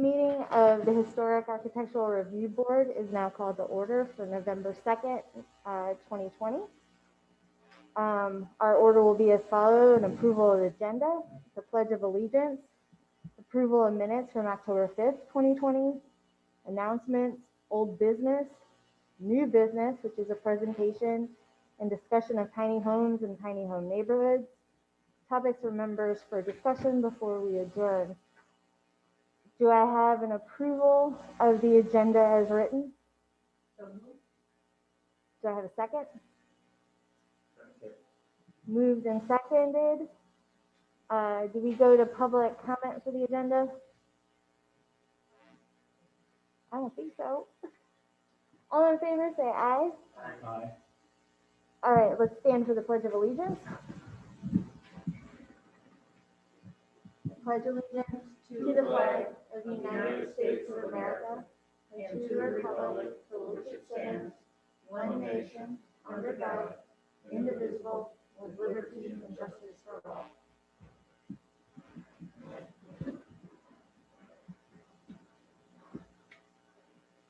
meeting of the Historic Architectural Review Board is now called to order for November 2nd, 2020. Our order will be as follows: an approval of the agenda, the Pledge of Allegiance, approval of minutes from October 5th, 2020, announcements, old business, new business, which is a presentation and discussion of tiny homes and tiny home neighborhoods, topics for members for discussion before we adjourn. Do I have an approval of the agenda as written? Do I have a second? Moved and seconded. Do we go to public comment for the agenda? I don't think so. All in favor, say aye. Aye. All right, let's stand for the Pledge of Allegiance. Pledge allegiance to the flag of the United States of America and to the republic for which it stands, one nation, under God, indivisible, with liberty and justice for all.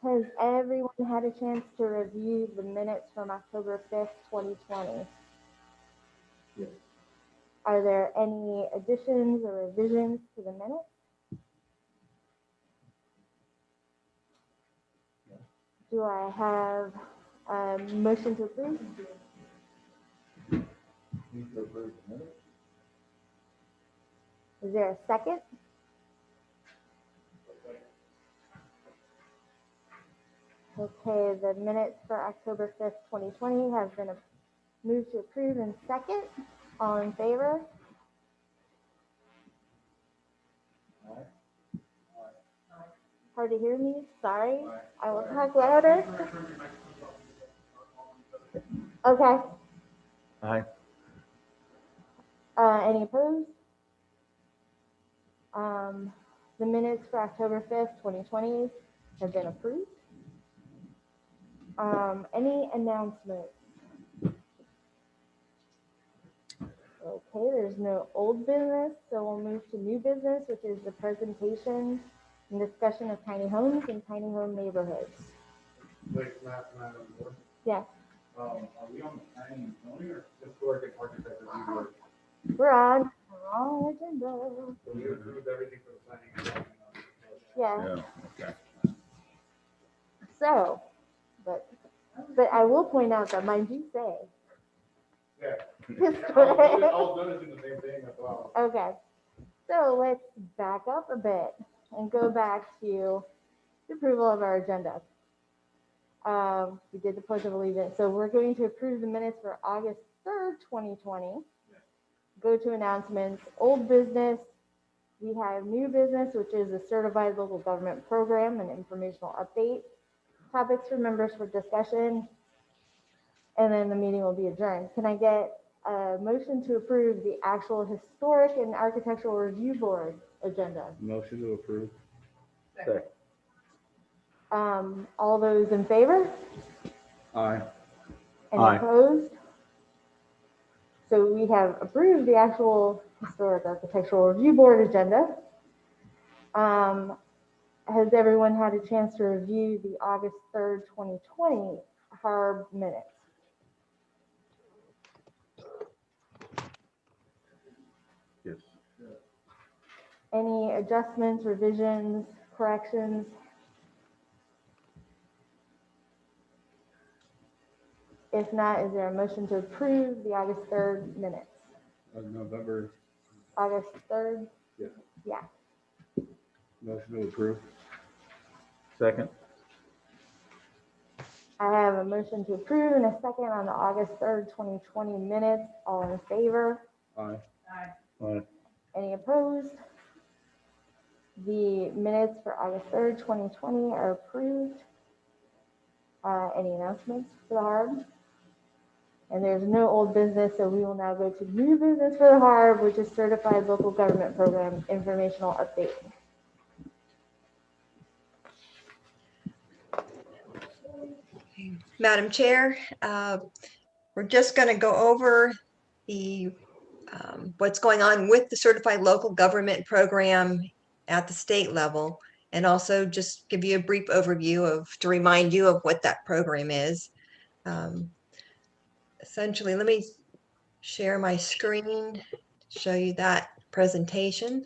Has everyone had a chance to review the minutes from October 5th, 2020? Yes. Are there any additions or revisions to the minutes? Do I have a motion to approve? Need to approve the minutes? Is there a second? Okay, the minutes for October 5th, 2020 have been moved to approve in second. All in favor? Aye. Hard to hear me? Sorry. Aye. I will talk louder. Okay. Aye. Any opposed? The minutes for October 5th, 2020 have been approved. Any announcements? Okay, there's no old business, so we'll move to new business, which is the presentation and discussion of tiny homes and tiny home neighborhoods. Wait, Madam Board. Yes, Are we on the planning and zoning or historic and architecture review board? we're on the wrong agenda. So we approved everything for the planning and zoning. Yeah, Okay. so, but I will point out that mine do say. Yeah. Historic. I was noticing the same thing as well. Okay, so let's back up a bit and go back to the approval of our agenda. We did the Pledge of Allegiance, so we're going to approve the minutes for August 3rd, 2020. Go to announcements, old business. We have new business, which is a certified local government program and informational update. Topics for members for discussion, and then the meeting will be adjourned. Can I get a motion to approve the actual Historic and Architectural Review Board agenda? Motion to approve. Second. All those in favor? Aye. Any Aye. opposed? So we have approved the actual Historic Architectural Review Board agenda. Has everyone had a chance to review the August 3rd, 2020 HARB minutes? Yes. Any adjustments, revisions, corrections? If not, is there a motion to approve the August 3rd minutes? November. August 3rd? Yeah. Yeah. Motion to approve. Second. I have a motion to approve and a second on the August 3rd, 2020 minutes. All in favor? Aye. Aye. Aye. Any opposed? The minutes for August 3rd, 2020 are approved. Any announcements for the HARB? And there's no old business, so we will now go to new business for the HARB, which is Certified Local Government Program Informational Update. Madam Chair, we're just going to go over the what's going on with the Certified Local Government Program at the state level. and also just give you a brief overview to remind you of what that program is. Essentially, let me share my screen to show you that presentation.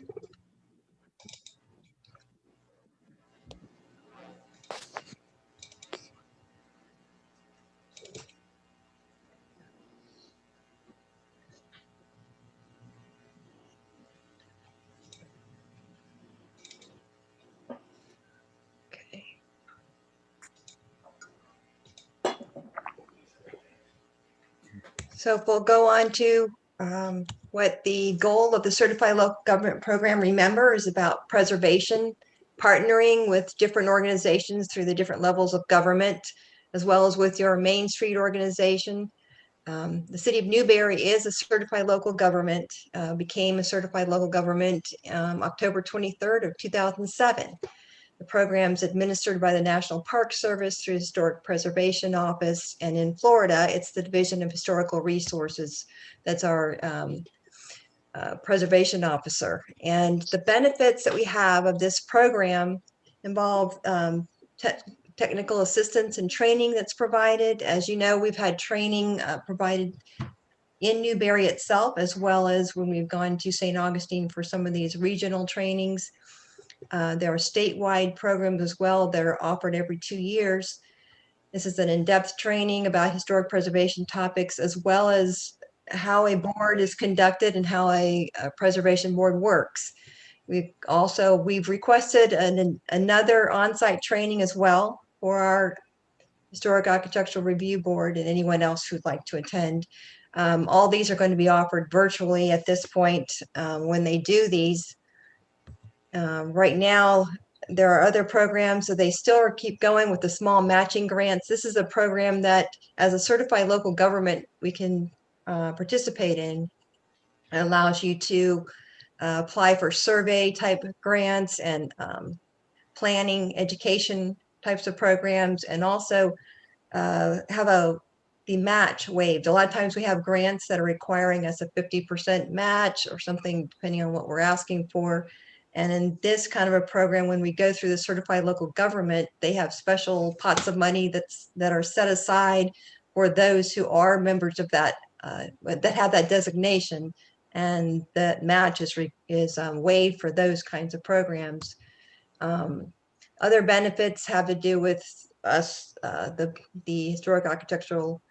Okay. So if we'll go on to what the goal of the Certified Local Government Program, remember, is about preservation, partnering with different organizations through the different levels of government, as well as with your Main Street organization. The city of Newberry is a certified local government, became a certified local government October 23rd of 2007. The program's administered by the National Park Service through the Historic Preservation Office, and in Florida, it's the Division of Historical Resources that's our preservation officer. And the benefits that we have of this program involve technical assistance and training that's provided. As you know, we've had training provided in Newberry itself, as well as when we've gone to St. Augustine for some of these regional trainings. There are statewide programs as well that are offered every 2 years. This is an in-depth training about historic preservation topics, as well as how a board is conducted and how a preservation board works. We've requested another on-site training as well for our Historic Architectural Review Board and anyone else who'd like to attend. All these are going to be offered virtually at this point when they do these. Right now, there are other programs, so they still keep going with the small matching grants. This is a program that, as a certified local government, we can participate in. It allows you to apply for survey type grants and planning, education types of programs, and also have the match waived. A lot of times we have grants that are requiring us a 50% match or something, depending on what we're asking for. And in this kind of a program, when we go through the certified local government, they have special pots of money that are set aside for those who are members of that that have that designation, and that match is waived for those kinds of programs. Other benefits have to do with us, the Historic Architectural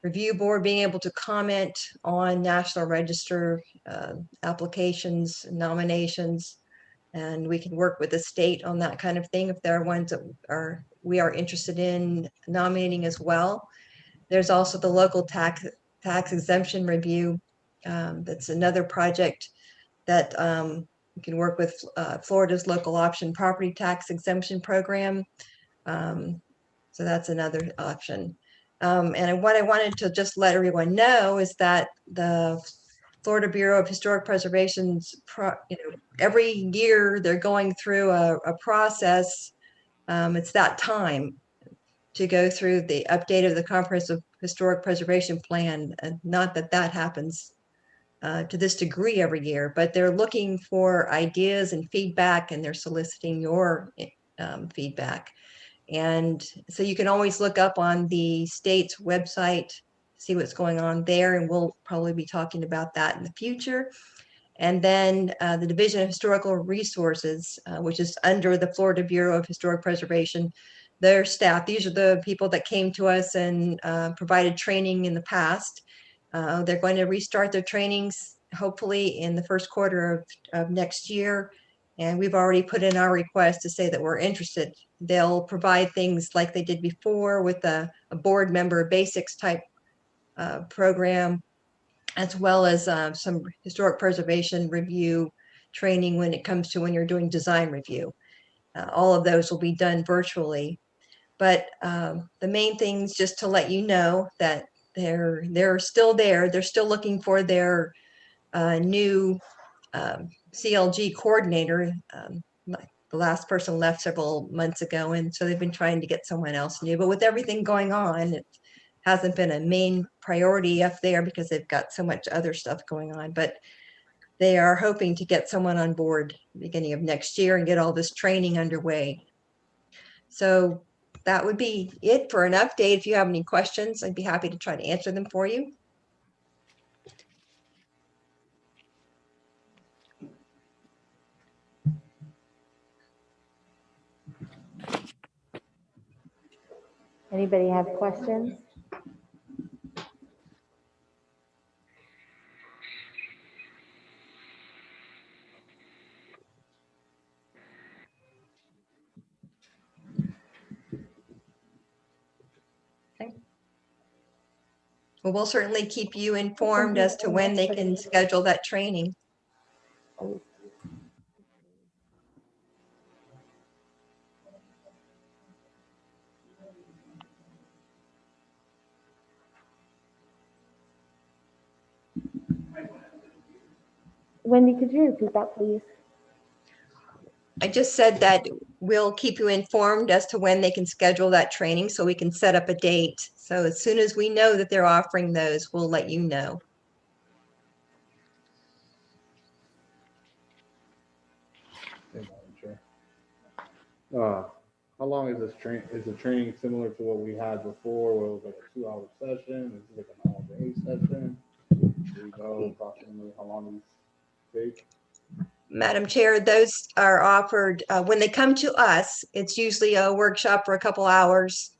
Review Board, being able to comment on National Register applications, nominations, and we can work with the state on that kind of thing if there are ones that we are interested in nominating as well. There's also the local tax exemption review. That's another project that we can work with Florida's local option property tax exemption program. So that's another option. And what I wanted to just let everyone know is that the Florida Bureau of Historic Preservation's, every year they're going through a process. It's that time to go through the update of the Comprehensive Historic Preservation Plan. Not that that happens to this degree every year, but they're looking for ideas and feedback, and they're soliciting your feedback. And so you can always look up on the state's website, see what's going on there, and we'll probably be talking about that in the future. And then the Division of Historical Resources, which is under the Florida Bureau of Historic Preservation, their staff, these are the people that came to us and provided training in the past. They're going to restart their trainings hopefully in the first quarter of next year. And we've already put in our request to say that we're interested. They'll provide things like they did before with a board member basics type program, as well as some historic preservation review training when it comes to when you're doing design review. All of those will be done virtually. But the main things, just to let you know that they're still there. They're still looking for their new CLG coordinator. The last person left several months ago, and so they've been trying to get someone else new. But with everything going on, it hasn't been a main priority up there because they've got so much other stuff going on. But they are hoping to get someone on board beginning of next year and get all this training underway. So that would be it for an update. If you have any questions, I'd be happy to try to answer them for you. Anybody have questions? Well, we'll certainly keep you informed as to when they can schedule that training. Wendy, could you repeat that, please? I just said that we'll keep you informed as to when they can schedule that training so we can set up a date. So as soon as we know that they're offering those, we'll let you know. Hey, Madam Chair. How long is this train? Is the training similar to what we had before, where it was like a 2-hour session? Is it like an all-day session? Do we know approximately how long these take? Madam Chair, those are offered when they come to us. It's usually a workshop for a couple hours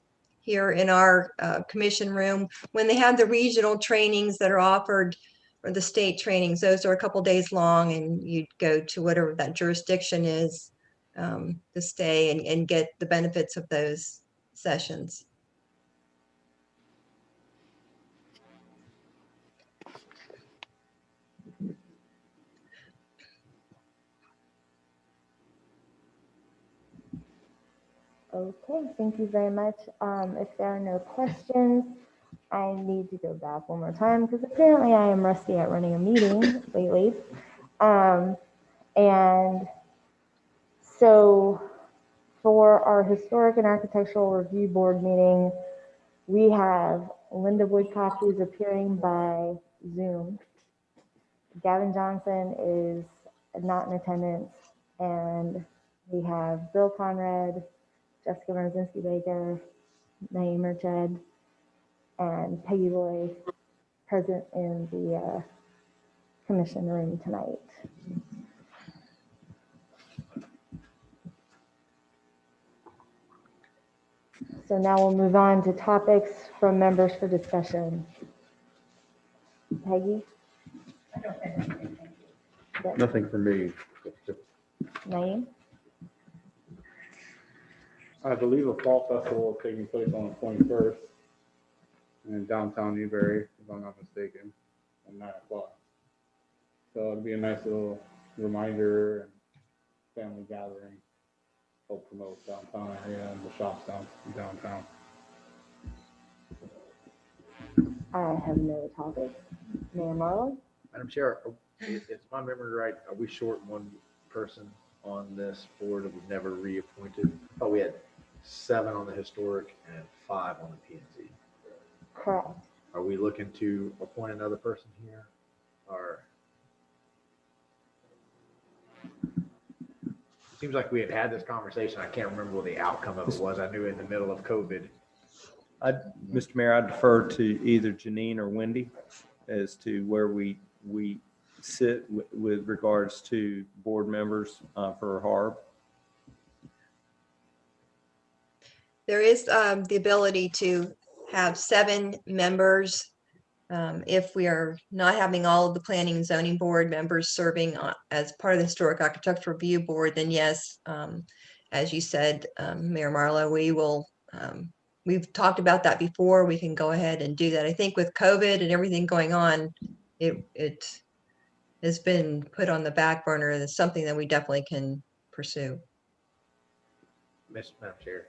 here in our commission room. When they have the regional trainings that are offered, or the state trainings, those are a couple days long, and you'd go to whatever that jurisdiction is to stay and get the benefits of those sessions. Okay, thank you very much. If there are no questions, I need to go back one more time because apparently I am rusty at running a meeting lately. And so for our Historic and Architectural Review Board meeting, we have Linda Woodcock, who's appearing by Zoom. Gavin Johnson is not in attendance, and we have Bill Conrad, Jessica Marzinski Baker, Naeem Merched, and Peggy Roy present in the commission room tonight. So now we'll move on to topics from members for discussion. Peggy? Nothing for me. Naeem? I believe a fall festival is taking place on the 21st in downtown Newberry, if I'm not mistaken, at 9 o'clock. So it'll be a nice little reminder and family gathering. Help promote downtown area and the shops downtown. I have no topics. Mayor Marlowe? Madam Chair, is my memory right? Are we short one person on this board that we've never reappointed? Oh, we had 7 on the historic and 5 on the P&Z. Correct. Are we looking to appoint another person here? Or it seems like we had this conversation. I can't remember what the outcome of it was. I knew in the middle of COVID. Mr. Mayor, I defer to either Janine or Wendy as to where we sit with regards to board members for HARB. There is the ability to have 7 members. If we are not having all of the planning and zoning board members serving as part of the Historic Architectural Review Board, then yes, as you said, Mayor Marlowe, we will, we've talked about that before. We can go ahead and do that. I think with COVID and everything going on, it has been put on the back burner. It's something that we definitely can pursue. Madam Chair,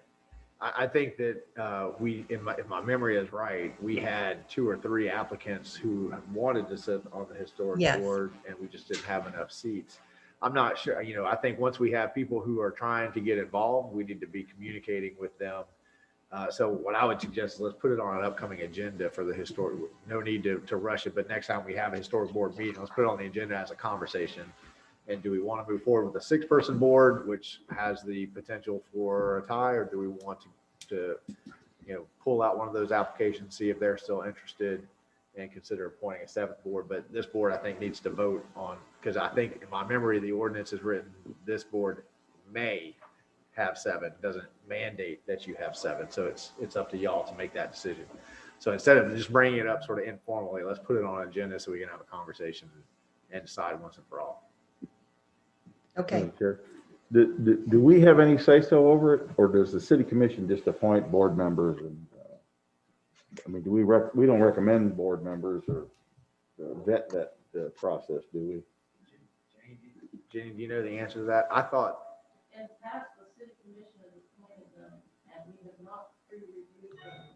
I think that if my memory is right, we had 2 or 3 applicants who wanted to sit on the historic board, and we just didn't have enough seats. I'm not sure, I think once we have people who are trying to get involved, we need to be communicating with them So what I would suggest is let's put it on an upcoming agenda for the historic, no need to rush it, but next time we have a historic board meeting, let's put it on the agenda as a conversation. And do we want to move forward with a 6-person board, which has the potential for a tie, or do we want to pull out one of those applications, see if they're still interested, and consider appointing a 7th board? But this board, I think, needs to vote on, because I think in my memory, the ordinance is written, this board may have 7, doesn't mandate that you have 7. So it's up to y'all to make that decision. So instead of just bringing it up sort of informally, let's put it on an agenda so we can have a conversation and decide once and for all. Okay. Chair, do we have any say-so over it, or does the city commission just appoint board members? And I mean, we don't recommend board members or vet that process, do we? Jenny, do you know the answer to that? I thought. In past, the city commission has appointed them, and we have not pre-reviewed them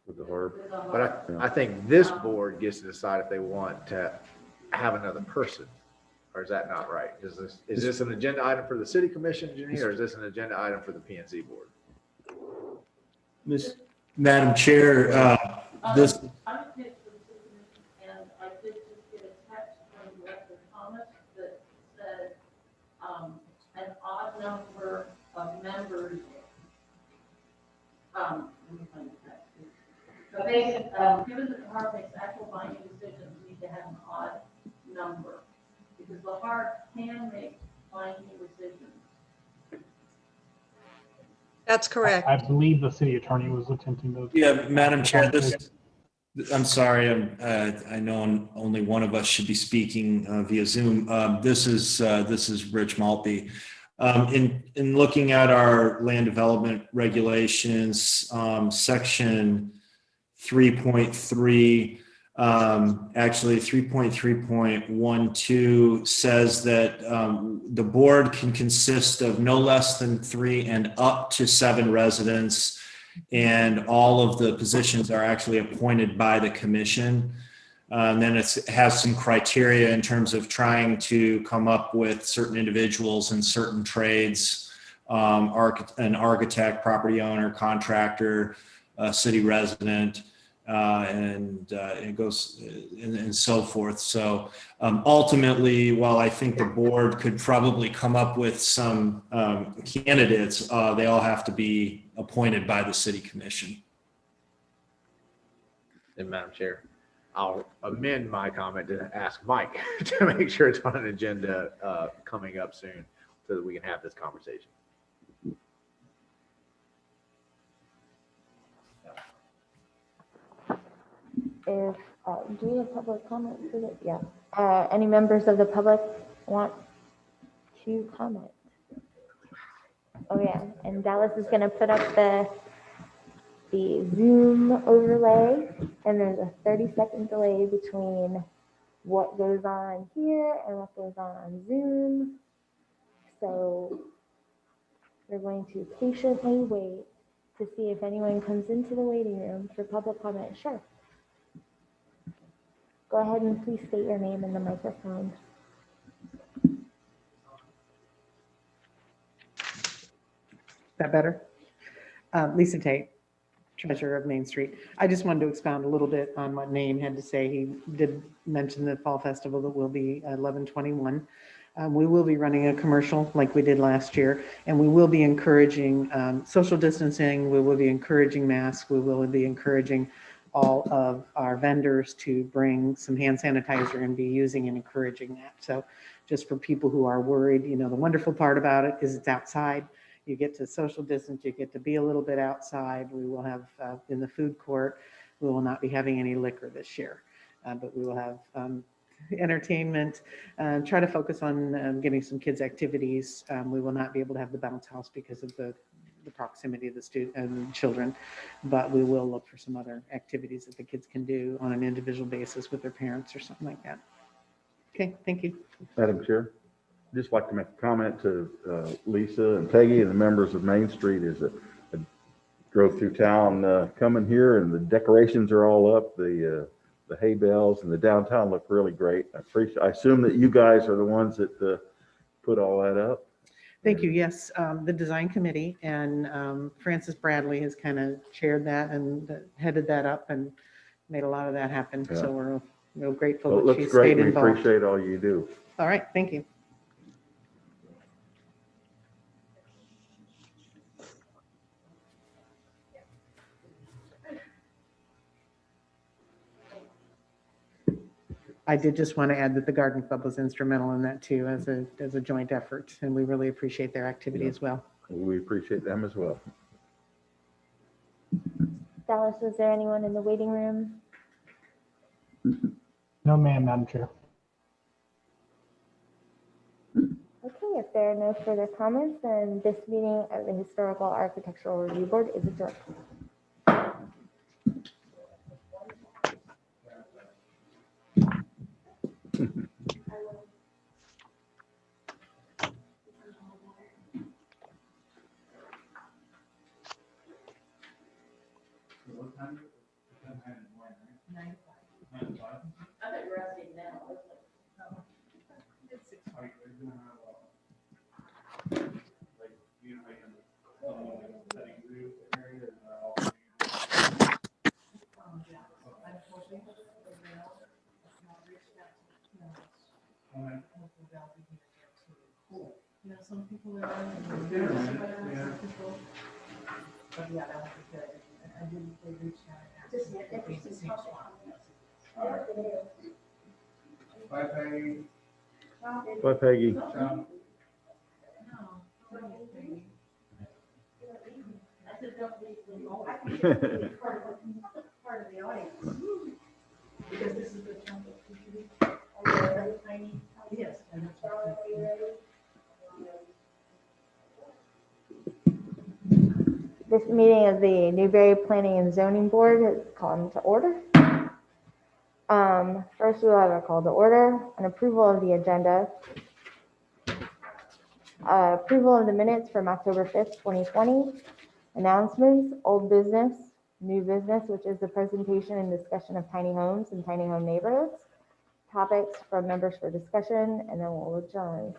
With the herb? with a But I think this board gets to decide if they want to have another person, or is that not right? Is this an agenda item for the city commission, Jenny, or is this an agenda item for the PNC board? Madam Chair, this, I was paid for the city commission, and I did just get a text from Director Thomas that said, an odd number of members, let me find the text. So they, given that the heart makes actual binding decisions, we need to have an odd number, because the heart can make binding decisions. That's correct. I believe the city attorney was attempting to. yeah, Madam Chair, I'm sorry, I know only one of us should be speaking via Zoom. This is Rich Maltby. In looking at our land development regulations, section 3.3, actually 3.3.12 says that the board can consist of no less than 3 and up to 7 residents, and all of the positions are actually appointed by the commission. And then it has some criteria in terms of trying to come up with certain individuals in certain trades, an architect, property owner, contractor, city resident, and it goes and so forth. So ultimately, while I think the board could probably come up with some candidates, they all have to be appointed by the city commission. And Madam Chair, I'll amend my comment to ask Mike to make sure it's on an agenda coming up soon so that we can have this conversation. If, do we have public comment for this? Yeah. Any members of the public want to comment? Oh yeah, and Dallas is gonna put up the Zoom overlay, and there's a 30-second delay between what goes on here and what goes on Zoom. So we're going to patiently wait to see if anyone comes into the waiting room for public comment. Sure. Go ahead and please state your name in the microphone. That better? Lisa Tate, treasurer of Main Street. I just wanted to expound a little bit on what Naeem had to say. He did mention the fall festival that will be 11/21. We will be running a commercial like we did last year, and we will be encouraging social distancing. We will be encouraging masks. We will be encouraging all of our vendors to bring some hand sanitizer and be using and encouraging that. So just for people who are worried, the wonderful part about it is it's outside. You get to social distance, you get to be a little bit outside. We will have in the food court, we will not be having any liquor this year, but we will have entertainment, try to focus on getting some kids activities. We will not be able to have the bounce house because of the proximity of the student and children, but we will look for some other activities that the kids can do on an individual basis with their parents or something like that. Okay, thank you. Madam Chair, I'd just like to make a comment to Lisa and Peggy and the members of Main Street. I drove through town coming here, and the decorations are all up. The hay bales and the downtown look really great. I assume that you guys are the ones that put all that up. Thank you. Yes, the design committee and Francis Bradley has kind of chaired that and headed that up and made a lot of that happen. Yeah. So we're real grateful Well, it that looks she great. stayed We involved. appreciate all you do. All right, thank you. I did just want to add that the Garden Club was instrumental in that too, as a joint effort, and we really appreciate their activity as well. We appreciate them as well. Dallas, is there anyone in the waiting room? No, ma'am, Madam Chair. Okay, if there are no further comments, then this meeting of the Historical Architectural Review Board is adjourned. What time? 9:05. I think we're asking now. Are you gonna have, like, you know, like, setting roof area or all? You know, some people are. But yeah, that would be good. I didn't, they reached out. Just interesting topic. Bye, Peggy. Bye, Peggy. No. I said, don't leave them all. Part of the audience. Because this is the chunk of computing. Tiny. Yes. And that's right. This meeting of the Newberry Planning and Zoning Board is called to order. First, we'll have a call to order, an approval of the agenda, approval of the minutes from October 5th, 2020, announcements, old business, new business, which is the presentation and discussion of tiny homes and tiny home neighborhoods, topics from members for discussion, and then we'll adjourn.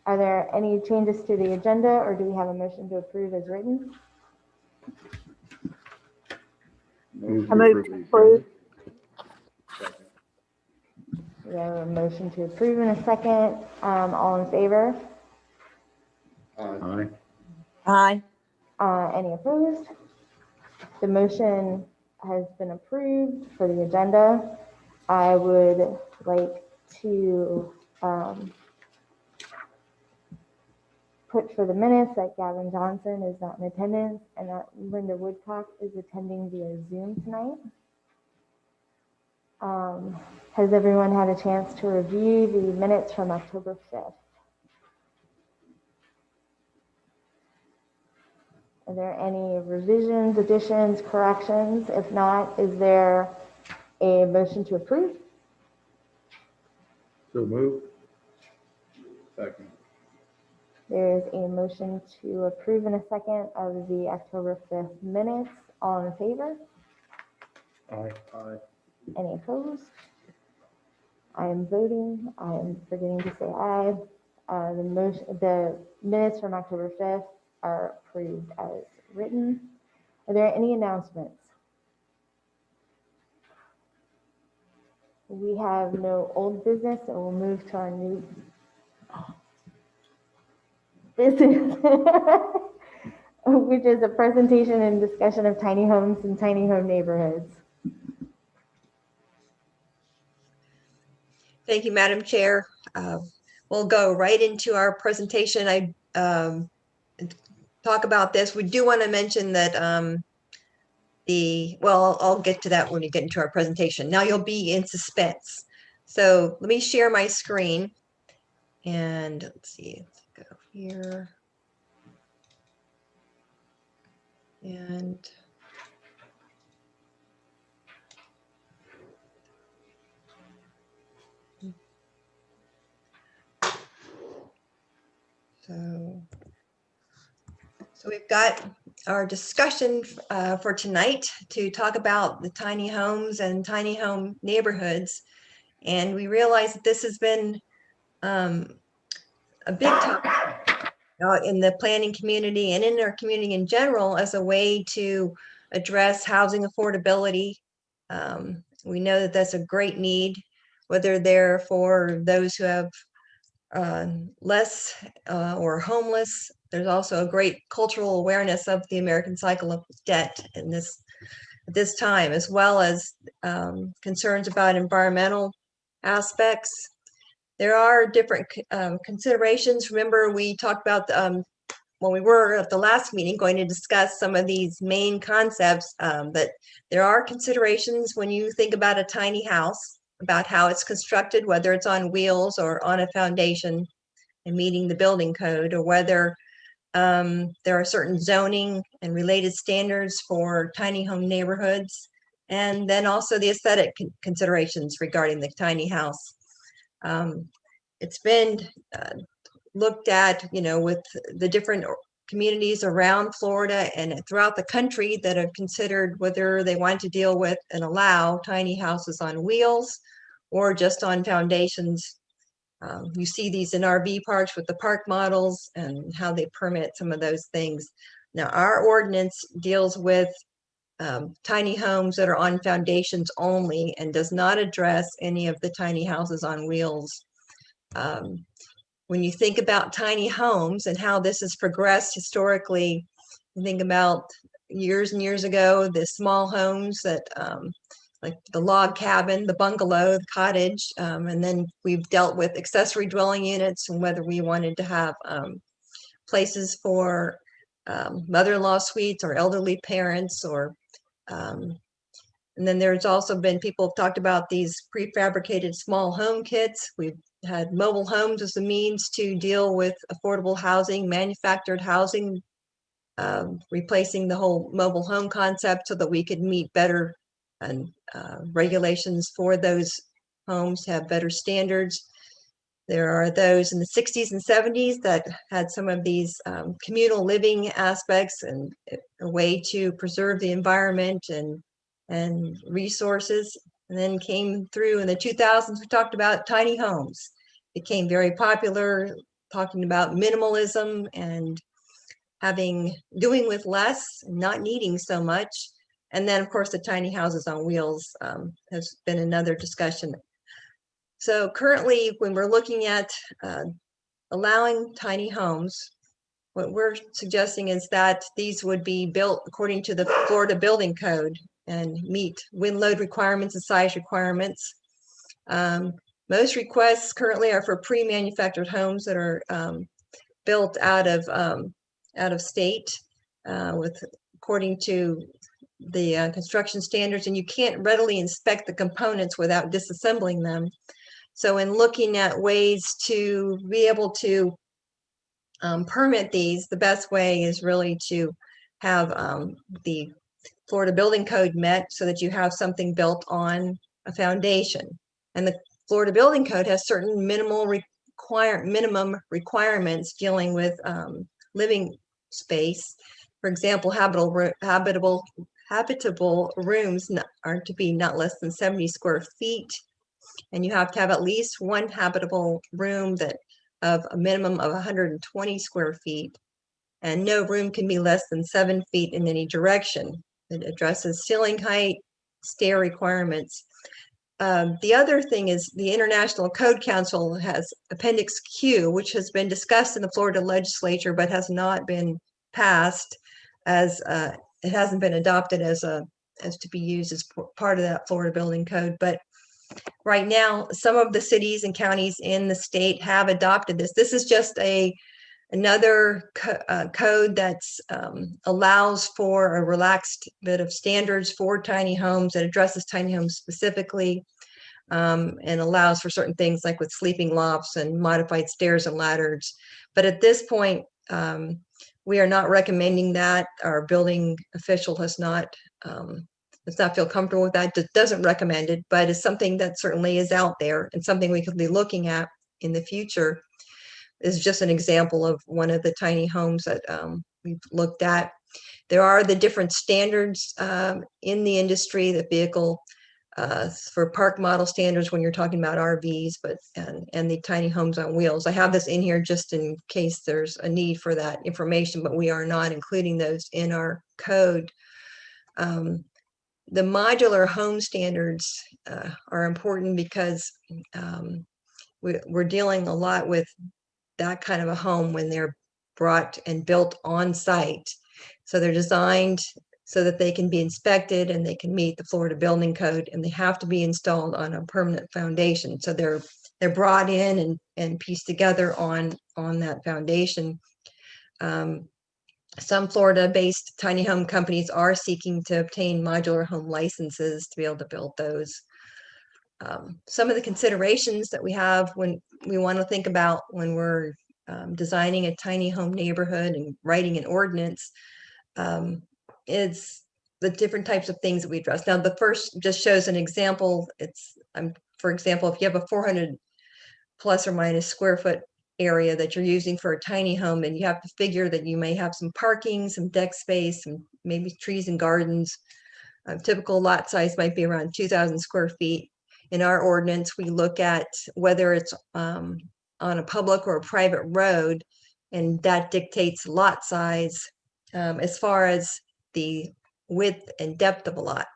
Are there any changes to the agenda, or do we have a motion to approve as written? Move I move to to approve. We have a motion to approve in a second. All in favor? Aye. Aye. Any opposed? The motion has been approved for the agenda. I would like to put for the minutes that Gavin Johnson is not in attendance and that Linda Woodcock is attending via Zoom tonight. Has everyone had a chance to review the minutes from October 5th? Are there any revisions, additions, corrections? If not, is there a motion to approve? So move. Second. There is a motion to approve in a second of the October 5th minutes. All in favor? Aye. Aye. Any opposed? I am voting. I am forgetting to say aye. The minutes from October 5th are approved as written. Are there any announcements? We have no old business, so we'll move to our new business, which is a presentation and discussion of tiny homes and tiny home neighborhoods. Thank you, Madam Chair. We'll go right into our presentation. I talk about this. We do want to mention that well, I'll get to that when we get into our presentation. Now you'll be in suspense. So let me share my screen and let's see, let's go here. And so we've got our discussion for tonight to talk about the tiny homes and tiny home neighborhoods. And we realize that this has been a big topic in the planning community and in our community in general as a way to address housing affordability. We know that that's a great need, whether they're for those who have less or homeless. There's also a great cultural awareness of the American cycle of debt in this time, as well as concerns about environmental aspects. There are different considerations. Remember, we talked about when we were at the last meeting going to discuss some of these main concepts, that there are considerations when you think about a tiny house, about how it's constructed, whether it's on wheels or on a foundation and meeting the building code, or whether there are certain zoning and related standards for tiny home neighborhoods, and then also the aesthetic considerations regarding the tiny house. It's been looked at, with the different communities around Florida and throughout the country that have considered whether they want to deal with and allow tiny houses on wheels or just on foundations. You see these in RV parks with the park models and how they permit some of those things. Now, our ordinance deals with tiny homes that are on foundations only and does not address any of the tiny houses on wheels. When you think about tiny homes and how this has progressed historically, you think about years and years ago, the small homes that like the log cabin, the bungalow, the cottage, and then we've dealt with accessory dwelling units and whether we wanted to have places for mother-in-law suites or elderly parents, or and then there's also been people have talked about these prefabricated small home kits. We've had mobile homes as a means to deal with affordable housing, manufactured housing, replacing the whole mobile home concept so that we could meet better and regulations for those homes, have better standards. There are those in the 60s and 70s that had some of these communal living aspects and a way to preserve the environment and resources. And then came through in the 2000s, we talked about tiny homes. Became very popular, talking about minimalism and doing with less, not needing so much. And then, of course, the tiny houses on wheels has been another discussion. So currently, when we're looking at allowing tiny homes, what we're suggesting is that these would be built according to the Florida Building Code and meet wind load requirements and size requirements. Most requests currently are for pre-manufactured homes that are built out of state according to the construction standards, and you can't readily inspect the components without disassembling them. So in looking at ways to be able to permit these, the best way is really to have the Florida Building Code met so that you have something built on a foundation. And the Florida Building Code has certain minimum requirements dealing with living space. For example, habitable rooms are to be not less than 70 square feet. And you have to have at least one habitable room that of a minimum of 120 square feet. And no room can be less than 7 feet in any direction. It addresses ceiling height, stair requirements. The other thing is the International Code Council has Appendix Q, which has been discussed in the Florida legislature, but has not been passed as it hasn't been adopted as to be used as part of that Florida Building Code. But right now, some of the cities and counties in the state have adopted this. This is just another code that allows for a relaxed bit of standards for tiny homes, that addresses tiny homes specifically, and allows for certain things like with sleeping lofts and modified stairs and ladders. But at this point, we are not recommending that. Our building official does not feel comfortable with that, doesn't recommend it, but it's something that certainly is out there and something we could be looking at in the future. Is just an example of one of the tiny homes that we've looked at. There are the different standards in the industry, the vehicle for park model standards when you're talking about RVs, but and the tiny homes on wheels. I have this in here just in case there's a need for that information, but we are not including those in our code. The modular home standards are important because we're dealing a lot with that kind of a home when they're brought and built on site. So they're designed so that they can be inspected and they can meet the Florida Building Code, and they have to be installed on a permanent foundation. So they're brought in and pieced together on that foundation. Some Florida-based tiny home companies are seeking to obtain modular home licenses to be able to build those. Some of the considerations that we have when we want to think about when we're designing a tiny home neighborhood and writing an ordinance is the different types of things that we address. Now, the first just shows an example. It's, for example, if you have a 400 plus or minus square foot area that you're using for a tiny home, and you have to figure that you may have some parking, some deck space, and maybe trees and gardens. Typical lot size might be around 2,000 square feet. In our ordinance, we look at whether it's on a public or a private road, and that dictates lot size as far as the width and depth of a lot.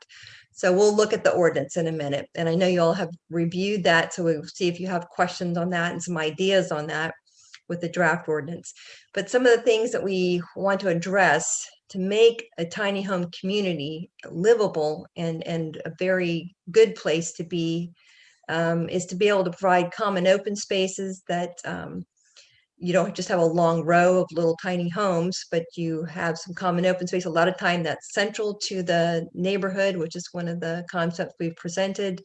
So we'll look at the ordinance in a minute. And I know you all have reviewed that, so we'll see if you have questions on that and some ideas on that with the draft ordinance. But some of the things that we want to address to make a tiny home community livable and a very good place to be is to be able to provide common open spaces that you don't just have a long row of little tiny homes, but you have some common open space. A lot of time that's central to the neighborhood, which is one of the concepts we've presented.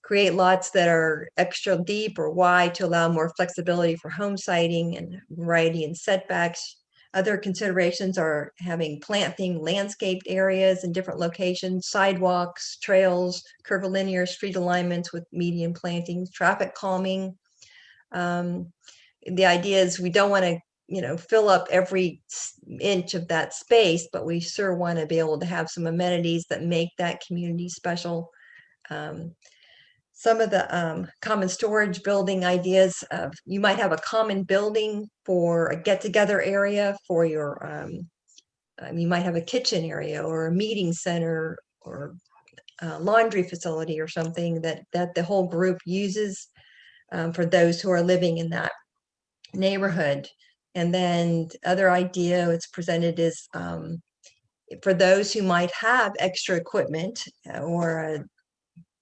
Create lots that are extra deep or wide to allow more flexibility for home siting and variety in setbacks. Other considerations are having planting, landscaped areas in different locations, sidewalks, trails, curvilinear street alignments with median plantings, traffic calming. The idea is we don't want to, fill up every inch of that space, but we sure want to be able to have some amenities that make that community special. Some of the common storage building ideas of you might have a common building for a get-together area for your, you might have a kitchen area or a meeting center or a laundry facility or something that the whole group uses for those who are living in that neighborhood. And then other idea it's presented is for those who might have extra equipment or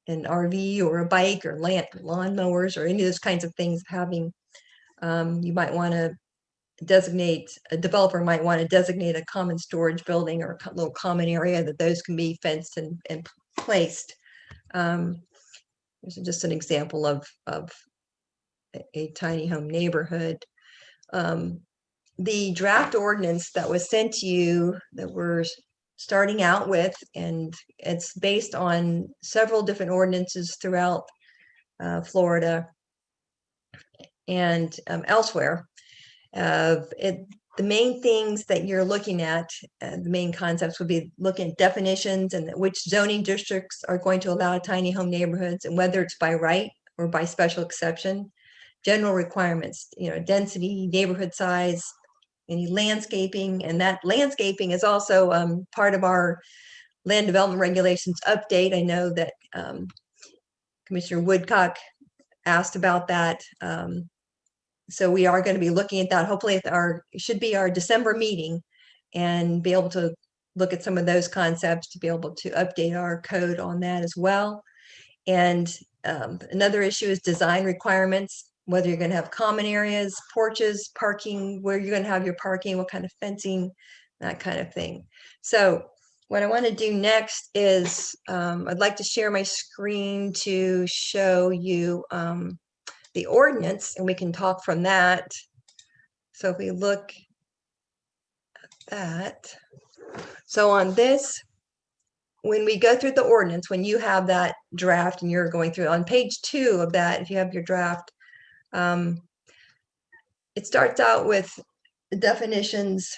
an RV or a bike or lawn mowers or any of those kinds of things, having you might want to designate, a developer might want to designate a common storage building or a little common area that those can be fenced and placed. This is just an example of a tiny home neighborhood. The draft ordinance that was sent to you that we're starting out with, and it's based on several different ordinances throughout Florida and elsewhere. The main things that you're looking at, the main concepts would be looking at definitions and which zoning districts are going to allow tiny home neighborhoods and whether it's by right or by special exception. General requirements, density, neighborhood size, any landscaping, and that landscaping is also part of our land development regulations update. I know that Commissioner Woodcock asked about that. So we are going to be looking at that. Hopefully it should be our December meeting and be able to look at some of those concepts to be able to update our code on that as well. And another issue is design requirements, whether you're going to have common areas, porches, parking, where you're going to have your parking, what kind of fencing, that kind of thing. So what I want to do next is I'd like to share my screen to show you the ordinance, and we can talk from that. So if we look at that, so on this, when we go through the ordinance, when you have that draft and you're going through on page 2 of that, if you have your draft, it starts out with the definitions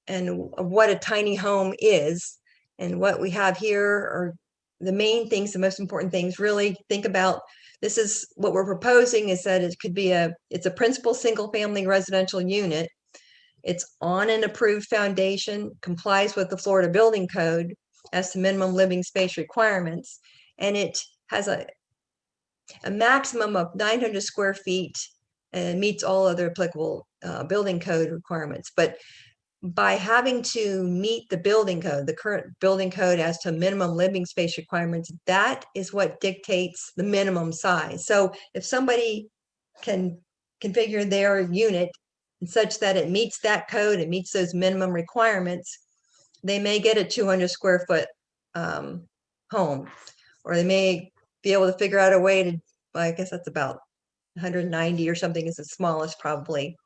and what a tiny home is. And what we have here are the main things, the most important things, really think about, this is what we're proposing, is that it could be it's a principal single family residential unit. It's on an approved foundation, complies with the Florida Building Code as to minimum living space requirements. And it has a maximum of 900 square feet and meets all other applicable building code requirements. But by having to meet the building code, the current building code as to minimum living space requirements, that is what dictates the minimum size. So if somebody can configure their unit such that it meets that code, it meets those minimum requirements, they may get a 200 square foot home, or they may be able to figure out a way to, well, I guess that's about 190 or something is the smallest probably.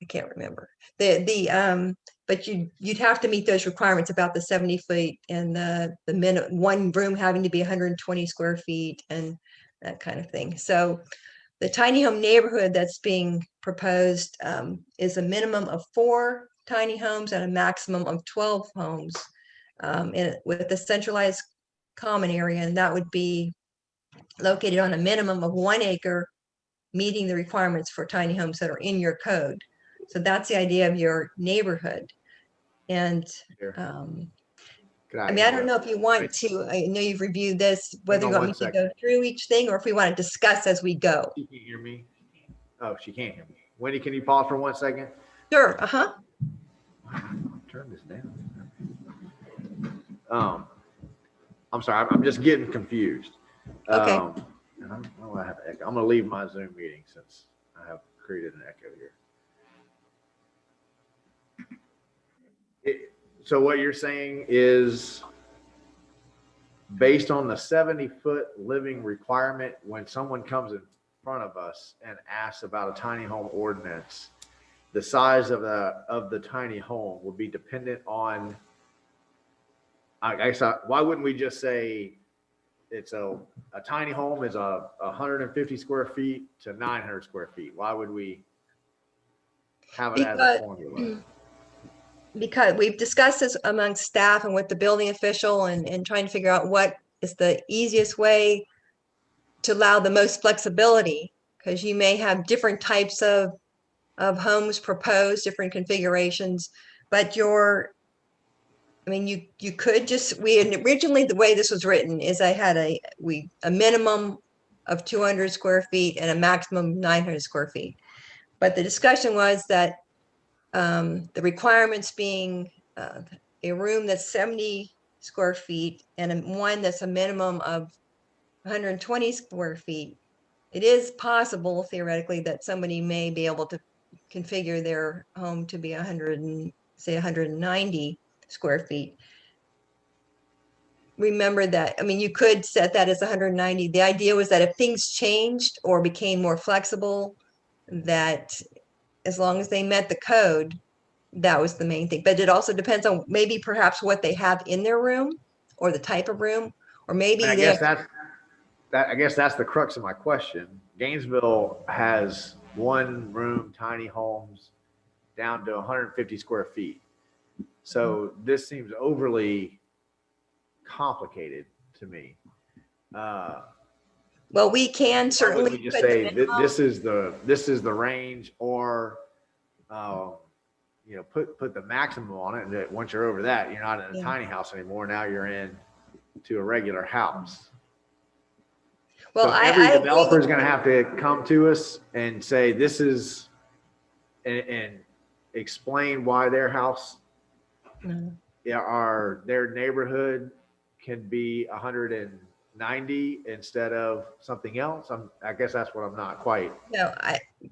I can't remember but you'd have to meet those requirements about the 70 feet and the minimum one room having to be 120 square feet and that kind of thing. So the tiny home neighborhood that's being proposed is a minimum of 4 tiny homes and a maximum of 12 homes with a centralized common area, and that would be located on a minimum of 1 acre, meeting the requirements for tiny homes that are in your code. So that's the idea of your neighborhood. And I mean, I don't know if you want to, I know you've reviewed this, whether you want me to go through each thing or if we want to discuss as we go. She can't hear me. Oh, she can't hear me. Wendy, can you pause for 1 second? Sure. Turn this down. I'm sorry. I'm just getting confused. Okay. I'm going to leave my Zoom meeting since I have created an echo here. So what you're saying is based on the 70-foot living requirement, when someone comes in front of us and asks about a tiny home ordinance, the size of the tiny home will be dependent on, I guess, why wouldn't we just say it's a tiny home is 150 square feet to 900 square feet? Why would we have it as a formula? Because we've discussed this among staff and with the building official and trying to figure out what is the easiest way to allow the most flexibility, because you may have different types of homes proposed, different configurations, but I mean, you could just, originally the way this was written is I had a minimum of 200 square feet and a maximum of 900 square feet. But the discussion was that the requirements being a room that's 70 square feet and one that's a minimum of 120 square feet. It is possible theoretically that somebody may be able to configure their home to be 190 square feet. Remember that, I mean, you could set that as 190. The idea was that if things changed or became more flexible, that as long as they met the code, that was the main thing. But it also depends on maybe perhaps what they have in their room or the type of room, or maybe I guess that's the crux of my question. Gainesville has 1 room tiny homes down to 150 square feet. So this seems overly complicated to me. Well, we can certainly just say this is the range, or put the maximum on it, and once you're over that, you're not in a tiny house anymore. Now you're in to a regular house. Well, so every developer is going to have to come to us and say this is, and explain why their house or their neighborhood can be 190 instead of something else. I guess that's what I'm not quite. No,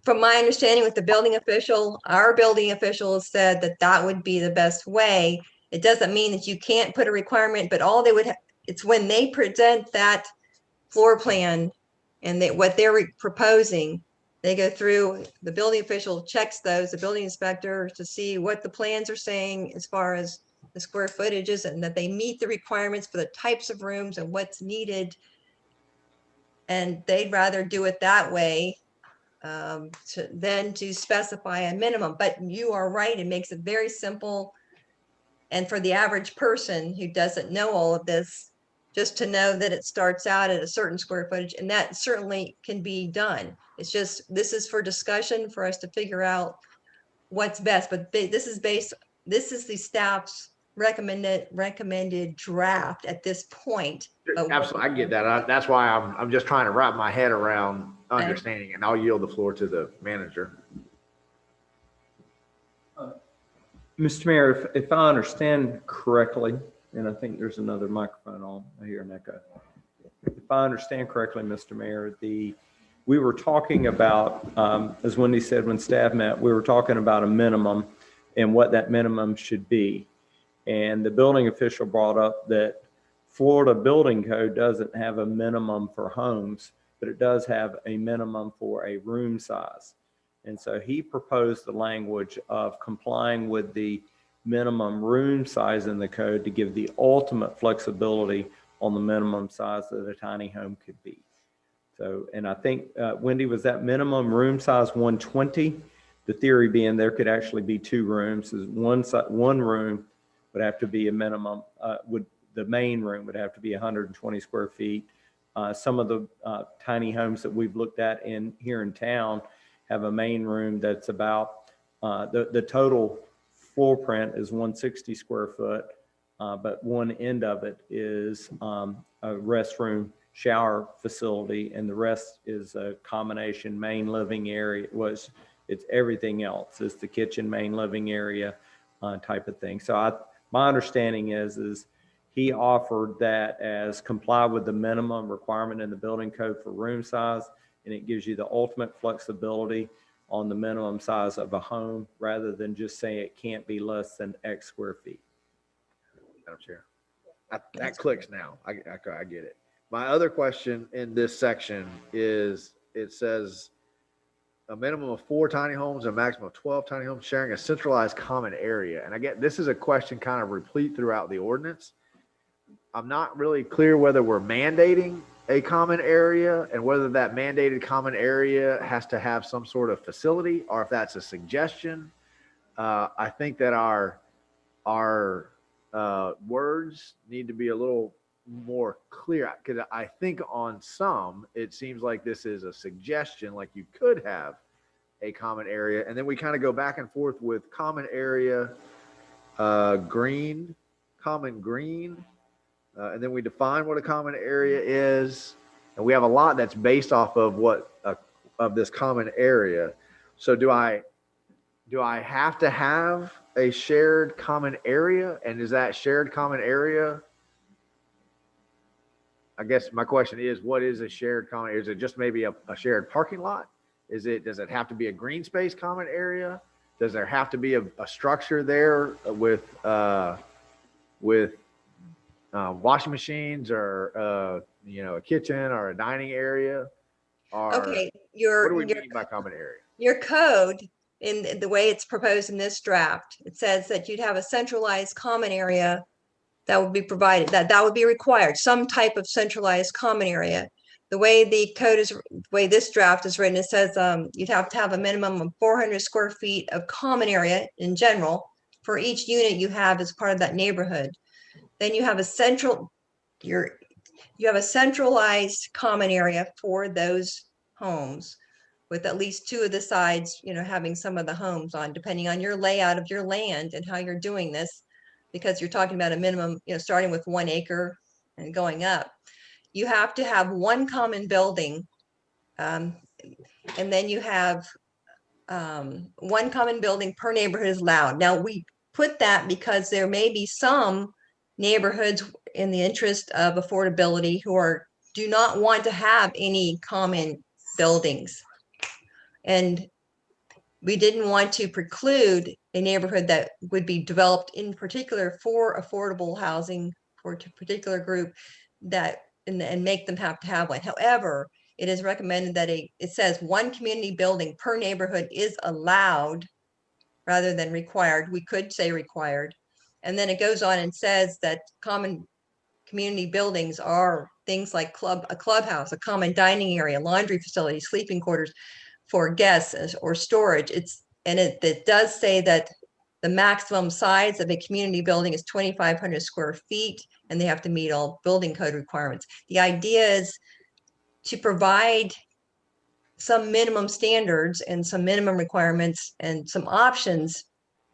from my understanding with the building official, our building official said that would be the best way. It doesn't mean that you can't put a requirement, but all they would it's when they present that floor plan and what they're proposing, they go through, the building official checks those, the building inspector, to see what the plans are saying as far as the square footages, and that they meet the requirements for the types of rooms and what's needed. And they'd rather do it that way than to specify a minimum. But you are right, it makes it very simple And for the average person who doesn't know all of this, just to know that it starts out at a certain square footage, and that certainly can be done. It's just, this is for discussion for us to figure out what's best, but this is the staff's recommended draft at this point. But Absolutely, I get that. That's why I'm just trying to wrap my head around understanding it. And I'll yield the floor to the manager. Mr. Mayor, if I understand correctly, and I think there's another microphone on, I hear an echo. If I understand correctly, Mr. Mayor, we were talking about, as Wendy said, when staff met, we were talking about a minimum and what that minimum should be. And the building official brought up that Florida Building Code doesn't have a minimum for homes, but it does have a minimum for a room size. And so he proposed the language of complying with the minimum room size in the code to give the ultimate flexibility on the minimum size that a tiny home could be. So, and I think, Wendy, was that minimum room size 120? The theory being there could actually be two rooms. One room would have to be a minimum, the main room would have to be 120 square feet. Some of the tiny homes that we've looked at here in town have a main room that's about, the total floor print is 160 square foot, but one end of it is a restroom shower facility, and the rest is a combination main living area. It's everything else. It's the kitchen, main living area type of thing. So my understanding is he offered that as comply with the minimum requirement in the building code for room size, and it gives you the ultimate flexibility on the minimum size of a home rather than just saying it can't be less than X square feet. Madam Chair. That clicks now. I get it. My other question in this section is, it says a minimum of 4 tiny homes, a maximum of 12 tiny homes sharing a centralized common area. And I get, this is a question kind of replete throughout the ordinance. I'm not really clear whether we're mandating a common area and whether that mandated common area has to have some sort of facility or if that's a suggestion. I think that our words need to be a little more clear, because I think on some, it seems like this is a suggestion, like you could have a common area. And then we kind of go back and forth with common area, green, common green. And then we define what a common area is. And we have a lot that's based off of of this common area. So do I have to have a shared common area? And is that shared common area? I guess my question is, what is a shared common area? Is it just maybe a shared parking lot? Does it have to be a green space common area? Does there have to be a structure there with washing machines or a kitchen or a dining area? Or okay, what do we mean by common area? Your code, in the way it's proposed in this draft, it says that you'd have a centralized common area that would be provided, that would be required, some type of centralized common area. The way the code is, the way this draft is written, it says you'd have to have a minimum of 400 square feet of common area in general for each unit you have as part of that neighborhood. Then you have a centralized common area for those homes, with at least 2 of the sides, having some of the homes on, depending on your layout of your land and how you're doing this, because you're talking about a minimum, starting with 1 acre and going up. You have to have 1 common building, and then you have 1 common building per neighborhood is allowed. Now, we put that because there may be some neighborhoods, in the interest of affordability, who do not want to have any common buildings. And we didn't want to preclude a neighborhood that would be developed in particular for affordable housing for a particular group and make them have to have one. However, it is recommended that it says 1 community building per neighborhood is allowed rather than required. We could say required. And then it goes on and says that common community buildings are things like a clubhouse, a common dining area, laundry facility, sleeping quarters for guests or storage. It does say that the maximum size of a community building is 2,500 square feet, and they have to meet all building code requirements. The idea is to provide some minimum standards and some minimum requirements and some options,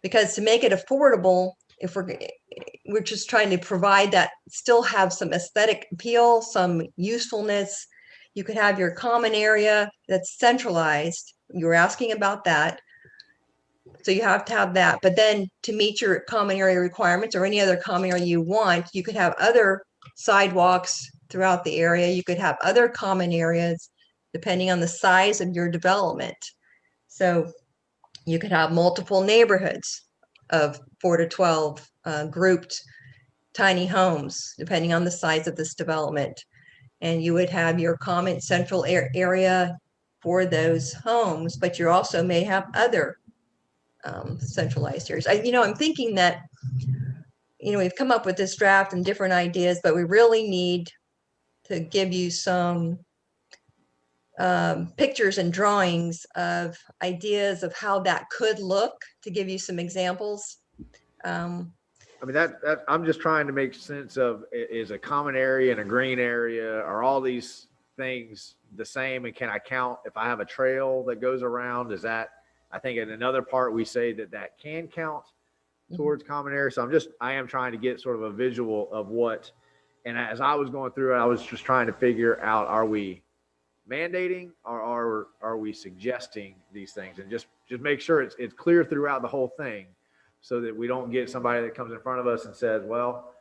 because to make it affordable, if we're just trying to provide that, still have some aesthetic appeal, some usefulness. You could have your common area that's centralized. You were asking about that. So you have to have that, but then to meet your common area requirements or any other common area you want, you could have other sidewalks throughout the area. You could have other common areas depending on the size of your development. So you could have multiple neighborhoods of 4 to 12 grouped tiny homes, depending on the size of this development. And you would have your common central area for those homes, but you also may have other centralized areas. I'm thinking that, we've come up with this draft and different ideas, but we really need to give you some pictures and drawings of ideas of how that could look, to give you some examples. I mean, that I'm just trying to make sense of, is a common area and a green area, are all these things the same? And can I count if I have a trail that goes around? Is that, I think in another part, we say that can count towards common area. So I am trying to get sort of a visual of what, and as I was going through it, I was just trying to figure out, are we mandating or are we suggesting these things? And just make sure it's clear throughout the whole thing, so that we don't get somebody that comes in front of us and says, well,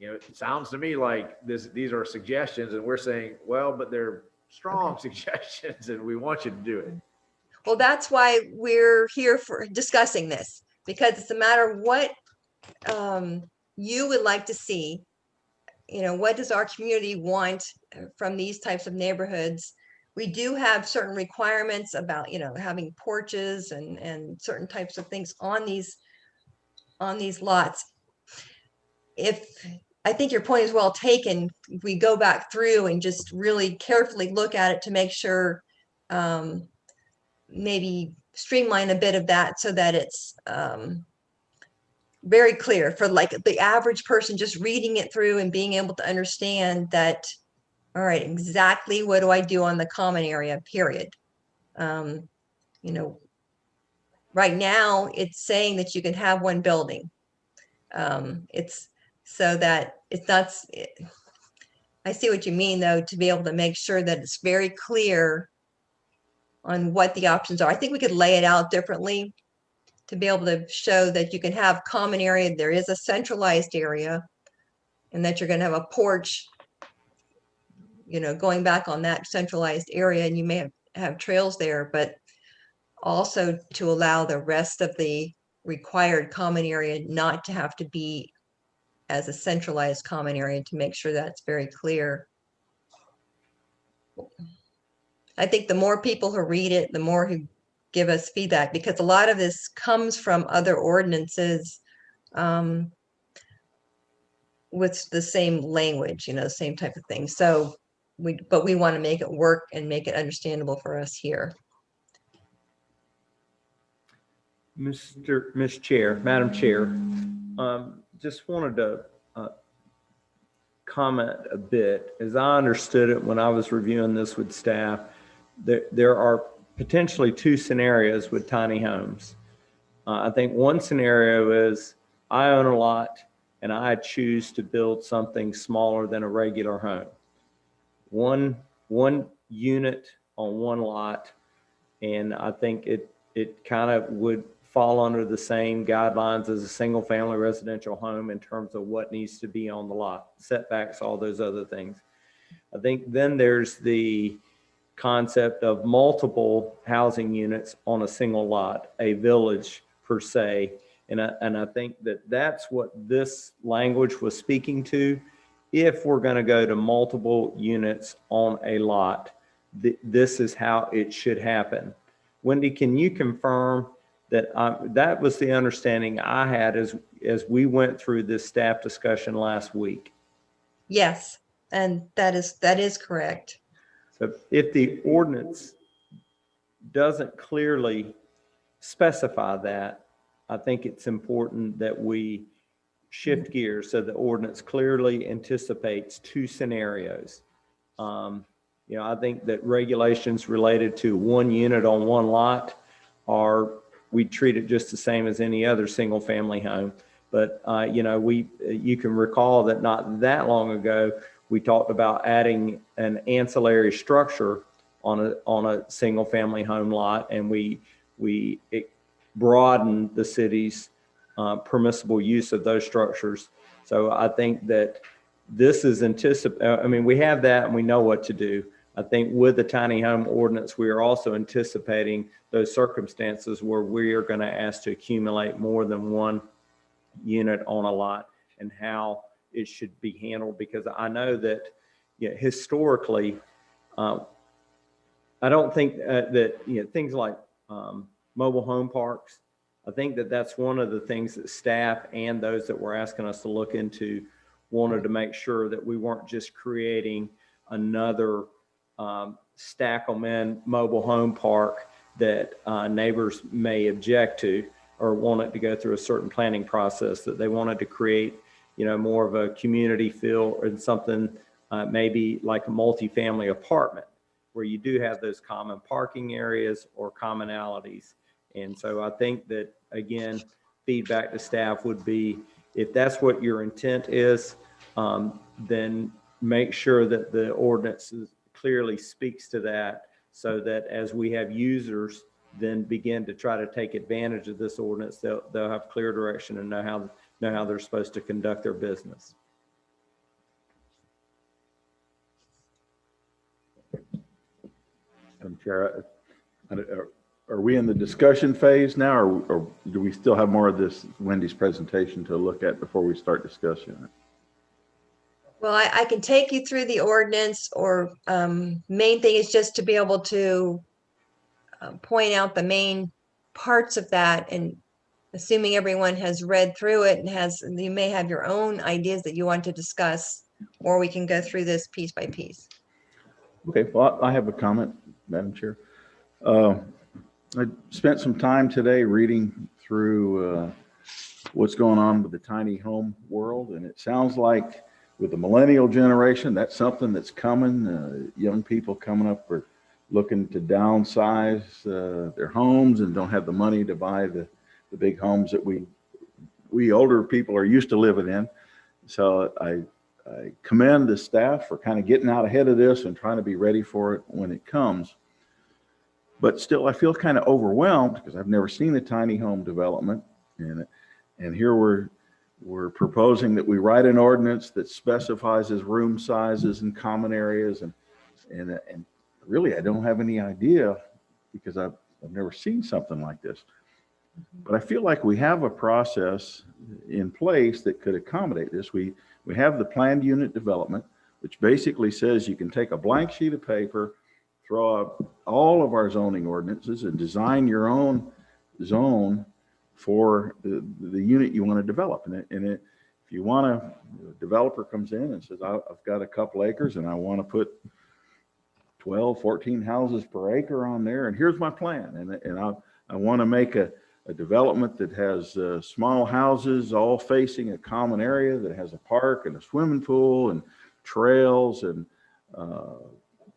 it sounds to me like these are suggestions, and we're saying, well, but they're strong suggestions and we want you to do it. Well, that's why we're here for discussing this, because it's a matter of what you would like to see. What does our community want from these types of neighborhoods? We do have certain requirements about, having porches and certain types of things on these lots. I think your point is well taken. We go back through and just really carefully look at it to make sure, maybe streamline a bit of that so that it's very clear for like the average person just reading it through and being able to understand that, all right, exactly what do I do on the common area, period. Right now it's saying that you can have one building. It's so that it's not, I see what you mean though, to be able to make sure that it's very clear on what the options are. I think we could lay it out differently to be able to show that you can have common area, there is a centralized area, and that you're going to have a porch, going back on that centralized area, and you may have trails there, but also to allow the rest of the required common area not to have to be as a centralized common area, to make sure that's very clear. I think the more people who read it, the more who give us feedback, because a lot of this comes from other ordinances with the same language, same type of thing. So we want to make it work and make it understandable for us here. Madam Chair, just wanted to comment a bit. As I understood it when I was reviewing this with staff, there are potentially two scenarios with tiny homes. I think one scenario is I own a lot and I choose to build something smaller than a regular home. One unit on one lot, and I think it kind of would fall under the same guidelines as a single family residential home in terms of what needs to be on the lot, setbacks, all those other things. I think then there's the concept of multiple housing units on a single lot, a village per se. And I think that's what this language was speaking to. If we're going to go to multiple units on a lot, this is how it should happen. Wendy, can you confirm that that was the understanding I had as we went through this staff discussion last week? Yes, and that is correct. So if the ordinance doesn't clearly specify that, I think it's important that we shift gears so the ordinance clearly anticipates two scenarios. I think that regulations related to one unit on one lot we treat it just the same as any other single family home. But, you can recall that not that long ago, we talked about adding an ancillary structure on a single family home lot, and we broadened the city's permissible use of those structures. So I think that this is we have that and we know what to do. I think with the tiny home ordinance, we are also anticipating those circumstances where we are going to ask to accumulate more than one unit on a lot and how it should be handled. Because I know that historically, I don't think that things like mobile home parks, I think that that's one of the things that staff and those that were asking us to look into wanted to make sure that we weren't just creating another Stackleman mobile home park that neighbors may object to or want it to go through a certain planning process, that they wanted to create, more of a community feel and something maybe like a multifamily apartment where you do have those common parking areas or commonalities. And so I think that, again, feedback to staff would be, if that's what your intent is, then make sure that the ordinance clearly speaks to that, so that as we have users then begin to try to take advantage of this ordinance, they'll have clear direction and know how they're supposed to conduct their business. Chair, are we in the discussion phase now, or do we still have more of this Wendy's presentation to look at before we start discussing it? Well, I can take you through the ordinance, or main thing is just to be able to point out the main parts of that, and assuming everyone has read through it and you may have your own ideas that you want to discuss, or we can go through this piece by piece. Okay, well, I have a comment, Madam Chair. I spent some time today reading through what's going on with the tiny home world, and it sounds like with the millennial generation, that's something that's coming. Young people coming up are looking to downsize their homes and don't have the money to buy the big homes that we older people are used to living in. So I commend the staff for kind of getting out ahead of this and trying to be ready for it when it comes. But still, I feel kind of overwhelmed because I've never seen a tiny home development, and here we're proposing that we write an ordinance that specifies as room sizes and common areas, and really I don't have any idea because I've never seen something like this. But I feel like we have a process in place that could accommodate this. We have the planned unit development, which basically says you can take a blank sheet of paper, throw up all of our zoning ordinances, and design your own zone for the unit you want to develop. If you want a developer comes in and says, I've got a couple acres and I want to put 12, 14 houses per acre on there, and here's my plan. And I want to make a development that has small houses all facing a common area that has a park and a swimming pool and trails and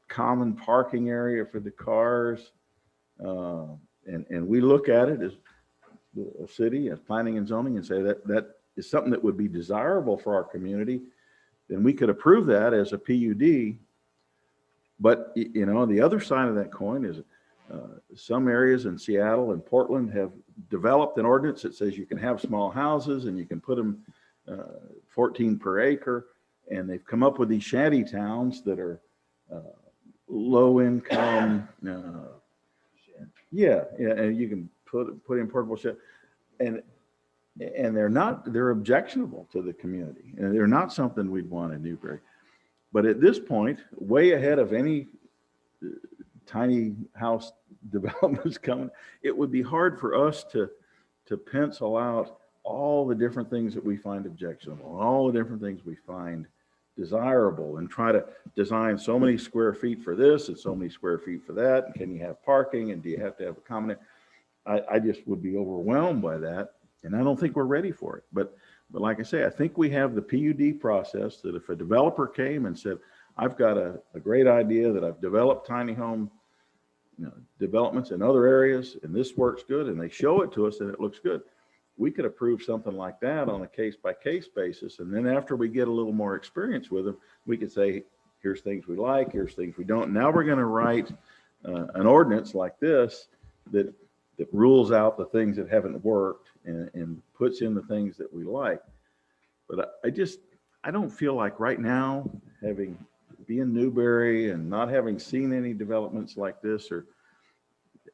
common parking area for the cars. And we look at it as a city, as planning and zoning, and say that is something that would be desirable for our community, then we could approve that as a PUD. But, the other side of that coin is some areas in Seattle and Portland have developed an ordinance that says you can have small houses and you can put them 14 per acre. And they've come up with these shanty towns that are low income. And you can put in portable shed, and they're objectionable to the community, and they're not something we'd want in Newberry. But at this point, way ahead of any tiny house developments coming, it would be hard for us to pencil out all the different things that we find objectionable, all the different things we find desirable, and try to design so many square feet for this and so many square feet for that. And can you have parking, and do you have to have a common? I just would be overwhelmed by that. And I don't think we're ready for it. But like I say, I think we have the PUD process that if a developer came and said, I've got a great idea that I've developed tiny home developments in other areas, and this works good, and they show it to us and it looks good, we could approve something like that on a case-by-case basis. And then after we get a little more experience with them, we could say, here's things we like, here's things we don't. Now we're going to write an ordinance like this that rules out the things that haven't worked and puts in the things that we like. But I don't feel like right now, being Newberry and not having seen any developments like this or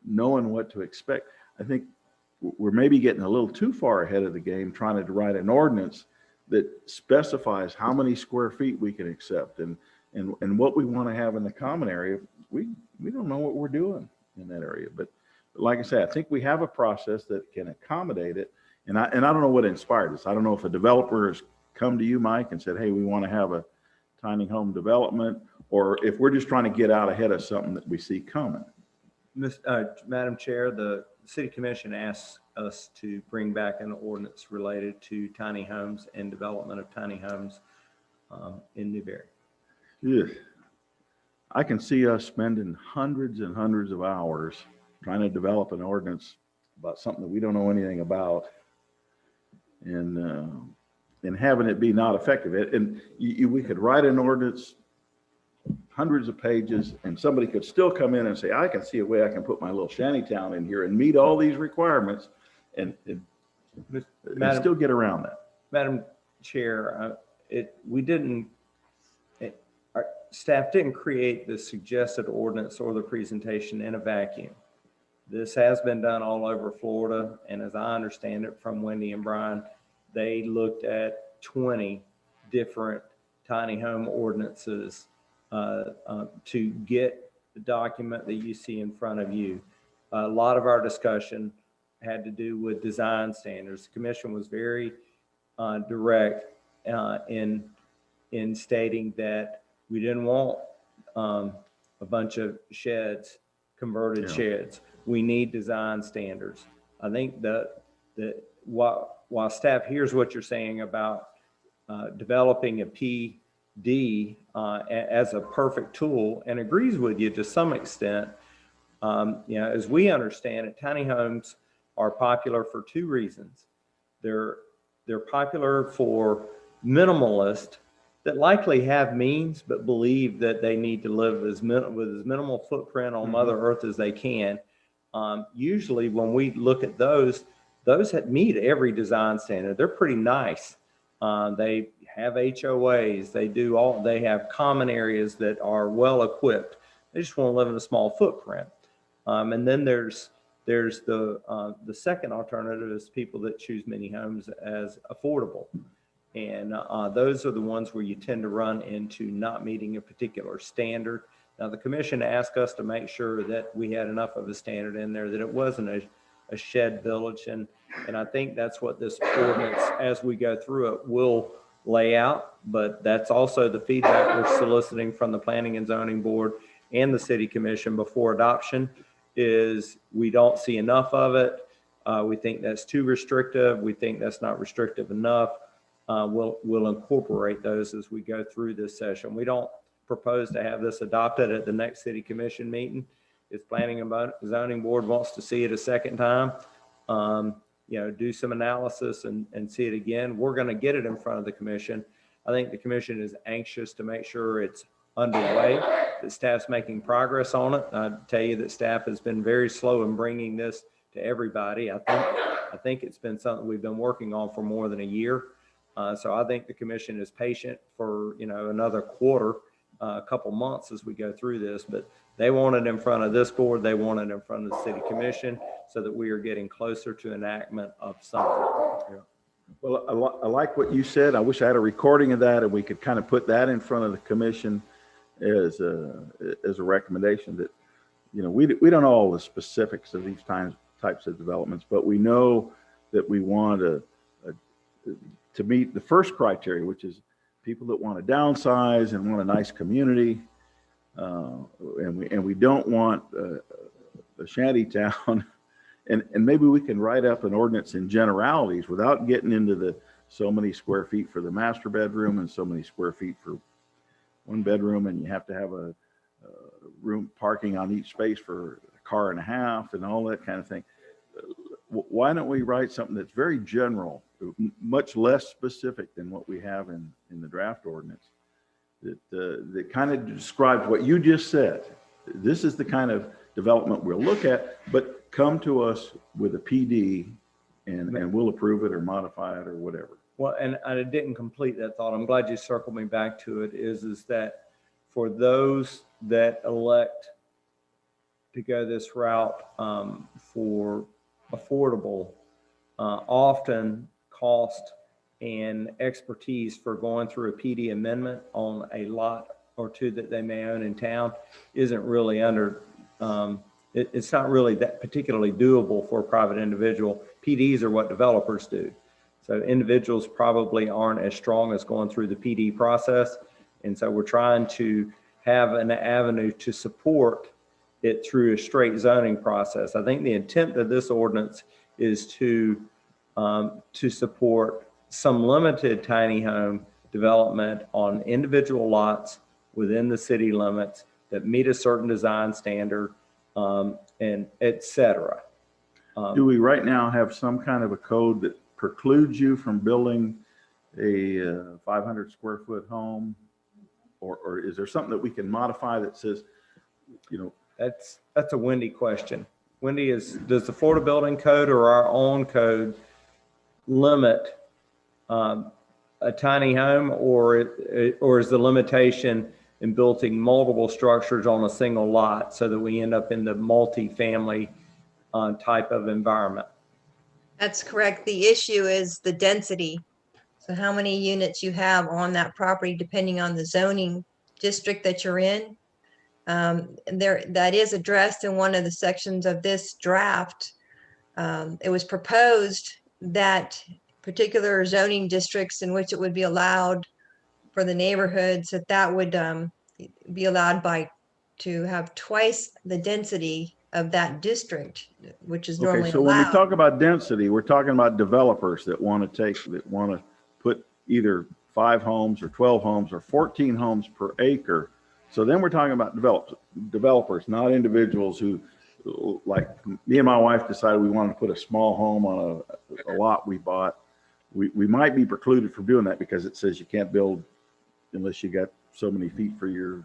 knowing what to expect, I think we're maybe getting a little too far ahead of the game trying to write an ordinance that specifies how many square feet we can accept and what we want to have in the common area. We don't know what we're doing in that area. But like I said, I think we have a process that can accommodate it. And I don't know what inspired this. I don't know if a developer has come to you, Mike, and said, hey, we want to have a tiny home development, or if we're just trying to get out ahead of something that we see coming. Madam Chair, the City Commission asks us to bring back an ordinance related to tiny homes and development of tiny homes in Newberry. Yeah. I can see us spending hundreds and hundreds of hours trying to develop an ordinance about something that we don't know anything about, and having it be not effective. We could write an ordinance, hundreds of pages, and somebody could still come in and say, I can see a way I can put my little shanty town in here and meet all these requirements and still get around that. Madam Chair, our staff didn't create the suggested ordinance or the presentation in a vacuum. This has been done all over Florida, and as I understand it from Wendy and Brian, they looked at 20 different tiny home ordinances to get the document that you see in front of you. A lot of our discussion had to do with design standards. The commission was very direct in stating that we didn't want a bunch of sheds, converted sheds. We need design standards. I think that while staff hears what you're saying about developing a PD as a perfect tool and agrees with you to some extent, as we understand it, tiny homes are popular for two reasons. They're popular for minimalists that likely have means but believe that they need to live with as minimal footprint on Mother Earth as they can. Usually when we look at those that meet every design standard, they're pretty nice. They have HOAs, they have common areas that are well equipped. They just want to live in a small footprint. And then there's the second alternative is people that choose mini homes as affordable. And those are the ones where you tend to run into not meeting a particular standard. Now, the commission asked us to make sure that we had enough of a standard in there, that it wasn't a shed village. And I think that's what this ordinance, as we go through it, will lay out. But that's also the feedback we're soliciting from the Planning and Zoning Board and the City Commission before adoption, is we don't see enough of it. We think that's too restrictive. We think that's not restrictive enough. We'll incorporate those as we go through this session. We don't propose to have this adopted at the next City Commission meeting. If Planning and Zoning Board wants to see it a second time, do some analysis and see it again, we're going to get it in front of the commission. I think the commission is anxious to make sure it's underway, that staff's making progress on it. I tell you that staff has been very slow in bringing this to everybody. I think it's been something we've been working on for more than a year. So I think the commission is patient for another quarter, a couple months as we go through this, but they want it in front of this board. They want it in front of the City Commission so that we are getting closer to enactment of something. Yeah. Well, I like what you said. I wish I had a recording of that and we could kind of put that in front of the commission as a recommendation that, we don't know all the specifics of these types of developments, but we know that we want to meet the first criteria, which is people that want to downsize and want a nice community. And we don't want a shanty town And maybe we can write up an ordinance in generalities without getting into the so many square feet for the master bedroom and so many square feet for one bedroom, and you have to have a room parking on each space for a car and a half and all that kind of thing. Why don't we write something that's very general, much less specific than what we have in the draft ordinance, that kind of describes what you just said. This is the kind of development we'll look at, but come to us with a PD and we'll approve it or modify it or whatever. Well, and I didn't complete that thought. I'm glad you circled me back to it, is that for those that elect to go this route for affordable, often cost and expertise for going through a PD amendment on a lot or two that they may own in town isn't really it's not really that particularly doable for a private individual. PDs are what developers do. So individuals probably aren't as strong as going through the PD process. And so we're trying to have an avenue to support it through a straight zoning process. I think the intent of this ordinance is to support some limited tiny home development on individual lots within the city limits that meet a certain design standard, and et cetera. Do we right now have some kind of a code that precludes you from building a 500 square foot home? Or is there something that we can modify that says, you know? That's a Wendy question. Wendy, does the Florida Building Code or our own code limit a tiny home, or is the limitation in building multiple structures on a single lot so that we end up in the multi-family type of environment? That's correct. The issue is the density. So how many units you have on that property, depending on the zoning district that you're in. That is addressed in one of the sections of this draft. It was proposed that particular zoning districts in which it would be allowed for the neighborhoods, that would be allowed to have twice the density of that district, which is normally Okay, so allowed. when we talk about density, we're talking about developers that want to put either 5 homes or 12 homes or 14 homes per acre. So then we're talking about developers, not individuals who, like me and my wife decided we wanted to put a small home on a lot we bought. We might be precluded from doing that because it says you can't build unless you got so many feet for your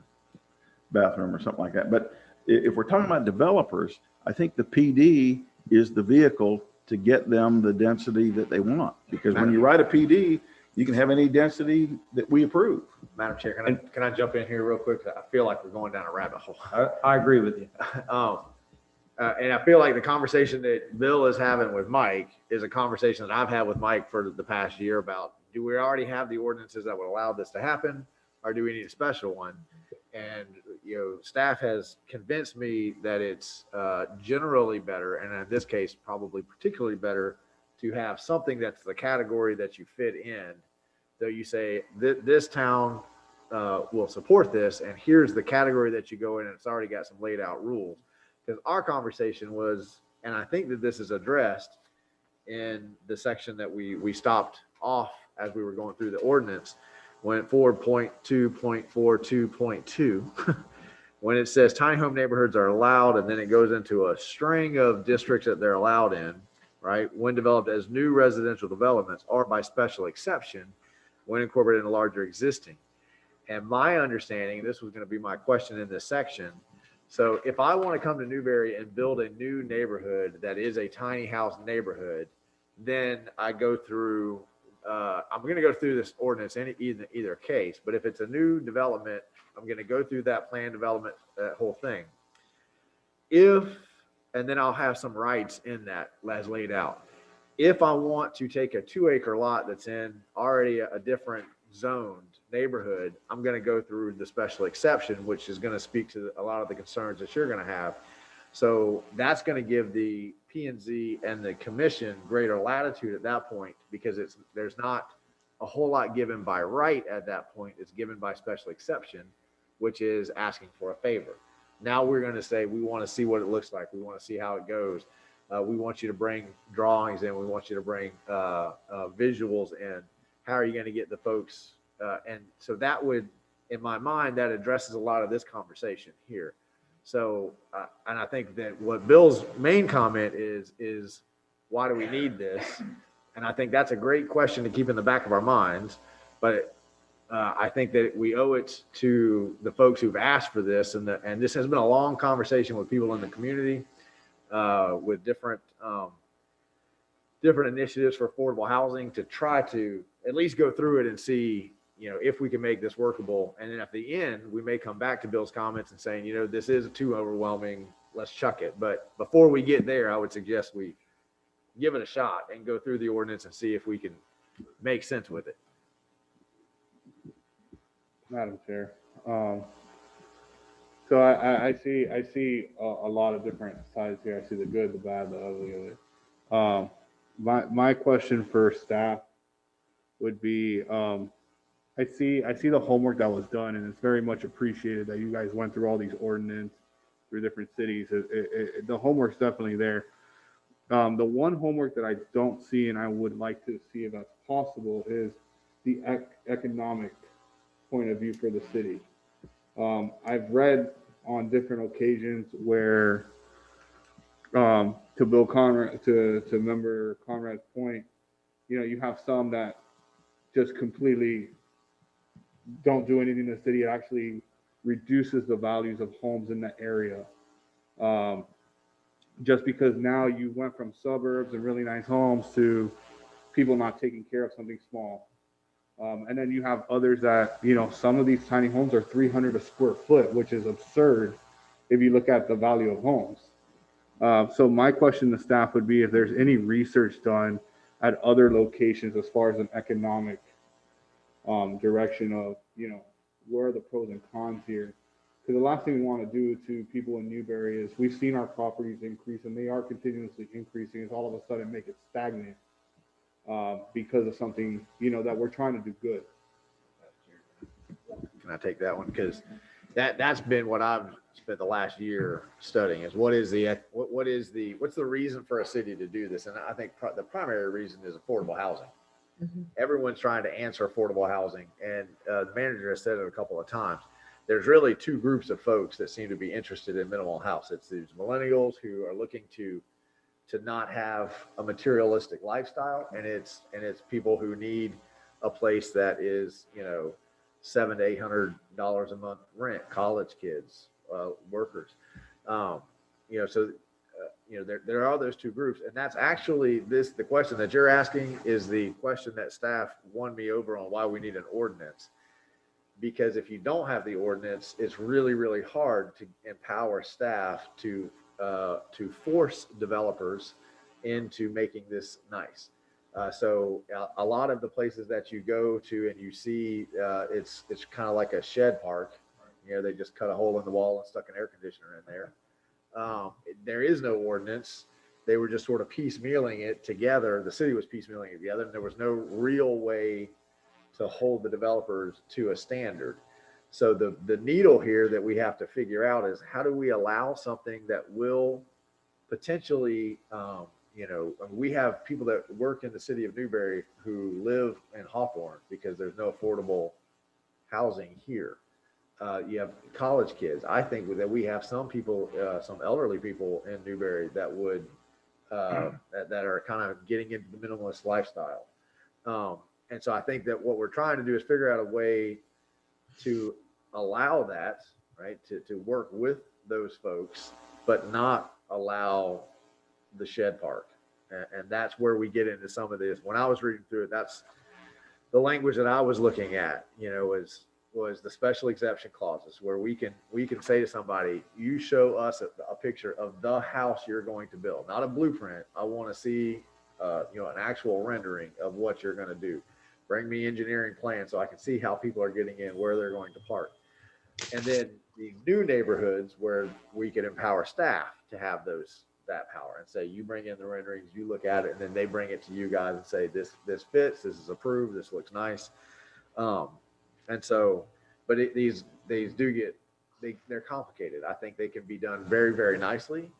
bathroom or something like that. But if we're talking about developers, I think the PD is the vehicle to get them the density that they want. Because when you write a PD, you can have any density that we approve. Madam Chair, can I jump in here real quick? I feel like we're going down a rabbit hole. I agree with you. And I feel like the conversation that Bill is having with Mike is a conversation that I've had with Mike for the past year about, do we already have the ordinances that would allow this to happen, or do we need a special one? And, you know, staff has convinced me that it's generally better, and in this case, probably particularly better, to have something that's the category that you fit in. So you say, this town will support this, and here's the category that you go in, and it's already got some laid out rules. Because our conversation was, and I think that this is addressed in the section that we stopped off as we were going through the ordinance, went forward 0.2.42.2, when it says tiny home neighborhoods are allowed, and then it goes into a string of districts that they're allowed in, right? When developed as new residential developments or by special exception, when incorporated in a larger existing. And my understanding, this was going to be my question in this section. So if I want to come to Newberry and build a new neighborhood that is a tiny house neighborhood, then I go through, I'm going to go through this ordinance in either case, but if it's a new development, I'm going to go through that plan development, that whole thing. And then I'll have some rights in that as laid out. If I want to take a 2-acre lot that's in already a different zoned neighborhood, I'm going to go through the special exception, which is going to speak to a lot of the concerns that you're going to have. So that's going to give the P&Z and the commission greater latitude at that point, because there's not a whole lot given by right at that point. It's given by special exception, which is asking for a favor. Now we're going to say, we want to see what it looks like. We want to see how it goes. We want you to bring drawings in. We want you to bring visuals in. How are you going to get the folks? And so that would, in my mind, that addresses a lot of this conversation here. So, and I think that what Bill's main comment is why do we need this? And I think that's a great question to keep in the back of our minds. But I think that we owe it to the folks who've asked for this, and this has been a long conversation with people in the community, with different initiatives for affordable housing to try to at least go through it and see, if we can make this workable. And then at the end, we may come back to Bill's comments and saying, this is too overwhelming, let's chuck it. But before we get there, I would suggest we give it a shot and go through the ordinance and see if we can make sense with it. Madam Chair. So I see a lot of different sides here. I see the good, the bad, the ugly of it. My question for staff would be, I see the homework that was done, and it's very much appreciated that you guys went through all these ordinances through different cities. The homework's definitely there. The one homework that I don't see, and I would like to see if that's possible, is the economic point of view for the city. I've read on different occasions where, to Bill Conrad, to member Conrad's point, you have some that just completely don't do anything in the city. It actually reduces the values of homes in that area. Just because now you went from suburbs and really nice homes to people not taking care of something small. And then you have others that, some of these tiny homes are 300 a square foot, which is absurd if you look at the value of homes. So my question to staff would be if there's any research done at other locations as far as an economic direction of, where are the pros and cons here? Because the last thing we want to do to people in Newberry is we've seen our properties increase, and they are continuously increasing, is all of a sudden make it stagnant because of something, that we're trying to do good. Can I take that one? Because that's been what I've spent the last year studying is what's the reason for a city to do this? And I think the primary reason is affordable housing. Mm-hmm. Everyone's trying to answer affordable housing. And the manager has said it a couple of times. There's really two groups of folks that seem to be interested in minimal house. It's these millennials who are looking to not have a materialistic lifestyle. And it's people who need a place that is, $700 to $800 a month rent, college kids, workers. There are those two groups, and that's actually the question that you're asking is the question that staff won me over on why we need an ordinance. Because if you don't have the ordinance, it's really, really hard to empower staff to force developers into making this nice. So a lot of the places that you go to and you see, it's kind of like a shed park. They just cut a hole in the wall and stuck an air conditioner in there. There is no ordinance. They were just sort of piecemealing it together. The city was piecemealing it together, and there was no real way to hold the developers to a standard. So the needle here that we have to figure out is how do we allow something that will potentially, we have people that work in the city of Newberry who live in Hawthorne because there's no affordable housing here. You have college kids. I think that we have some people, some elderly people in Newberry that would, that are kind of getting into the minimalist lifestyle. And so I think that what we're trying to do is figure out a way to allow that, right, to work with those folks, but not allow the shed park. And that's where we get into some of this. When I was reading through it, that's the language that I was looking at, was the special exception clauses where we can say to somebody, you show us a picture of the house you're going to build, not a blueprint. I want to see, an actual rendering of what you're going to do. Bring me engineering plans so I can see how people are getting in, where they're going to park. And then the new neighborhoods where we can empower staff to have that power and say, you bring in the renderings, you look at it, and then they bring it to you guys and say, this fits, this is approved, this looks nice. And so, but these do they're complicated. I think they can be done very, very nicely.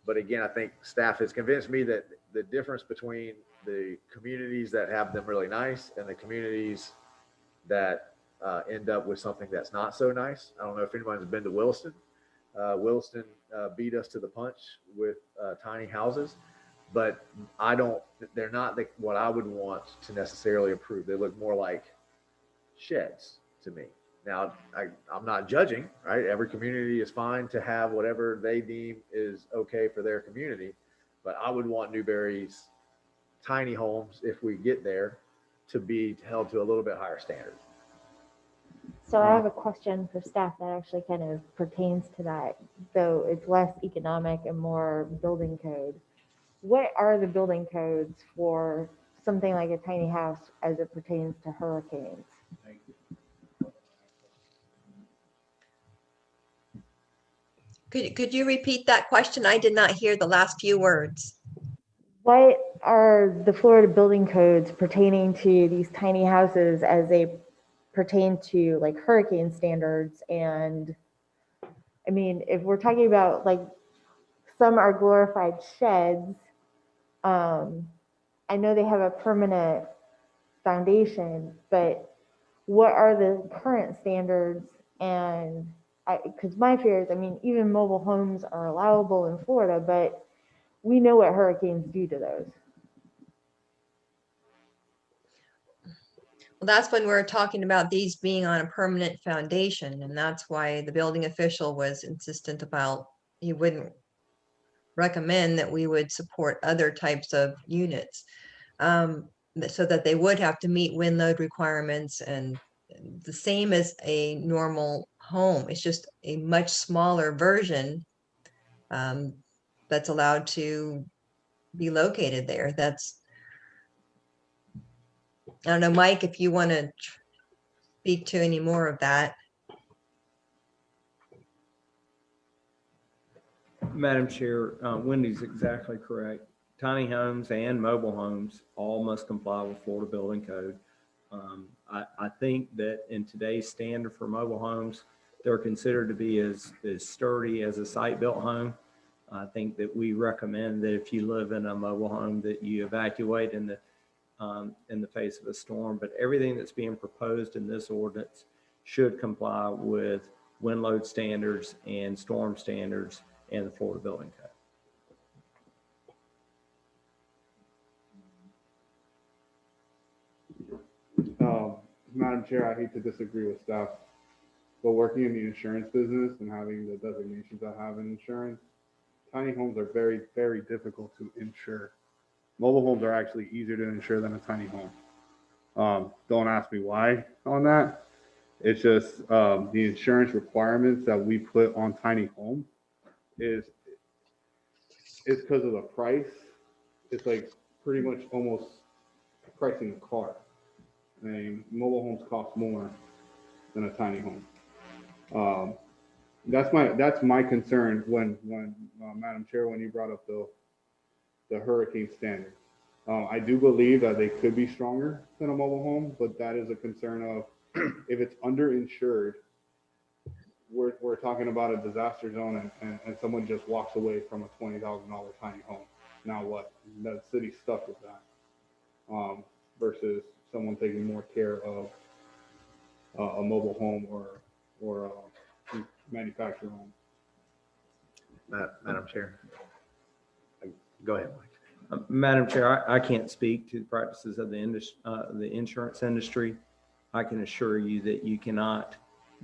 But again, I think staff has convinced me that the difference between the communities that have them really nice and the communities that end up with something that's not so nice. I don't know if anyone's been to Williston. Williston beat us to the punch with tiny houses, but they're not what I would want to necessarily approve. They look more like sheds to me. Now, I'm not judging, right? Every community is fine to have whatever they deem is okay for their community, but I would want Newberry's tiny homes, if we get there, to be held to a little bit higher standard. So I have a question for staff that actually kind of pertains to that, though it's less economic and more building code. What are the building codes for something like a tiny house as it pertains to hurricanes? Could you repeat that question? I did not hear the last few words. What are the Florida building codes pertaining to these tiny houses as they pertain to like hurricane standards? And I mean, if we're talking about like some are glorified sheds, I know they have a permanent foundation, but what are the current standards? And because my fear is, I mean, even mobile homes are allowable in Florida, but we know what hurricanes do to those. Well, that's when we're talking about these being on a permanent foundation, and that's why the building official was insistent about he wouldn't recommend that we would support other types of units, so that they would have to meet wind load requirements and the same as a normal home. It's just a much smaller version that's allowed to be located there. I don't know, Mike, if you want to speak to any more of that. Madam Chair, Wendy's exactly correct. Tiny homes and mobile homes all must comply with Florida Building Code. I think that in today's standard for mobile homes, they're considered to be as sturdy as a site-built home. I think that we recommend that if you live in a mobile home that you evacuate in the face of a storm. But everything that's being proposed in this ordinance should comply with wind load standards and storm standards and the Florida Building Code. Madam Chair, I hate to disagree with staff, but working in the insurance business and having the designations I have in insurance, tiny homes are very, very difficult to insure. Mobile homes are actually easier to insure than a tiny home. Don't ask me why on that. It's just the insurance requirements that we put on tiny homes is because of the price. It's like pretty much almost pricing a car. I mean, mobile homes cost more than a tiny home. That's my concern when Madam Chair, when you brought up the hurricane standard. I do believe that they could be stronger than a mobile home, but that is a concern of if it's underinsured, we're talking about a disaster zone and someone just walks away from a $20,000 tiny home. Now what? The city's stuck with that. Versus someone taking more care of a mobile home or a manufactured home. Madam Chair. Go ahead, Mike. Madam Chair, I can't speak to the practices of the insurance industry. I can assure you that you cannot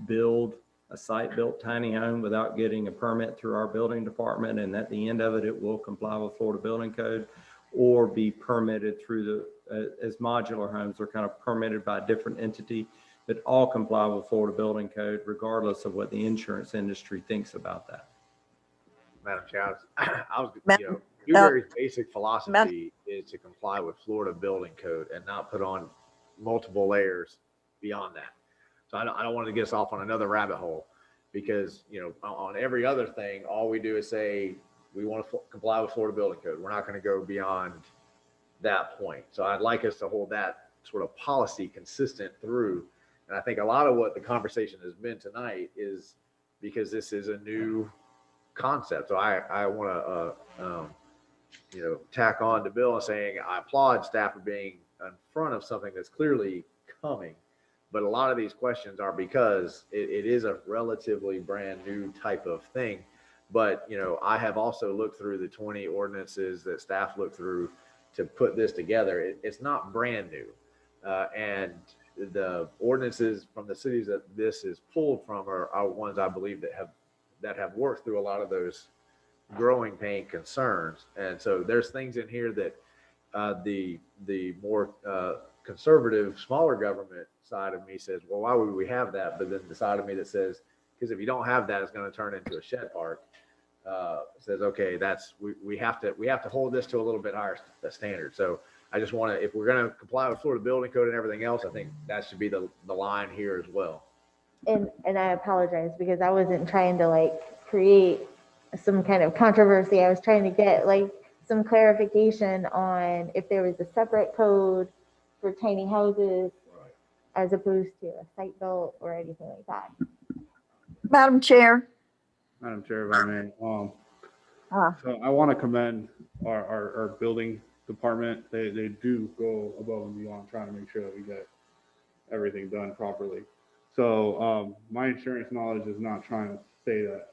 build a site-built tiny home without getting a permit through our building department, and at the end of it, it will comply with Florida Building Code or be permitted through as modular homes are kind of permitted by a different entity, that all comply with Florida Building Code regardless of what the insurance industry thinks about that. Madam Chair, Newberry's basic philosophy is to comply with Florida Building Code and not put on multiple layers beyond that. So I don't want to get us off on another rabbit hole because, on every other thing, all we do is say we want to comply with Florida Building Code. We're not going to go beyond that point. So I'd like us to hold that sort of policy consistent through. And I think a lot of what the conversation has been tonight is because this is a new concept. So I want to, tack on to Bill and saying I applaud staff for being in front of something that's clearly coming. But a lot of these questions are because it is a relatively brand new type of thing. But, I have also looked through the 20 ordinances that staff looked through to put this together. It's not brand new. And the ordinances from the cities that this is pulled from are ones I believe that have worked through a lot of those growing pain concerns. And so there's things in here that the more conservative, smaller government side of me says, well, why would we have that? But then the side of me that says, because if you don't have that, it's going to turn into a shed park. Says, okay, we have to hold this to a little bit higher standard. So I just want to, if we're going to comply with Florida building code and everything else, I think that should be the line here as well. And I apologize because I wasn't trying to create some kind of controversy. I was trying to get some clarification on if there was a separate code for tiny houses as opposed to a site built or anything like that. Madam Chair, if I may, so I want to commend our building department. They do go above and beyond trying to make sure that we get everything done properly. So my insurance knowledge is not trying to say that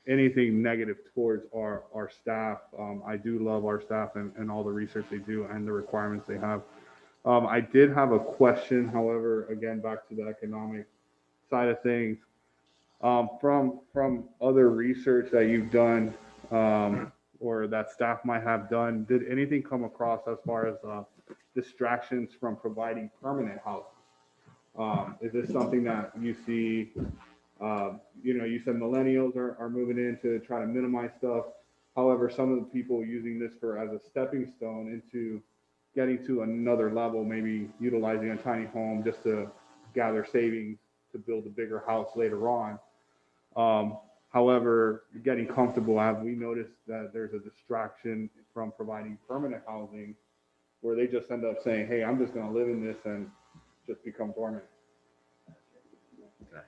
anything negative towards our staff. I do love our staff and all the research they do and the requirements they have. I did have a question, however, again, back to the economic side of things. From other research that you've done or that staff might have done, did anything come across as far as distractions from providing permanent housing? Is this something that you see? You said millennials are moving in to try to minimize stuff. However, some of the people using this as a stepping stone into getting to another level, maybe utilizing a tiny home just to gather savings to build a bigger house later on. However, getting comfortable, have we noticed that there's a distraction from providing permanent housing where they just end up saying, hey, I'm just going to live in this and just become dormant?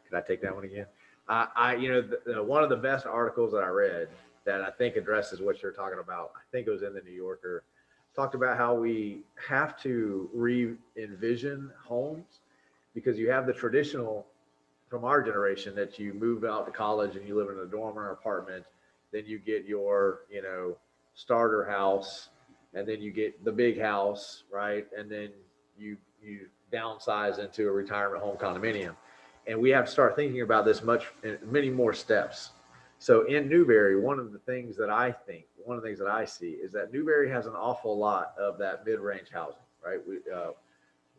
Can I take that one again? One of the best articles that I read that I think addresses what you're talking about, I think it was in the New Yorker, talked about how we have to re-envision homes because you have the traditional from our generation that you move out to college and you live in a dorm or apartment, then you get your, starter house, and then you get the big house, right? And then you downsize into a retirement home condominium. And we have to start thinking about this many more steps. So in Newberry, one of the things that I see is that Newberry has an awful lot of that mid-range housing, right?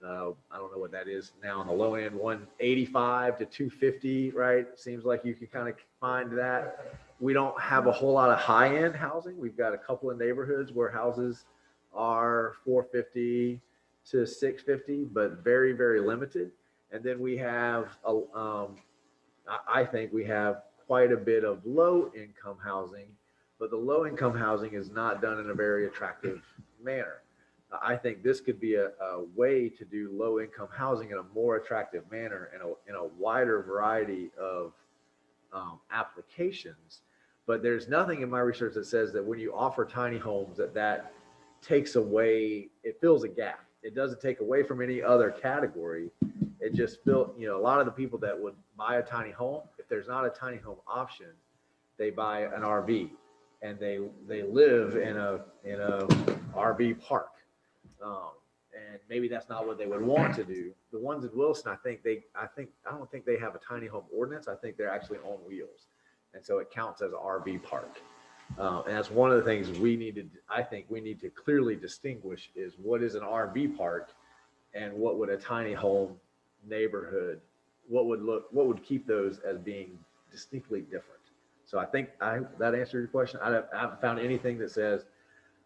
I don't know what that is now on the low end, 185 to 250, right? Seems like you can kind of find that. We don't have a whole lot of high-end housing. We've got a couple of neighborhoods where houses are 450 to 650, but very, very limited. And then we have, I think we have quite a bit of low-income housing, but the low-income housing is not done in a very attractive manner. I think this could be a way to do low-income housing in a more attractive manner in a wider variety of applications. But there's nothing in my research that says that when you offer tiny homes that takes away, it fills a gap. It doesn't take away from any other category. It just fills, a lot of the people that would buy a tiny home, if there's not a tiny home option, they buy an RV and they live in a RV park. And maybe that's not what they would want to do. The ones in Wilson, I don't think they have a tiny home ordinance. I think they're actually on wheels. And so it counts as an RV park. And that's one of the things I think we need to clearly distinguish is what is an RV park and what would a tiny home neighborhood, what would keep those as being distinctly different. So I think that answered your question. I haven't found anything that says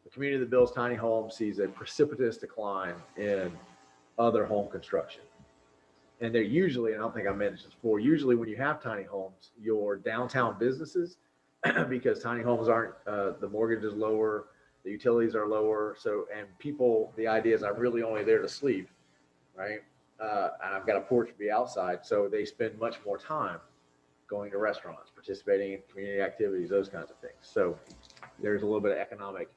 the community that builds tiny homes sees a precipitous decline in other home construction. And they're usually, and I don't think I mentioned this before, usually when you have tiny homes, your downtown businesses, because tiny homes aren't, the mortgage is lower, the utilities are lower. So, and people, the idea is I'm really only there to sleep, right? And I've got a porch to be outside. So they spend much more time going to restaurants, participating in community activities, those kinds of things. So there's a little bit of economic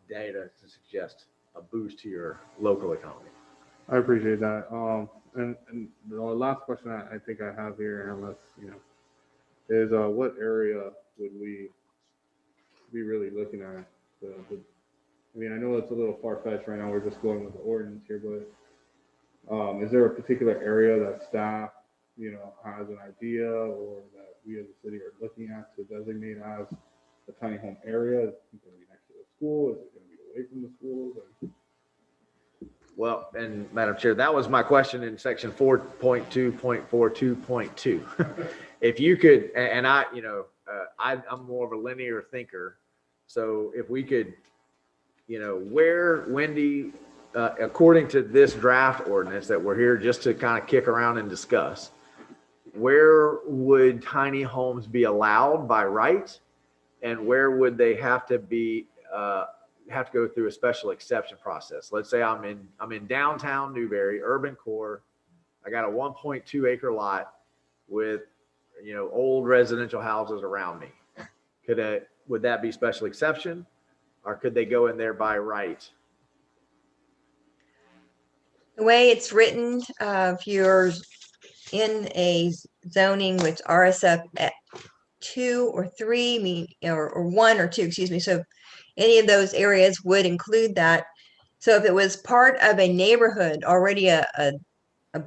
data to suggest a boost to your local economy. I appreciate that. And the last question I think I have here, unless, is what area would we be really looking at? I mean, I know it's a little far-fetched right now. We're just going with the ordinance here, but is there a particular area that staff, has an idea or that we as a city are looking at to designate as a tiny home area? Is it going to be next to the school? Is it going to be away from the schools? Or... Well, and Madam Chair, that was my question in section 4.2.42.2. If you could, and I, I'm more of a linear thinker. So if we could, where, Wendy, according to this draft ordinance that we're here just to kind of kick around and discuss, where would tiny homes be allowed by right? And where would they have to be, have to go through a special exception process? Let's say I'm in downtown Newberry, urban core. I got a 1.2 acre lot with, old residential houses around me. Would that be special exception, or could they go in there by right? The way it's written, if you're in a zoning with RSF at 2 or 3, or 1 or 2, excuse me. So any of those areas would include that. So if it was part of a neighborhood, already a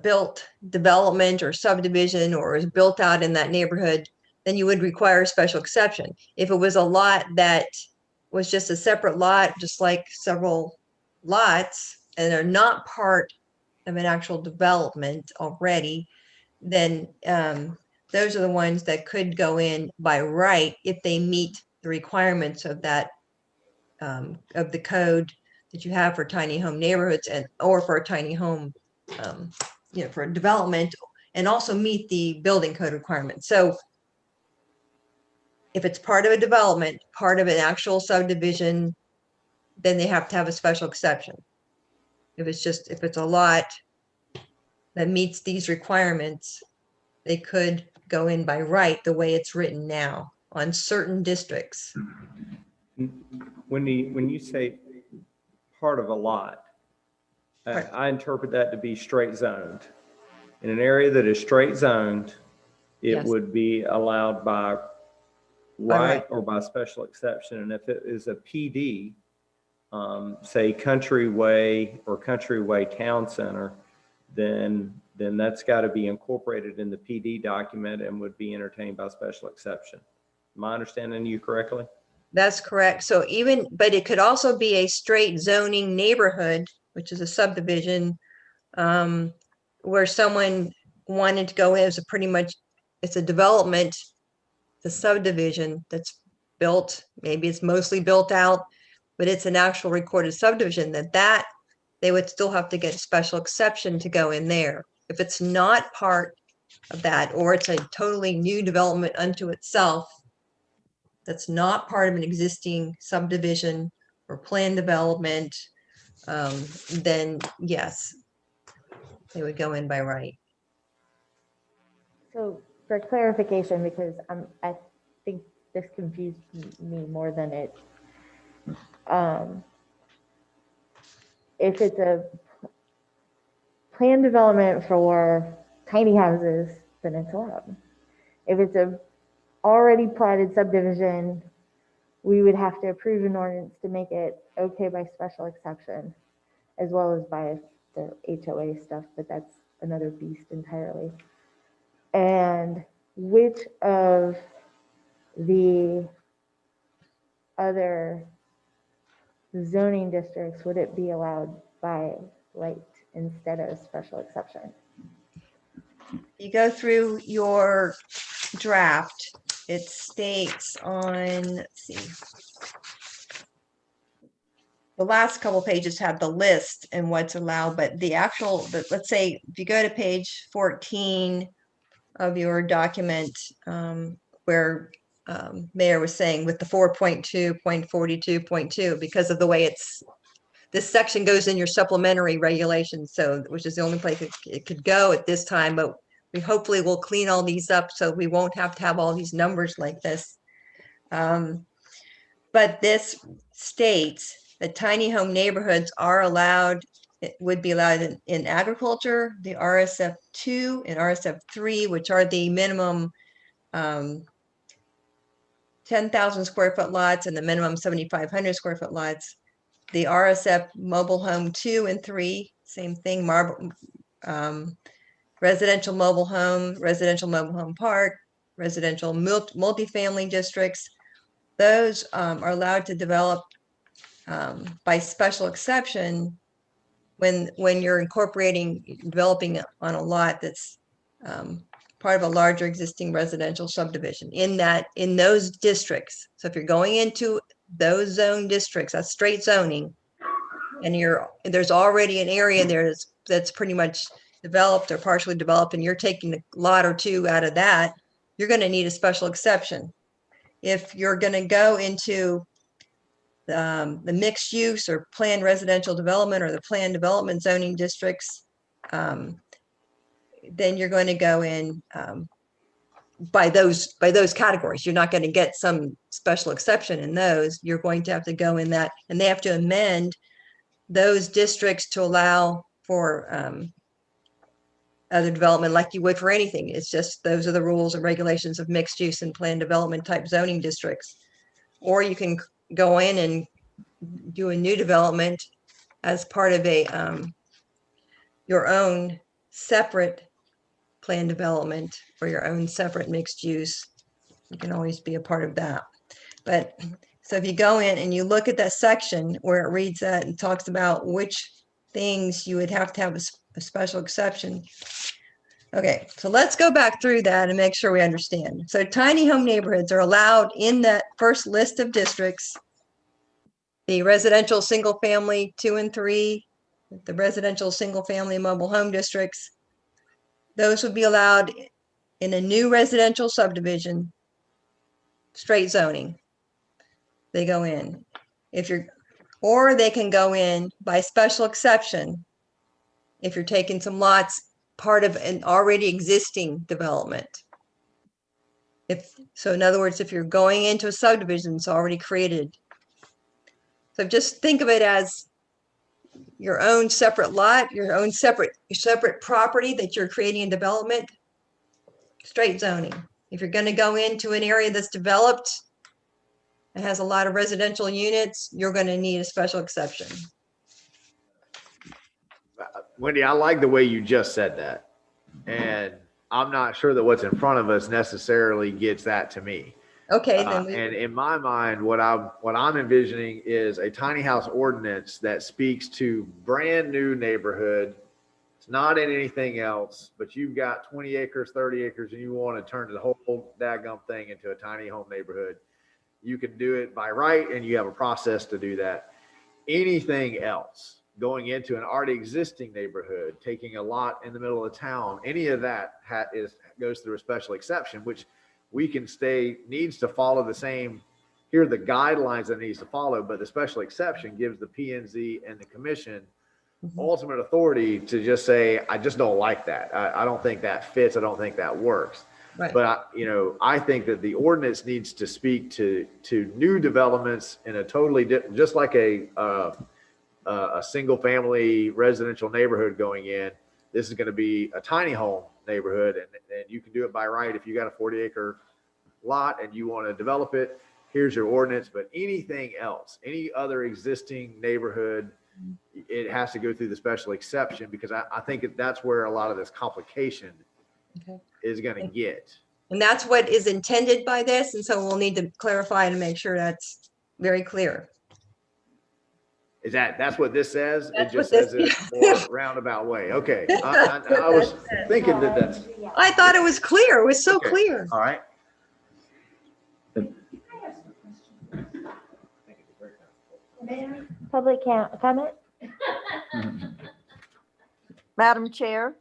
built development or subdivision, or is built out in that neighborhood, then you would require a special exception. If it was a lot that was just a separate lot, just like several lots, and they're not part of an actual development already, then those are the ones that could go in by right if they meet the requirements of that of the code that you have for tiny home neighborhoods or for a tiny home, for a development, and also meet the building code requirements. So if it's part of a development, part of an actual subdivision, then they have to have a special exception. If it's a lot that meets these requirements, they could go in by right the way it's written now on certain districts. When you say part of a lot, I interpret that to be straight zoned. In an area that is straight zoned, it would be allowed by right or by special exception. And if it is a PD, say Country Way or Country Way Town Center, then that's got to be incorporated in the PD document and would be entertained by special exception. Am I understanding you correctly? That's correct. So but it could also be a straight zoning neighborhood, which is a subdivision, where someone wanted to go in. It's a development, the subdivision that's built, maybe it's mostly built out, but it's an actual recorded subdivision that they would still have to get a special exception to go in there. If it's not part of that, or it's a totally new development unto itself, that's not part of an existing subdivision or planned development, then yes, they would go in by right. So for clarification, because I think this confused me more than it. If it's a planned development for tiny houses, then it's allowed. If it's a already platted subdivision, we would have to approve an ordinance to make it okay by special exception, as well as by the HOA stuff, but that's another beast entirely. And which of the other zoning districts would it be allowed by right instead of special exception? You go through your draft, it states on, let's see, the last couple pages have the list and what's allowed, but let's say if you go to page 14 of your document, where Mayor was saying with the 4.2.42.2, because of the way this section goes in your supplementary regulations, so which is the only place it could go at this time, but we hopefully will clean all these up so we won't have to have all these numbers like this. But this states that tiny home neighborhoods are allowed, it would be allowed in agriculture, the RSF2 and RSF3, which are the minimum 10,000 square foot lots and the minimum 7,500 square foot lots. The RSF mobile home 2 and 3, same thing, residential mobile home park, residential multifamily districts. Those are allowed to develop by special exception when you're developing on a lot that's part of a larger existing residential subdivision in those districts. So if you're going into those zone districts, that's straight zoning, and there's already an area there that's pretty much developed or partially developed, and you're taking a lot or two out of that, you're going to need a special exception. If you're going to go into the mixed use or planned residential development or the planned development zoning districts, then you're going to go in by those categories. You're not going to get some special exception in those. You're going to have to go in that, and they have to amend those districts to allow for other development like you would for anything. It's just those are the rules and regulations of mixed use and planned development type zoning districts. Or you can go in and do a new development as part of your own separate planned development or your own separate mixed use. You can always be a part of that. But so if you go in and you look at that section where it reads that and talks about which things you would have to have a special exception. Okay, so let's go back through that and make sure we understand. So tiny home neighborhoods are allowed in that first list of districts. The residential single family 2 and 3, the residential single family mobile home districts, those would be allowed in a new residential subdivision, straight zoning. They go in. Or they can go in by special exception if you're taking some lots part of an already existing development. So in other words, if you're going into a subdivision it's already created. So just think of it as your own separate lot, your own separate property that you're creating in development, straight zoning. If you're going to go into an area that's developed and has a lot of residential units, you're going to need a special exception. Wendy, I like the way you just said that. And I'm not sure that what's in front of us necessarily gets that to me. Okay, then. And in my mind, what I'm envisioning is a tiny house ordinance that speaks to brand new neighborhood. It's not in anything else, but you've got 20 acres, 30 acres, and you want to turn the whole daggum thing into a tiny home neighborhood. You can do it by right, and you have a process to do that. Anything else, going into an already existing neighborhood, taking a lot in the middle of the town, any of that goes through a special exception, which we can needs to follow the same, here are the guidelines that it needs to follow, but the special exception gives the P&Z and the commission ultimate authority to just say, I just don't like that. I don't think that fits. I don't think that works. Right. But I think that the ordinance needs to speak to new developments in a totally different, just like a single family residential neighborhood going in. This is going to be a tiny home neighborhood, and you can do it by right. If you got a 40-acre lot and you want to develop it, here's your ordinance. But anything else, any other existing neighborhood, it has to go through the special exception, because I think that's where a lot of this complication is going to get. And that's what is intended by this. And so we'll need to clarify and make sure that's very clear. That's what this says? It just says it more roundabout way. Okay. I was thinking that's. I thought it was clear. It was so clear. All right. Public comment? Madam Chair.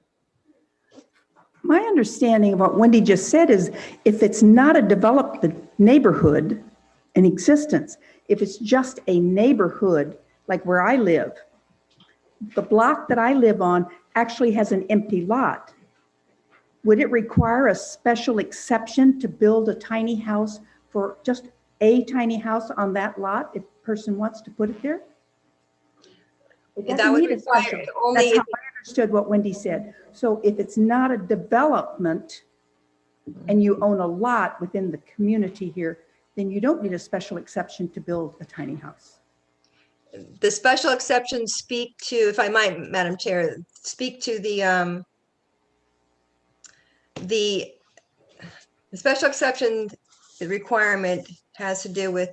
My understanding of what Wendy just said is if it's not a developed neighborhood in existence, if it's just a neighborhood like where I live, the block that I live on actually has an empty lot. would it require a special exception to build a tiny house for just a tiny house on that lot if a person wants to put it there? It That doesn't would need a require special. only That's how I understood what Wendy said. So if it's not a development and you own a lot within the community here, then you don't need a special exception to build a tiny house. the special exceptions speak to, if I might, Madam Chair, speak to the special exception requirement has to do with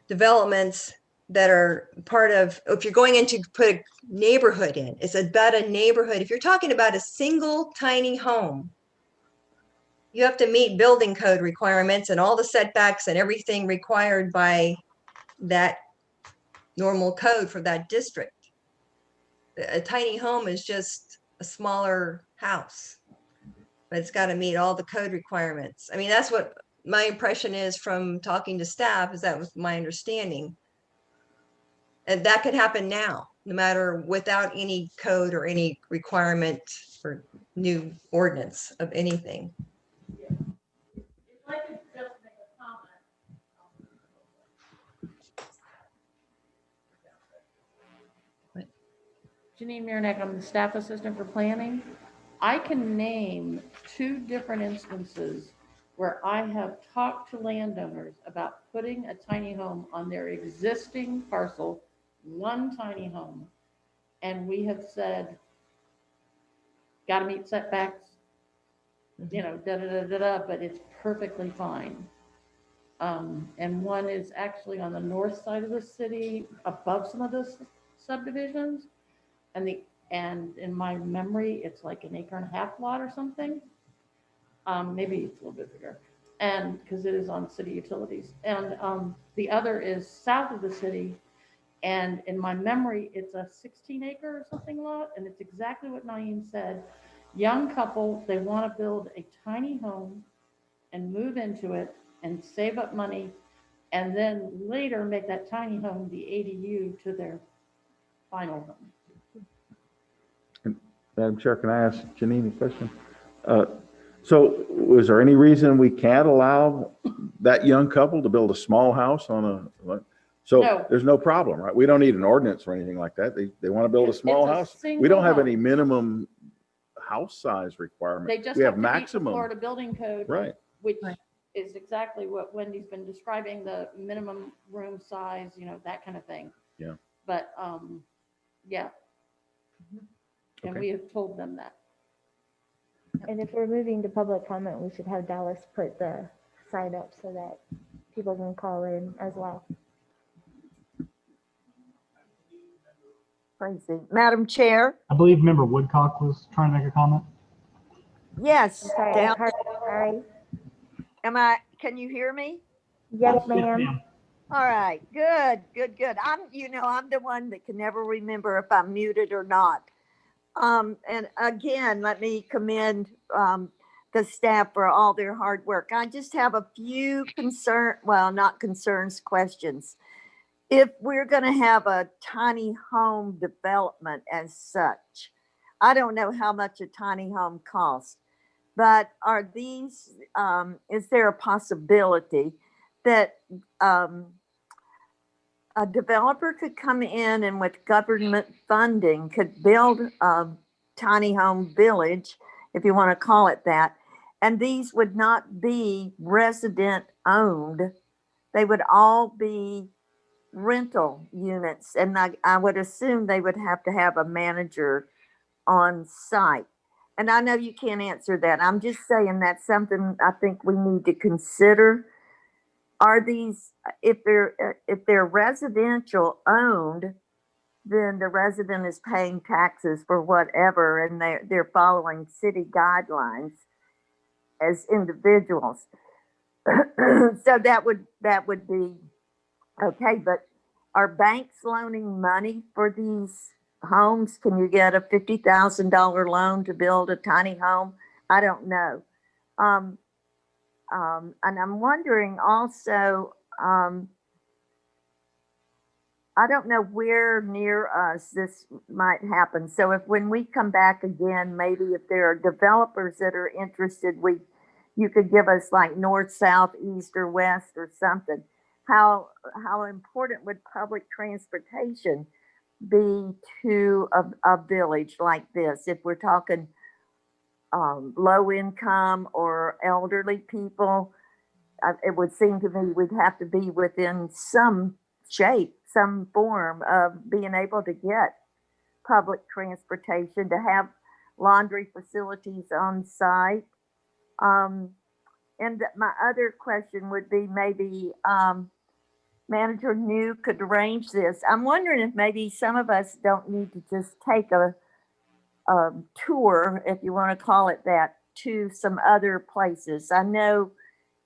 developments that are part of, if you're going in to put a neighborhood in, it's about a neighborhood. If you're talking about a single tiny home, you have to meet building code requirements and all the setbacks and everything required by that normal code for that district. A tiny home is just a smaller house, but it's got to meet all the code requirements. I mean, that's what my impression is from talking to staff, is that was my understanding. And that could happen now, no matter, without any code or any requirement for new ordinance of anything. If I could just make a comment. Janine Marinack, I'm the staff assistant for planning. I can name 2 different instances where I have talked to landowners about putting a tiny home on their existing parcel, one tiny home. And we have said, got to meet setbacks, you know, but it's perfectly fine. And one is actually on the north side of the city, above some of the subdivisions. And in my memory, it's like an 1.5 acre lot or something. Maybe it's a little bit bigger. And because it is on city utilities. And the other is south of the city. And in my memory, it's a 16-acre or something lot. And it's exactly what Naeem said. Young couple, they want to build a tiny home and move into it and save up money, and then later make that tiny home the ADU to their final home. Madam Chair, can I ask Janine a question? So is there any reason we can't allow that young couple to build a small house on a, so No. there's no problem, right? We don't need an ordinance or anything like that. They want to build a small house. We don't have any minimum house size requirement. They just We have have to meet the maximum. Florida building code, Right. which is exactly what Wendy's been describing, the minimum room size, you know, that kind of thing. Yeah. But, yeah. And Okay. we have told them that. And if we're moving to public comment, we should have Dallas put the sign up so that people can call in as well. Crazy. Madam Chair? I believe Member Woodcock was trying to make a comment. Yes. Sorry, Down. sorry. Can you hear me? Yes, ma'am. All right, good. I'm the one that can never remember if I'm muted or not. And again, let me commend the staff for all their hard work. I just have a few questions. If we're going to have a tiny home development as such, I don't know how much a tiny home costs, but are these, is there a possibility that a developer could come in and with government funding could build a tiny home village, if you want to call it that, and these would not be resident owned. They would all be rental units, and I would assume they would have to have a manager on site. And I know you can't answer that. I'm just saying that's something I think we need to consider. Are these, if they're residential owned, then the resident is paying taxes for whatever, and they're following city guidelines as individuals. So that would be okay. But are banks loaning money for these homes? Can you get a $50,000 loan to build a tiny home? I don't know. And I'm wondering also, I don't know where near us this might happen. So if when we come back again, maybe if there are developers that are interested, you could give us like north, south, east, or west or something. How important would public transportation be to a village like this? If we're talking low income or elderly people, it would seem to me we'd have to be within some shape, some form of being able to get public transportation, to have laundry facilities on site. And my other question would be maybe Manager New could arrange this. I'm wondering if maybe some of us don't need to just take a tour, if you want to call it that, to some other places. I know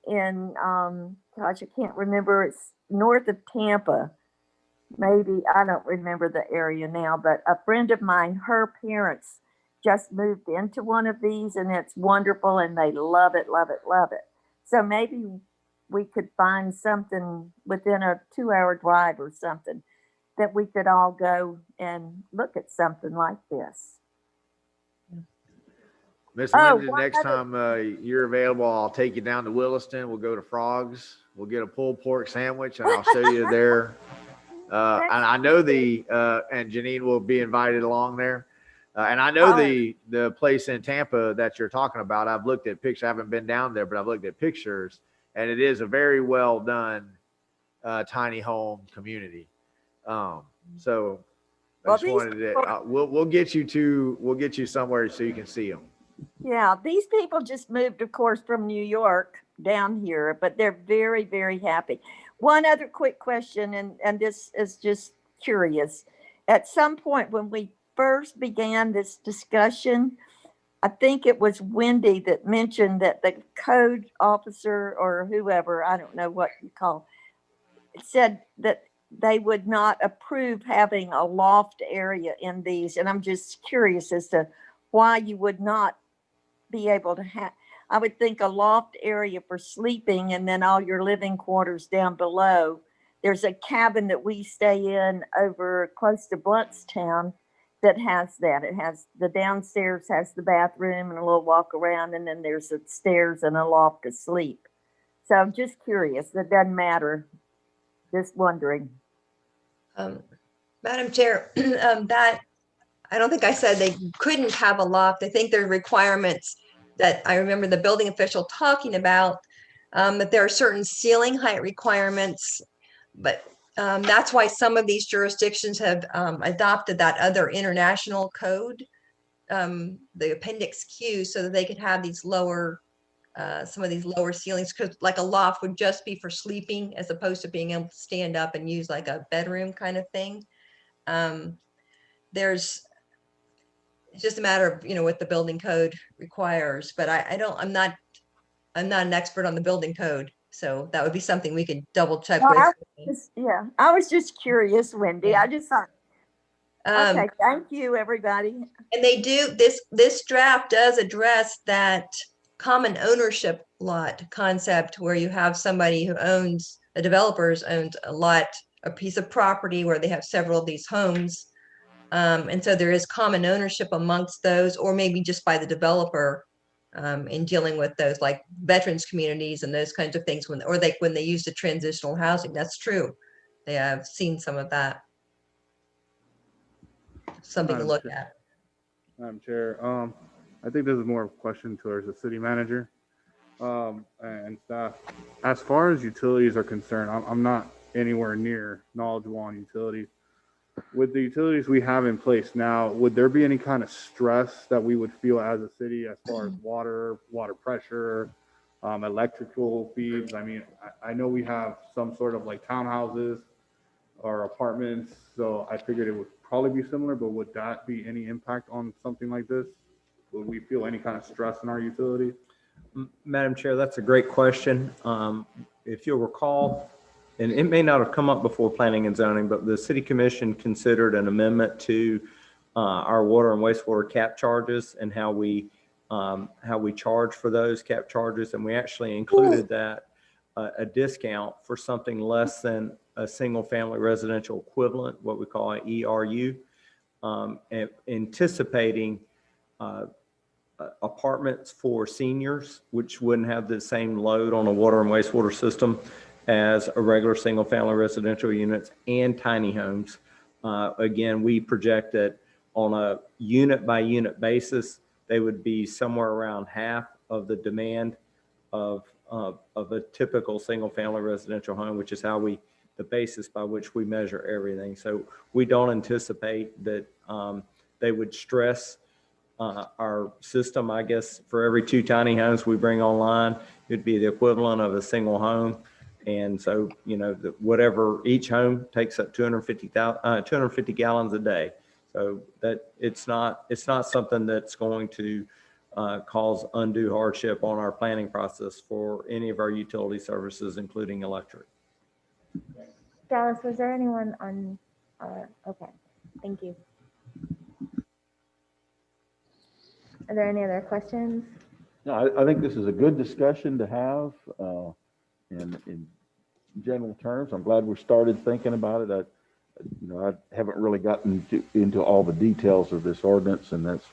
in gosh, I can't remember, it's north of Tampa, maybe, I don't remember the area now, but a friend of mine, her parents just moved into one of these, and it's wonderful, and they love it, love it, love it. So maybe we could find something within a 2-hour drive or something that we could all go and look at something like this. Miss Linda, next time you're available, I'll take you down to Williston. We'll go to Frogs. We'll get a pulled pork sandwich, and I'll show you there. And I know and Janine will be invited along there. And I know the place in Tampa that you're talking about. I've looked at pictures. I haven't been down there, but I've looked at pictures, and it is a very well done tiny home community. So I just wanted to. We'll get you somewhere so you can see them. Yeah, these people just moved, of course, from New York down here, but they're very, very happy. One other quick question, and this is just curious. At some point when we first began this discussion, I think it was Wendy that mentioned that the code officer or whoever, I don't know what you call, said that they would not approve having a loft area in these. And I'm just curious as to why you would not be able to have, I would think a loft area for sleeping and then all your living quarters down below. There's a cabin that we stay in over close to Bluntstown that has that. It has the downstairs has the bathroom and a little walk around, and then there's the stairs and a loft to sleep. So I'm just curious. That doesn't matter. Just wondering. Madam Chair, that I don't think I said they couldn't have a loft. I think there are requirements that I remember the building official talking about, that there are certain ceiling height requirements, but that's why some of these jurisdictions have adopted that other international code, the Appendix Q, so that they could have these lower, some of these lower ceilings, because like a loft would just be for sleeping as opposed to being able to stand up and use like a bedroom kind of thing. It's just a matter of, what the building code requires, but I'm not an expert on the building code. So that would be something we could double check with. I was just curious, Wendy. Yeah. I just thought, okay, thank you, everybody. And they do, this draft does address that common ownership lot concept where you have somebody who owns, a developer's owns a lot, a piece of property where they have several of these homes. And so there is common ownership amongst those, or maybe just by the developer in dealing with those, like veterans communities and those kinds of things, when they use the transitional housing. That's true. They have seen some of that. Something to look at. Madam Chair, I think this is more of a question towards the city manager and staff. As far as utilities are concerned, I'm not anywhere near knowledgeable on utilities. With the utilities we have in place now, would there be any kind of stress that we would feel as a city as far as water pressure, electrical feeds? I mean, I know we have some sort of like townhouses or apartments, so I figured it would probably be similar, but would that be any impact on something like this? Would we feel any kind of stress in our utilities? Madam Chair, that's a great question. If you'll recall, and it may not have come up before planning and zoning, but the city commission considered an amendment to our water and wastewater cap charges and how we charge for those cap charges. And we actually included that a discount for something less than a single family residential equivalent, what we call an ERU, and anticipating apartments for seniors, which wouldn't have the same load on a water and wastewater system as a regular single family residential units, and tiny homes. Again, we project that on a unit by unit basis, they would be somewhere around half of the demand of a typical single family residential home, which is how the basis by which we measure everything. So we don't anticipate that they would stress our system. I guess for every 2 tiny homes we bring online, it'd be the equivalent of a single home. And so, you know, whatever each home takes up 250 gallons a day. So that it's not something that's going to cause undue hardship on our planning process for any of our utility services, including electric. Dallas, was there anyone on? Okay, thank you. Are there any other questions? No, I think this is a good discussion to have in general terms. I'm glad we started thinking about it. I haven't really gotten into all the details of this ordinance, and that's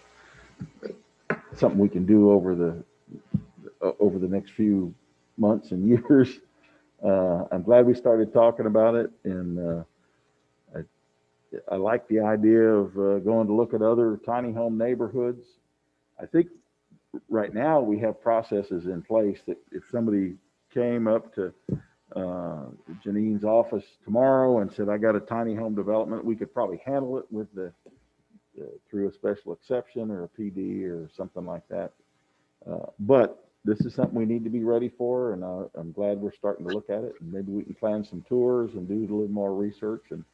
something we can do over the next few months and years. I'm glad we started talking about it, and I like the idea of going to look at other tiny home neighborhoods. I think right now we have processes in place that if somebody came up to Janine's office tomorrow and said, I got a tiny home development, we could probably handle it with through a special exception or a PD or something like that. But this is something we need to be ready for, and I'm glad we're starting to look at it, and maybe we can plan some tours and do a little more research and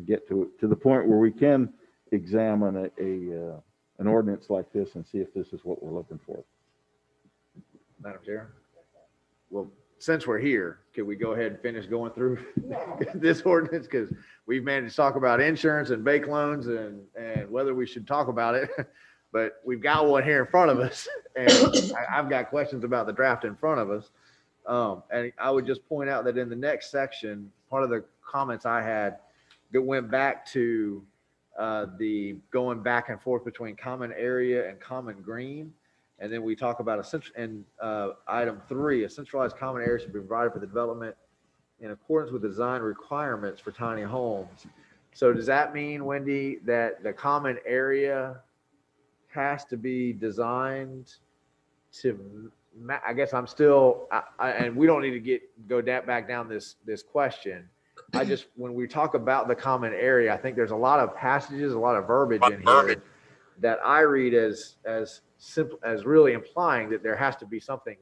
get to the point where we can examine an ordinance like this and see if this is what we're looking for. Madam Chair. Well, since we're here, can we go ahead and finish going through this ordinance? Because we've managed to talk about insurance and bank loans and whether we should talk about it, but we've got one here in front of us, and I've got questions about the draft in front of us. And I would just point out that in the next section, part of the comments I had that went back to the going back and forth between common area and common green. And then we talk about item 3, a centralized common area should be provided for the development in accordance with design requirements for tiny homes. So does that mean, Wendy, that the common area has to be designed to, I guess I'm still, and we don't need to go back down this question. When we talk about the common area, I think there's a lot of passages, a lot of verbiage in here that I read as simple as really implying that there has to be something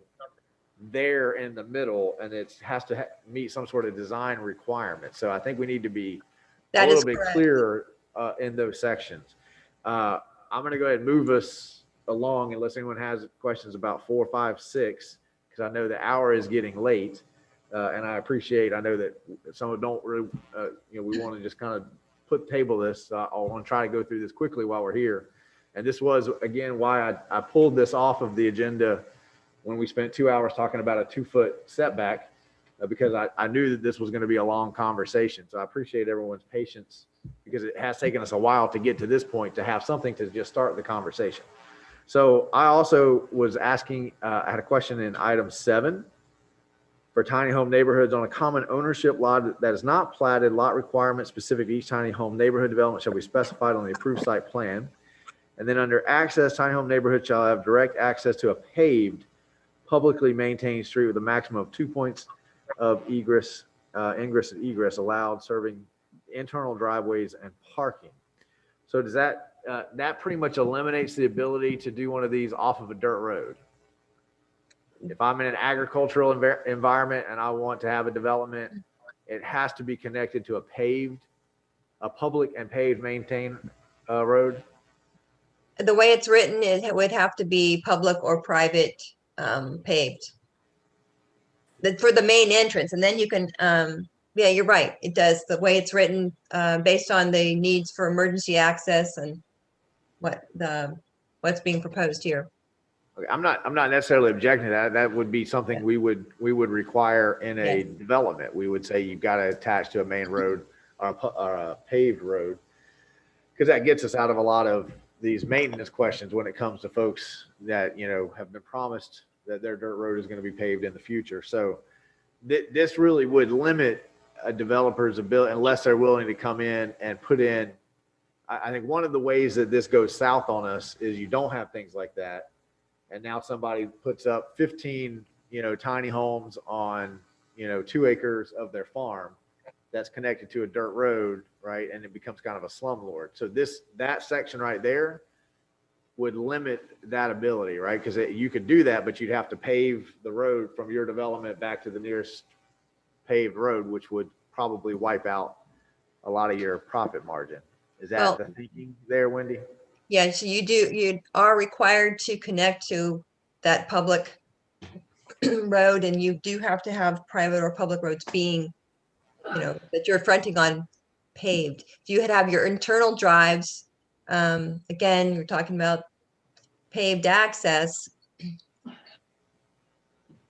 there in the middle, and it has to meet some sort of design requirement. So I think we need to be a little bit clearer in those sections. I'm going to go ahead and move us along unless anyone has questions about 4, 5, 6, because I know the hour is getting late. And I know that some don't really, we want to just kind of table this. I want to try to go through this quickly while we're here. And this was, again, why I pulled this off of the agenda when we spent 2 hours talking about a 2-foot setback, because I knew that this was going to be a long conversation. So I appreciate everyone's patience, because it has taken us a while to get to this point to have something to just start the conversation. So I also was asking, I had a question in item 7. For tiny home neighborhoods on a common ownership lot that is not platted, lot requirements specific to each tiny home neighborhood development shall be specified on the approved site plan. And then under access, tiny home neighborhood shall have direct access to a paved, publicly maintained street with a maximum of 2 points of ingress and egress allowed, serving internal driveways and parking. So does that pretty much eliminates the ability to do one of these off of a dirt road? If I'm in an agricultural environment and I want to have a development, it has to be connected to a public and paved maintained road. The way it's written, it would have to be public or private paved. For the main entrance, and then you can, yeah, you're right. It does, the way it's written, based on the needs for emergency access and what's being proposed here. Okay, I'm not necessarily objecting to that. That would be something we would require in a Yes. development. We would say you've got to attach to a main road or a paved road, because that gets us out of a lot of these maintenance questions when it comes to folks that, you know, have been promised that their dirt road is going to be paved in the future. So this really would limit a developer's ability unless they're willing to come in and put in. I think one of the ways that this goes south on us is you don't have things like that. And now somebody puts up 15, you know, tiny homes on, you know, 2 acres of their farm that's connected to a dirt road, right? And it becomes kind of a slumlord. So that section right there would limit that ability, right? Because you could do that, but you'd have to pave the road from your development back to the nearest paved road, which would probably wipe out a lot of your profit margin. Is that the thinking there, Wendy? Yeah, so you are required to connect to that public road, and you do have to have private or public roads being, you know, that you're fronting on paved. If you had have your internal drives, again, you're talking about paved access.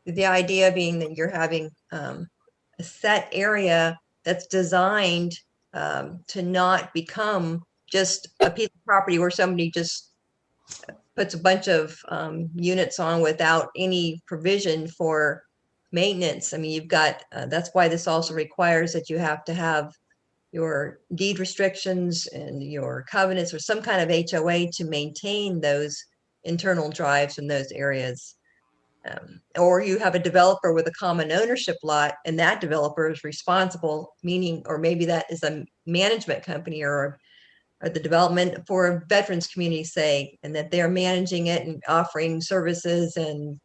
The idea being that you're having a set area that's designed to not become just a piece of property where somebody just puts a bunch of units on without any provision for maintenance. I mean, you've got, that's why this also requires that you have to have your deed restrictions and your covenants or some kind of HOA to maintain those internal drives in those areas. Or you have a developer with a common ownership lot, and that developer is responsible, meaning, or maybe that is a management company or the development for a veterans community, say, and that they're managing it and offering services, and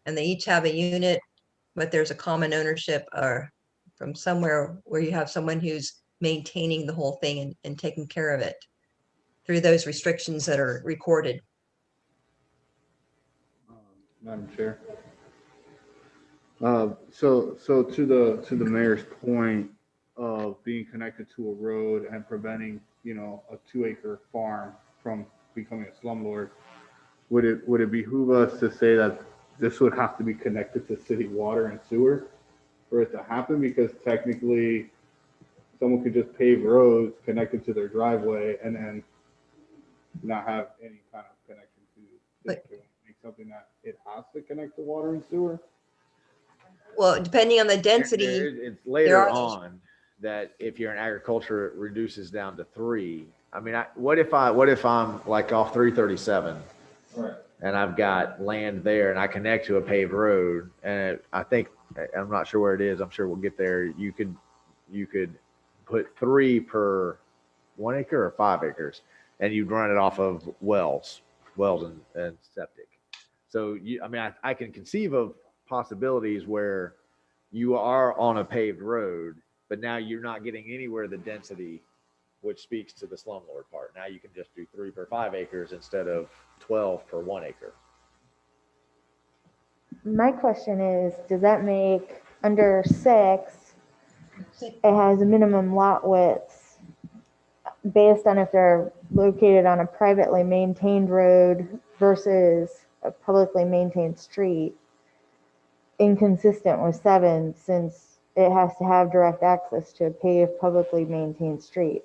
they each have a unit, but there's a common ownership or from somewhere where you have someone who's maintaining the whole thing and taking care of it through those restrictions that are recorded. Madam Chair. So to the mayor's point of being connected to a road and preventing, you know, a 2-acre farm from becoming a slumlord, would it behoove us to say that this would have to be connected to city water and sewer for it to happen? Because technically, someone could just pave roads connected to their driveway and then not have any kind of connection to make something that it has to connect to water and sewer. Well, depending on the density, it's later on that if you're in agriculture, it reduces down to 3. I mean, what if I'm like off 337, right, and I've got land there and I connect to a paved road, and I think, I'm not sure where it is, I'm sure we'll get there. You could put 3 per 1 acre or 5 acres, and you'd run it off of wells and septic. So I mean, I can conceive of possibilities where you are on a paved road, but now you're not getting anywhere the density, which speaks to the slumlord part. Now you can just do 3 per 5 acres instead of 12 per 1 acre. My question is, does that make under 6, it has a minimum lot width based on if they're located on a privately maintained road versus a publicly maintained street, inconsistent with 7, since it has to have direct access to a paved publicly maintained street?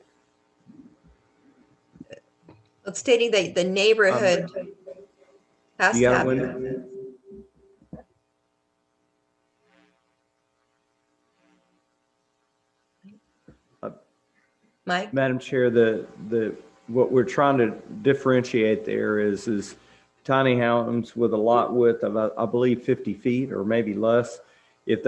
it's stating that the neighborhood has You to got have. it, Mike? Madam Chair, what we're trying to differentiate there is tiny homes with a lot width of, I believe, 50 feet or maybe less. If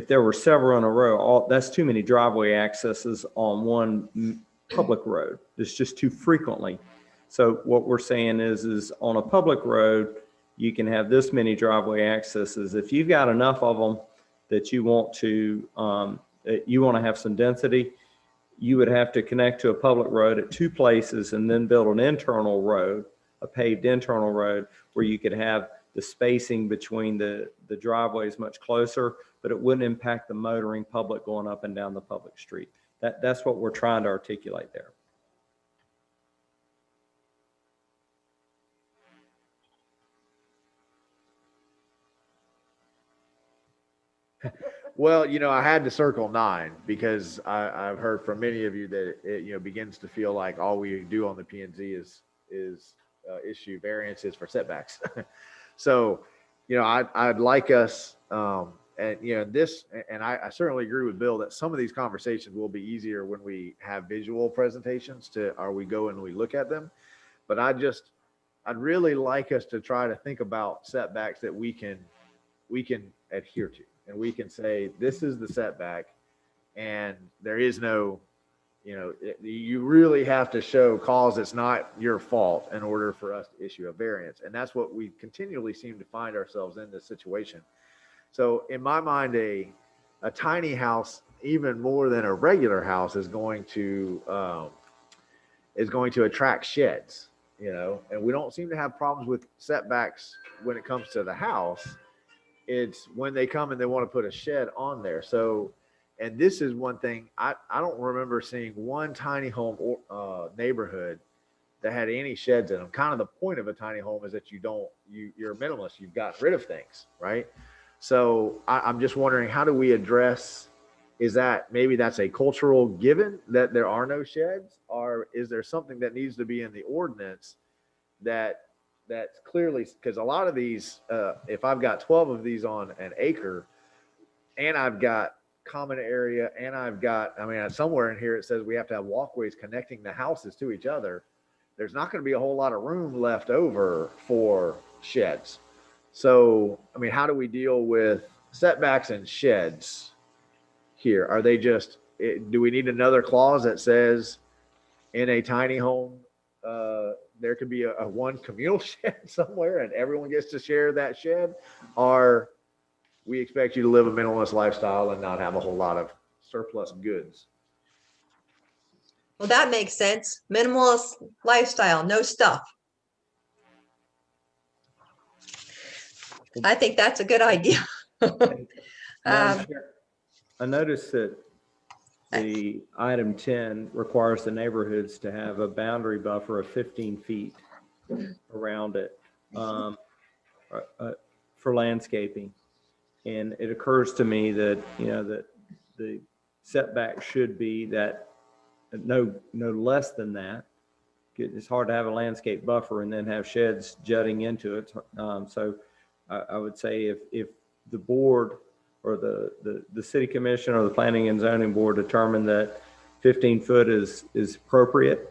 there were several in a row, that's too many driveway accesses on one public road. It's just too frequently. So what we're saying is on a public road, you can have this many driveway accesses. If you've got enough of them that you want to have some density, you would have to connect to a public road at 2 places and then build an internal road, a paved internal road, where you could have the spacing between the driveways much closer, but it wouldn't impact the motoring public going up and down the public street. That's what we're trying to articulate there. Well, I had to circle 9 because I've heard from many of you that it begins to feel like all we do on the P and Z is issue variances for setbacks. So, I'd like us, and this, and I certainly agree with Bill that some of these conversations will be easier when we have visual presentations or we go and we look at them. But I'd really like us to try to think about setbacks that we can adhere to, and we can say this is the setback, and there is no, you really have to show cause it's not your fault in order for us to issue a variance, and that's what we continually seem to find ourselves in this situation. So in my mind, a tiny house, even more than a regular house, is going to attract sheds, and we don't seem to have problems with setbacks when it comes to the house. It's when they come and they want to put a shed on there. So, and this is one thing, I don't remember seeing one tiny home neighborhood that had any sheds in them. Kind of the point of a tiny home is that you're a minimalist. You've gotten rid of things, right? So I'm just wondering, how do we address, maybe that's a cultural given that there are no sheds, or is there something that needs to be in the ordinance that's clearly, because a lot of these, if I've got 12 of these on an acre and I've got common area and somewhere in here it says we have to have walkways connecting the houses to each other, there's not going to be a whole lot of room left over for sheds. So, how do we deal with setbacks and sheds here? Are they do we need another clause that says in a tiny home, there could be a one communal shed somewhere and everyone gets to share that shed? Or we expect you to live a minimalist lifestyle and not have a whole lot of surplus goods? Well, that makes sense. Minimalist lifestyle, no stuff. I think that's a good idea. Madam Chair, I noticed that the item 10 requires the neighborhoods to have a boundary buffer of 15 feet around it for landscaping. And it occurs to me that, that the setback should be that no less than that. It's hard to have a landscape buffer and then have sheds jutting into it. So I would say if the board or the city commission or the planning and zoning board determine that 15 foot is appropriate,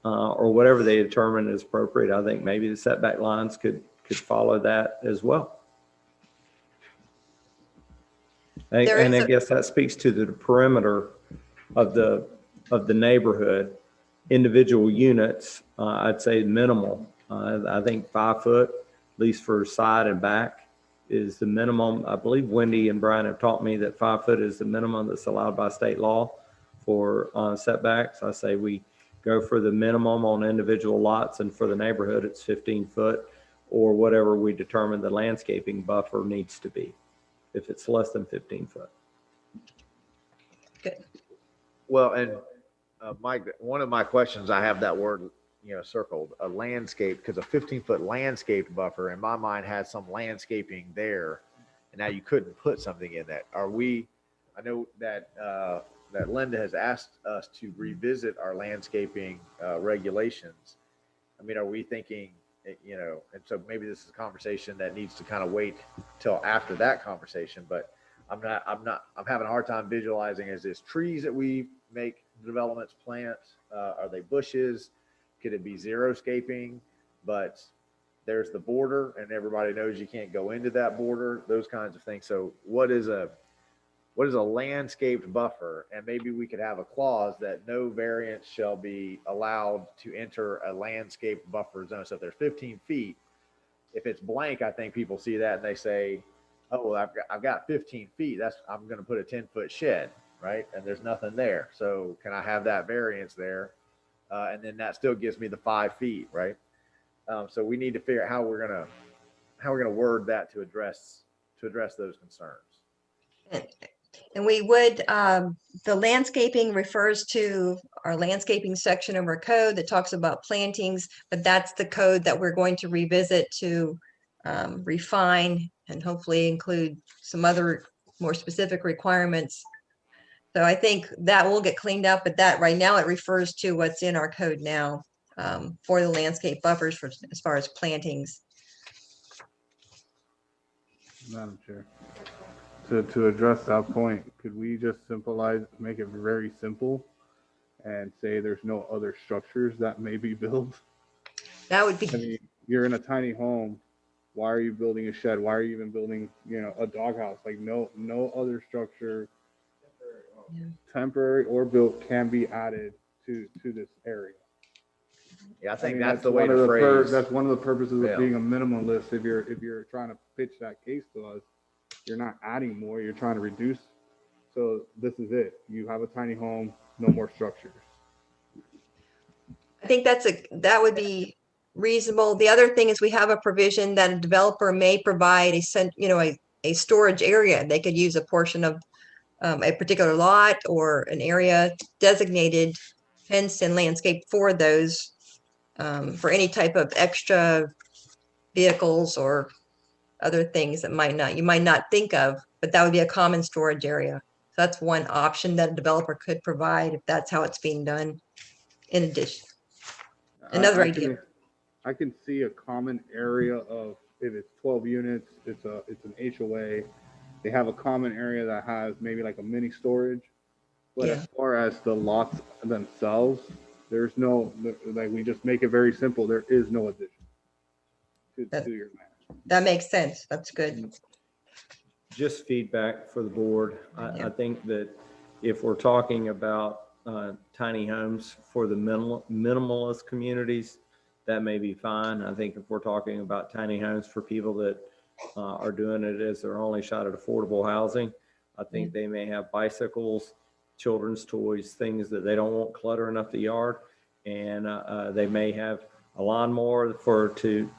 or whatever they determine is appropriate, I think maybe the setback lines could follow that as well. And I guess that speaks to the perimeter of the neighborhood. Individual units, I'd say minimal. I think 5 foot, at least for side and back, is the minimum. I believe Wendy and Brian have taught me that 5 foot is the minimum that's allowed by state law for setbacks. I say we go for the minimum on individual lots, and for the neighborhood, it's 15 foot or whatever we determine the landscaping buffer needs to be, if it's less than 15 foot. Good. Well, and Mike, one of my questions, I have that word, circled, a landscape, because a 15-foot landscaped buffer in my mind has some landscaping there, and now you couldn't put something in that. I know that that Linda has asked us to revisit our landscaping regulations. Are we thinking, and so maybe this is a conversation that needs to kind of wait till after that conversation, but I'm having a hard time visualizing, is this trees that we make developments plant? Are they bushes? Could it be xeriscaping? But there's the border and everybody knows you can't go into that border, those kinds of things. So what is a landscaped buffer? And maybe we could have a clause that no variance shall be allowed to enter a landscaped buffer zone. So if there's 15 feet, if it's blank, I think people see that and they say, oh, well, I've got 15 feet. I'm going to put a 10-foot shed, right? And there's nothing there. So can I have that variance there? And then that still gives me the 5 feet, right? So we need to figure out how we're gonna word that to address those concerns. And we would, the landscaping refers to our landscaping section of our code that talks about plantings, but that's the code that we're going to revisit to refine and hopefully include some other more specific requirements. So I think that will get cleaned up, but that right now it refers to what's in our code now for the landscape buffers for as far as plantings. Madam Chair, to address that point, could we just make it very simple and say there's no other structures that may be built? That would be. I mean, you're in a tiny home. Why are you building a shed? Why are you even building, a doghouse? Like no other structure, temporary or built, can be added to this area. Yeah, I think that's the way to phrase. That's one of the purposes of being a minimalist. If you're trying to pitch that case to us, you're not adding more. You're trying to reduce. So this is it. You have a tiny home, no more structures. I think that would be reasonable. The other thing is we have a provision that a developer may provide a storage area. They could use a portion of a particular lot or an area designated, fenced and landscape for those, for any type of extra vehicles or other things that you might not think of, but that would be a common storage area. So that's one option that a developer could provide if that's how it's being done. In addition, another idea. I can see a common area of, if it's 12 units, it's an HOA. They have a common area that has maybe like a mini storage. But as far as the lots themselves, there's no, like, we just make it very simple. There is no addition to your land. That makes sense. That's good. Just feedback for the board. I think that if we're talking about tiny homes for the minimalist communities, that may be fine. I think if we're talking about tiny homes for people that are doing it as their only shot at affordable housing, I think they may have bicycles, children's toys, things that they don't want cluttering up the yard. And they may have a lawnmower to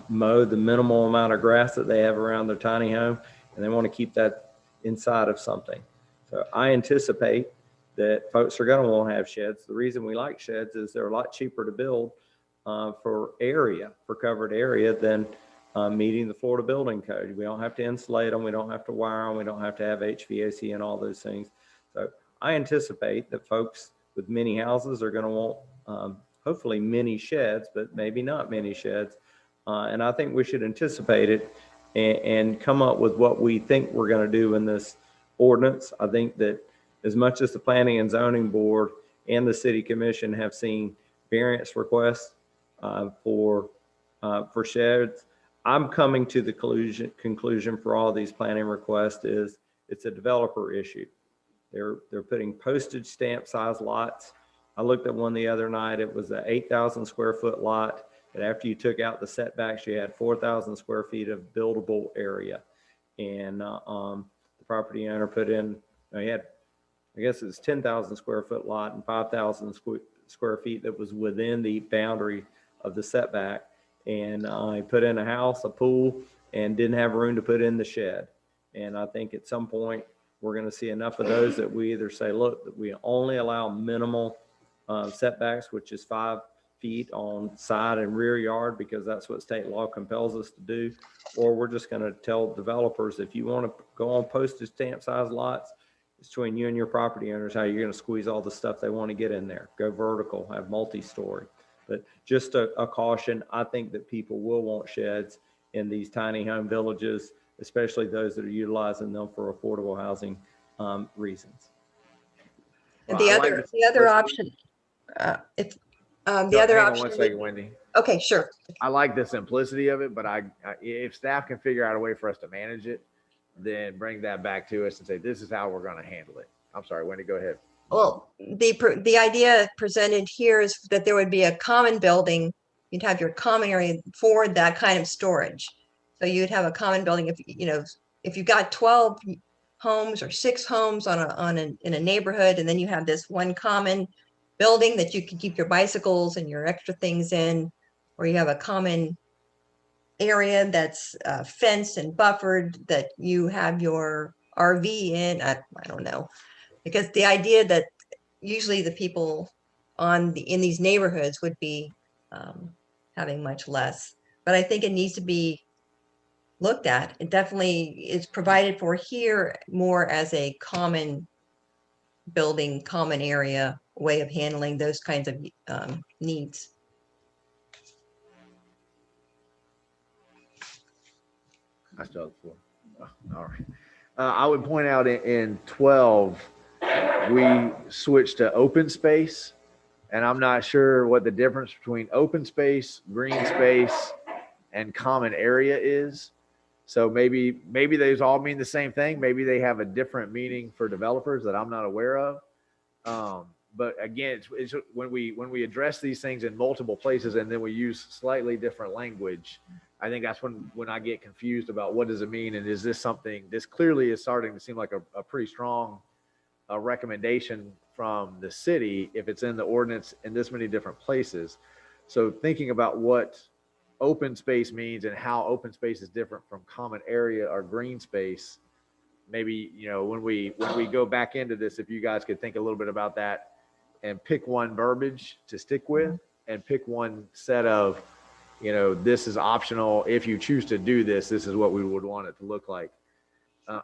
mow the minimal amount of grass that they have around their tiny home. And they want to keep that inside of something. So I anticipate that folks are going to want to have sheds. The reason we like sheds is they're a lot cheaper to build for covered area than meeting the Florida building code. We don't have to insulate them. We don't have to wire them. We don't have to have HVAC and all those things. So I anticipate that folks with mini houses are going to want hopefully mini sheds, but maybe not mini sheds. And I think we should anticipate it and come up with what we think we're going to do in this ordinance. I think that as much as the Planning and Zoning Board and the City Commission have seen variance requests for sheds, I'm coming to the conclusion for all these planning requests is it's a developer issue. They're putting postage stamp size lots. I looked at one the other night. It was an 8,000 square foot lot. But after you took out the setbacks, you had 4,000 square feet of buildable area. And the property owner put in, he had, I guess it's 10,000 square foot lot and 5,000 square feet that was within the boundary of the setback. And he put in a house, a pool, and didn't have room to put in the shed. And I think at some point, we're going to see enough of those that we either say, look, that we only allow minimal setbacks, which is 5 feet on side and rear yard, because that's what state law compels us to do. Or we're just going to tell developers, if you want to go on postage stamp size lots, it's between you and your property owners how you're going to squeeze all the stuff they want to get in there. Go vertical, have multi-story. But just a caution, I think that people will want sheds in these tiny home villages, especially those that are utilizing them for affordable housing reasons. And the other option, Hang on one second, Wendy. Okay, sure. I like the simplicity of it, but if staff can figure out a way for us to manage it, then bring that back to us and say, this is how we're going to handle it. I'm sorry, Wendy, go ahead. Well, the idea presented here is that there would be a common building. You'd have your common area for that kind of storage. So you'd have a common building if you got 12 homes or 6 homes in a neighborhood, and then you have this one common building that you can keep your bicycles and your extra things in, or you have a common area that's fenced and buffered that you have your RV in. I don't know, because the idea that usually the people in these neighborhoods would be having much less, but I think it needs to be looked at. It definitely is provided for here more as a common building, common area way of handling those kinds of needs. I still have the floor. Oh, all right. I would point out in 12, we switched to open space, and I'm not sure what the difference between open space, green space, and common area is. So maybe those all mean the same thing. Maybe they have a different meaning for developers that I'm not aware of. But again, it's when we address these things in multiple places and then we use slightly different language, I think that's when I get confused about what does it mean, and is this something, this clearly is starting to seem like a pretty strong recommendation from the city if it's in the ordinance in this many different places. So thinking about what open space means and how open space is different from common area or green space, maybe, you know, when we go back into this, if you guys could think a little bit about that and pick one verbiage to stick with and pick one set of, you know, this is optional. If you choose to do this, this is what we would want it to look like.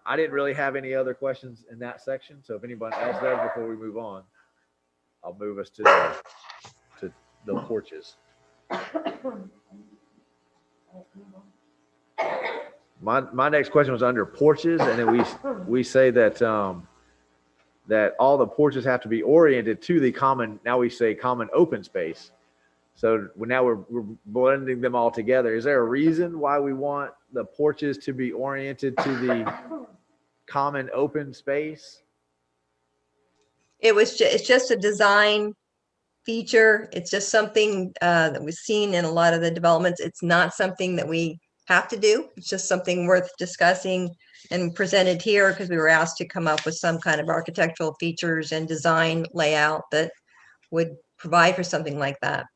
I didn't really have any other questions in that section. So if anybody else does before we move on, I'll move us to the porches. My next question was under porches, and then we say that that all the porches have to be oriented to the common. Now we say common open space. So now we're blending them all together. Is there a reason why we want the porches to be oriented to the common open space? It's just a design feature. It's just something that was seen in a lot of the developments. It's not something that we have to do. It's just something worth discussing and presented here because we were asked to come up with some kind of architectural features and design layout that would provide for something like that.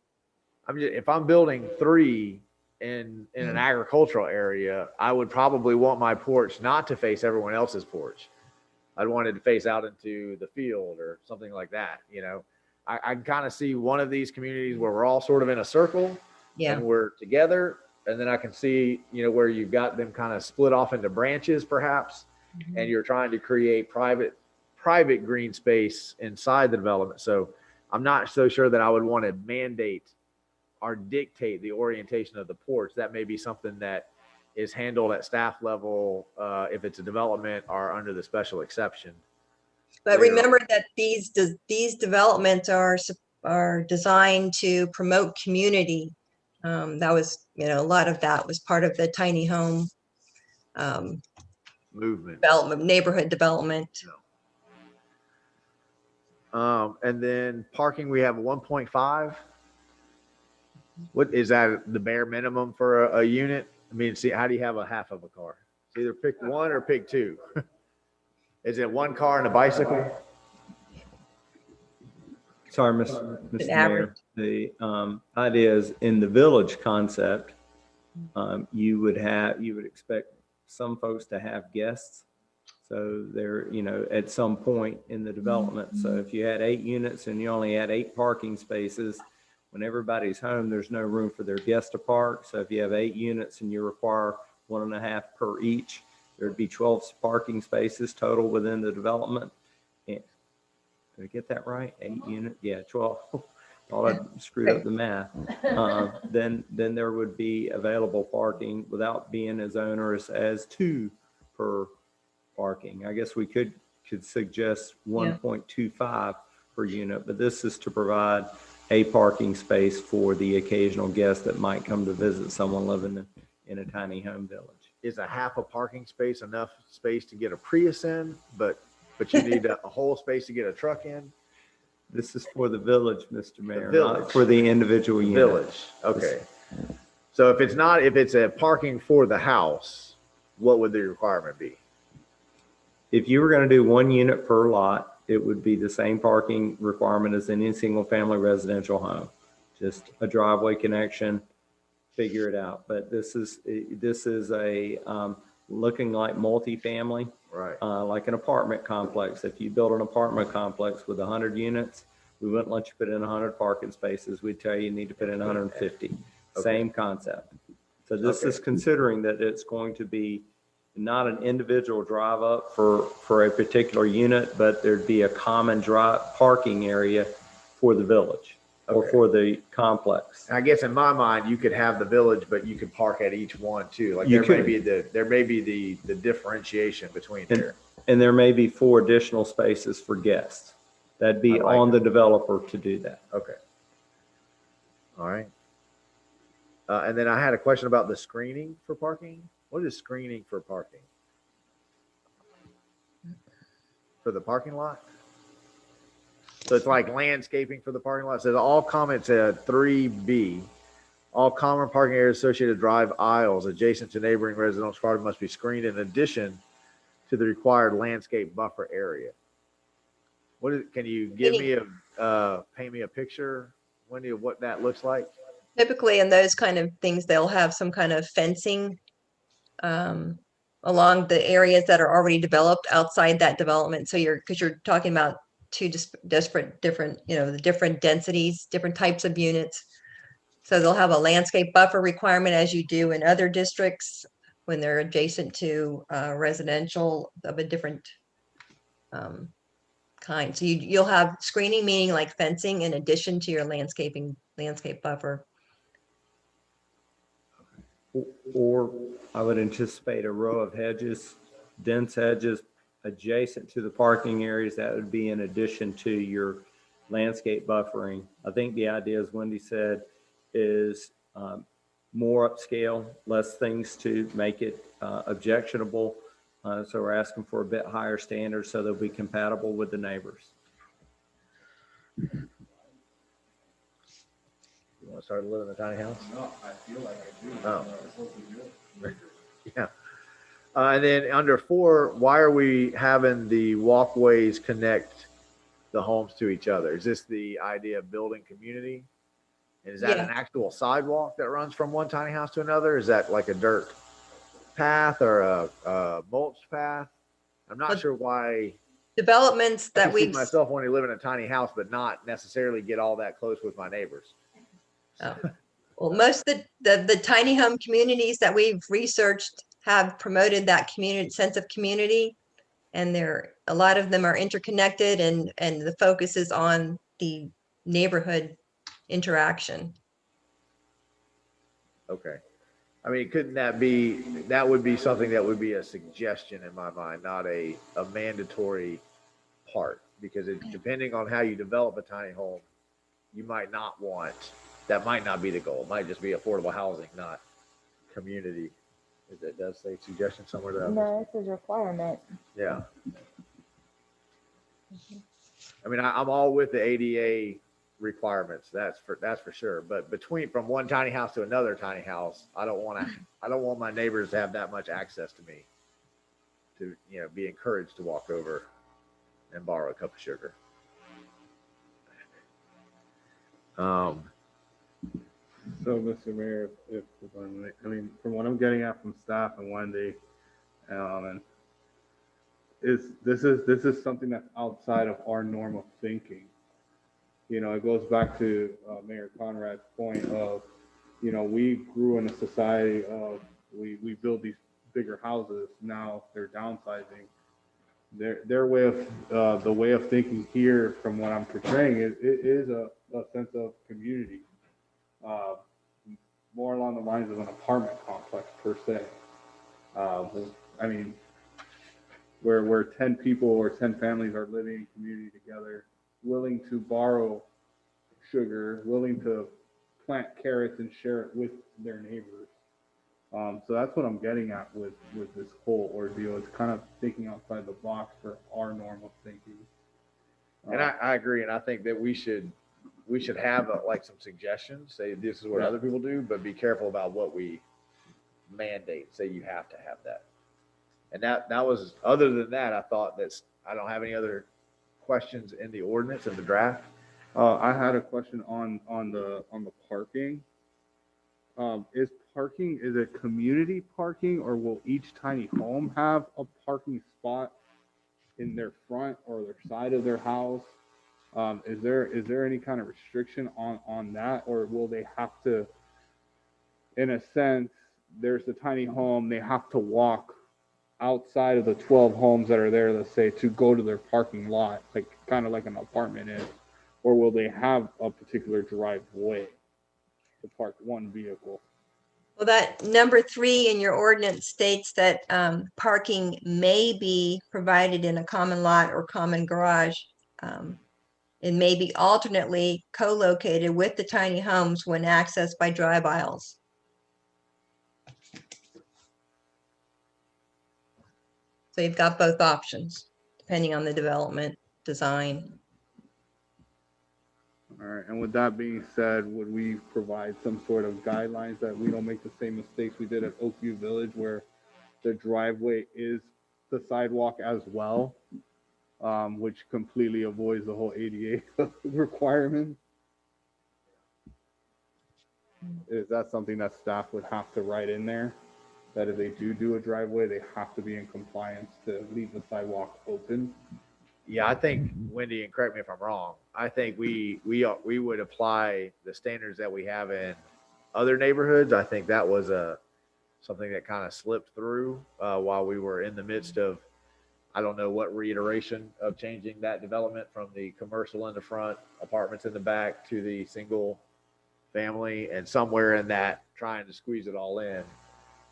I mean, if I'm building 3 in an agricultural area, I would probably want my porch not to face everyone else's porch. I'd want it to face out into the field or something like that. You know, I kind of see one of these communities where we're all sort of in a circle and we're together. And then I can see, you know, where you've got them kind of split off into branches perhaps, and you're trying to create private green space inside the development. So I'm not so sure that I would want to mandate or dictate the orientation of the porch. That may be something that is handled at staff level if it's a development or under the special exception. But remember that these developments are designed to promote community. That was, you know, a lot of that was part of the tiny home movement, development, neighborhood development. And then parking, we have 1.5. What is that, the bare minimum for a unit? I mean, see, how do you have a half of a car? So either pick one or pick 2. Is it 1 car and a bicycle? Sorry, Mr. Mayor. The idea is in the village concept, you would expect some folks to have guests. So they're, you know, at some point in the development. So if you had 8 units and you only had 8 parking spaces, when everybody's home, there's no room for their guests to park. So if you have 8 units and you require 1.5 per each, there'd be 12 parking spaces total within the development. And did I get that right? 8 units? Yeah, 12. Thought I screwed up the math. Then there would be available parking without being as onerous as 2 per parking. I guess we could suggest 1.25 per unit, but this is to provide a parking space for the occasional guest that might come to visit someone living in a tiny home village. Is a half a parking space enough space to get a Prius in, but you need a whole space to get a truck in? This is for the village, Mr. Mayor, not for the individual unit. Village, okay. So if it's a parking for the house, what would the requirement be? If you were going to do 1 unit per lot, it would be the same parking requirement as any single family residential home. Just a driveway connection, figure it out. But this is a looking like multifamily, right? Like an apartment complex. If you build an apartment complex with 100 units, we wouldn't let you put in 100 parking spaces. We'd tell you need to put in 150. Okay. Same concept. So this is considering that it's going to be not an individual drive up for a particular unit, but there'd be a common drive parking area for the village or for the complex. And I guess in my mind, you could have the village, but you could park at each one too. Like You there may be the differentiation between there. And there may be 4 additional spaces for guests. That'd be on the developer to do that. Okay. All right. And then I had a question about the screening for parking. What is screening for parking? For the parking lot? So it's like landscaping for the parking lot. It says all comments at 3B, all common parking areas associated with drive aisles adjacent to neighboring residential property must be screened in addition to the required landscape buffer area. Can you give me paint me a picture, Wendy, of what that looks like? Typically in those kind of things, they'll have some kind of fencing along the areas that are already developed outside that development. So because you're talking about 2 different, the different densities, different types of units. So they'll have a landscape buffer requirement as you do in other districts when they're adjacent to residential of a different kind. So you'll have screening, meaning like fencing in addition to your landscape buffer. Or I would anticipate a row of hedges, dense hedges adjacent to the parking areas. That would be in addition to your landscape buffering. I think the idea, as Wendy said, is more upscale, less things to make it objectionable. So we're asking for a bit higher standards so they'll be compatible with the neighbors. You want to start living in a tiny house? No, I feel like I do. Oh. It's supposed to be good. Yeah. And then under 4, why are we having the walkways connect the homes to each other? Is this the idea of building community? And is that an actual sidewalk that runs from one tiny house to another? Is that like a dirt path or a mulch path? I'm not sure why. Developments that we myself want to live in a tiny house, but not necessarily get all that close with my neighbors. Well, most of the tiny home communities that we've researched have promoted that sense of community, and a lot of them are interconnected, and the focus is on the neighborhood interaction. Okay. I mean, couldn't that would be something that would be a suggestion in my mind, not a mandatory part, because depending on how you develop a tiny home, you might not want, that might not be the goal. It might just be affordable housing, not community. It does say suggestion somewhere there. No, it says requirement. Yeah. I mean, I'm all with the ADA requirements. That's for sure. But from one tiny house to another tiny house, I don't want my neighbors to have that much access to me to, be encouraged to walk over and borrow a cup of sugar. So, Mr. Mayor, I mean, from what I'm getting at from staff and Wendy, and this is something that's outside of our normal thinking. It goes back to Mayor Conrad's point of, we grew in a society of we build these bigger houses. Now they're downsizing. Their way of the way of thinking here, from what I'm portraying, it is a sense of community. More along the lines of an apartment complex per se. I mean, where 10 people or 10 families are living in community together, willing to borrow sugar, willing to plant carrots and share it with their neighbors. So that's what I'm getting at with this whole ordeal. It's kind of thinking outside the box for our normal thinking. And I agree, and I think that we should have like some suggestions. Say this is what other people do, but be careful about what we mandate. Say you have to have that. And that was, other than that, I thought I don't have any other questions in the ordinance in the draft. I had a question on the parking. Is it community parking, or will each tiny home have a parking spot in their front or their side of their house? Is there any kind of restriction on that, or will they have to, in a sense, there's a tiny home, they have to walk outside of the 12 homes that are there, let's say, to go to their parking lot, like kind of like an apartment is? Or will they have a particular driveway to park one vehicle? Well, that number 3 in your ordinance states that parking may be provided in a common lot or common garage. It may be alternately co-located with the tiny homes when accessed by drive aisles. So you've got both options, depending on the development design. All right, and with that being said, would we provide some sort of guidelines that we don't make the same mistakes we did at Oakview Village, where the driveway is the sidewalk as well, which completely avoids the whole ADA requirement? Is that something that staff would have to write in there? That if they do a driveway, they have to be in compliance to leave the sidewalk open? Yeah, I think, Wendy, and correct me if I'm wrong, I think we would apply the standards that we have in other neighborhoods. I think that was something that kind of slipped through while we were in the midst of, I don't know what reiteration of changing that development from the commercial in the front, apartments in the back, to the single family, and somewhere in that, trying to squeeze it all in.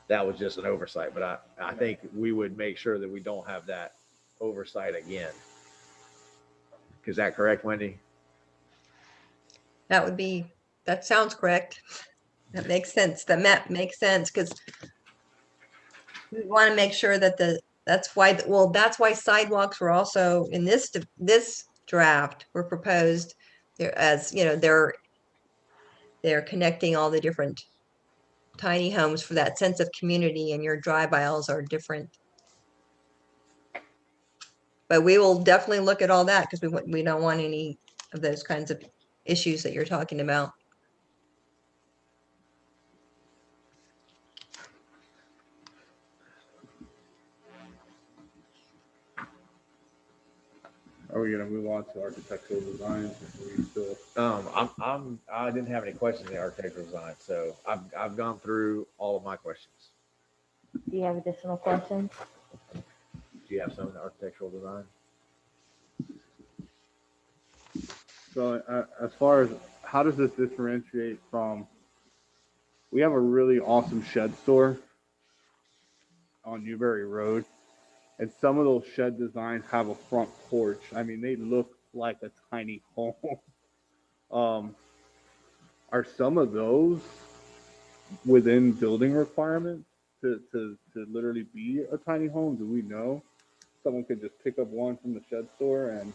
That was just an oversight, but I think we would make sure that we don't have that oversight again. Is that correct, Wendy? That sounds correct. That makes sense. The map makes sense, because we want to make sure that that's why sidewalks were also in this draft were proposed there, as you know, they're connecting all the different tiny homes for that sense of community, and your drive aisles are different. But we will definitely look at all that, because we don't want any of those kinds of issues that you're talking about. Are we gonna move on to architectural design? I didn't have any questions in the architectural design, so I've gone through all of my questions. Do you have additional questions? Do you have some in the architectural design? So as far as how does this differentiate from, we have a really awesome shed store on Newberry Road, and some of those shed designs have a front porch. I mean, they look like a tiny home. Are some of those within building requirements to literally be a tiny home? Do we know? Someone could just pick up one from the shed store and...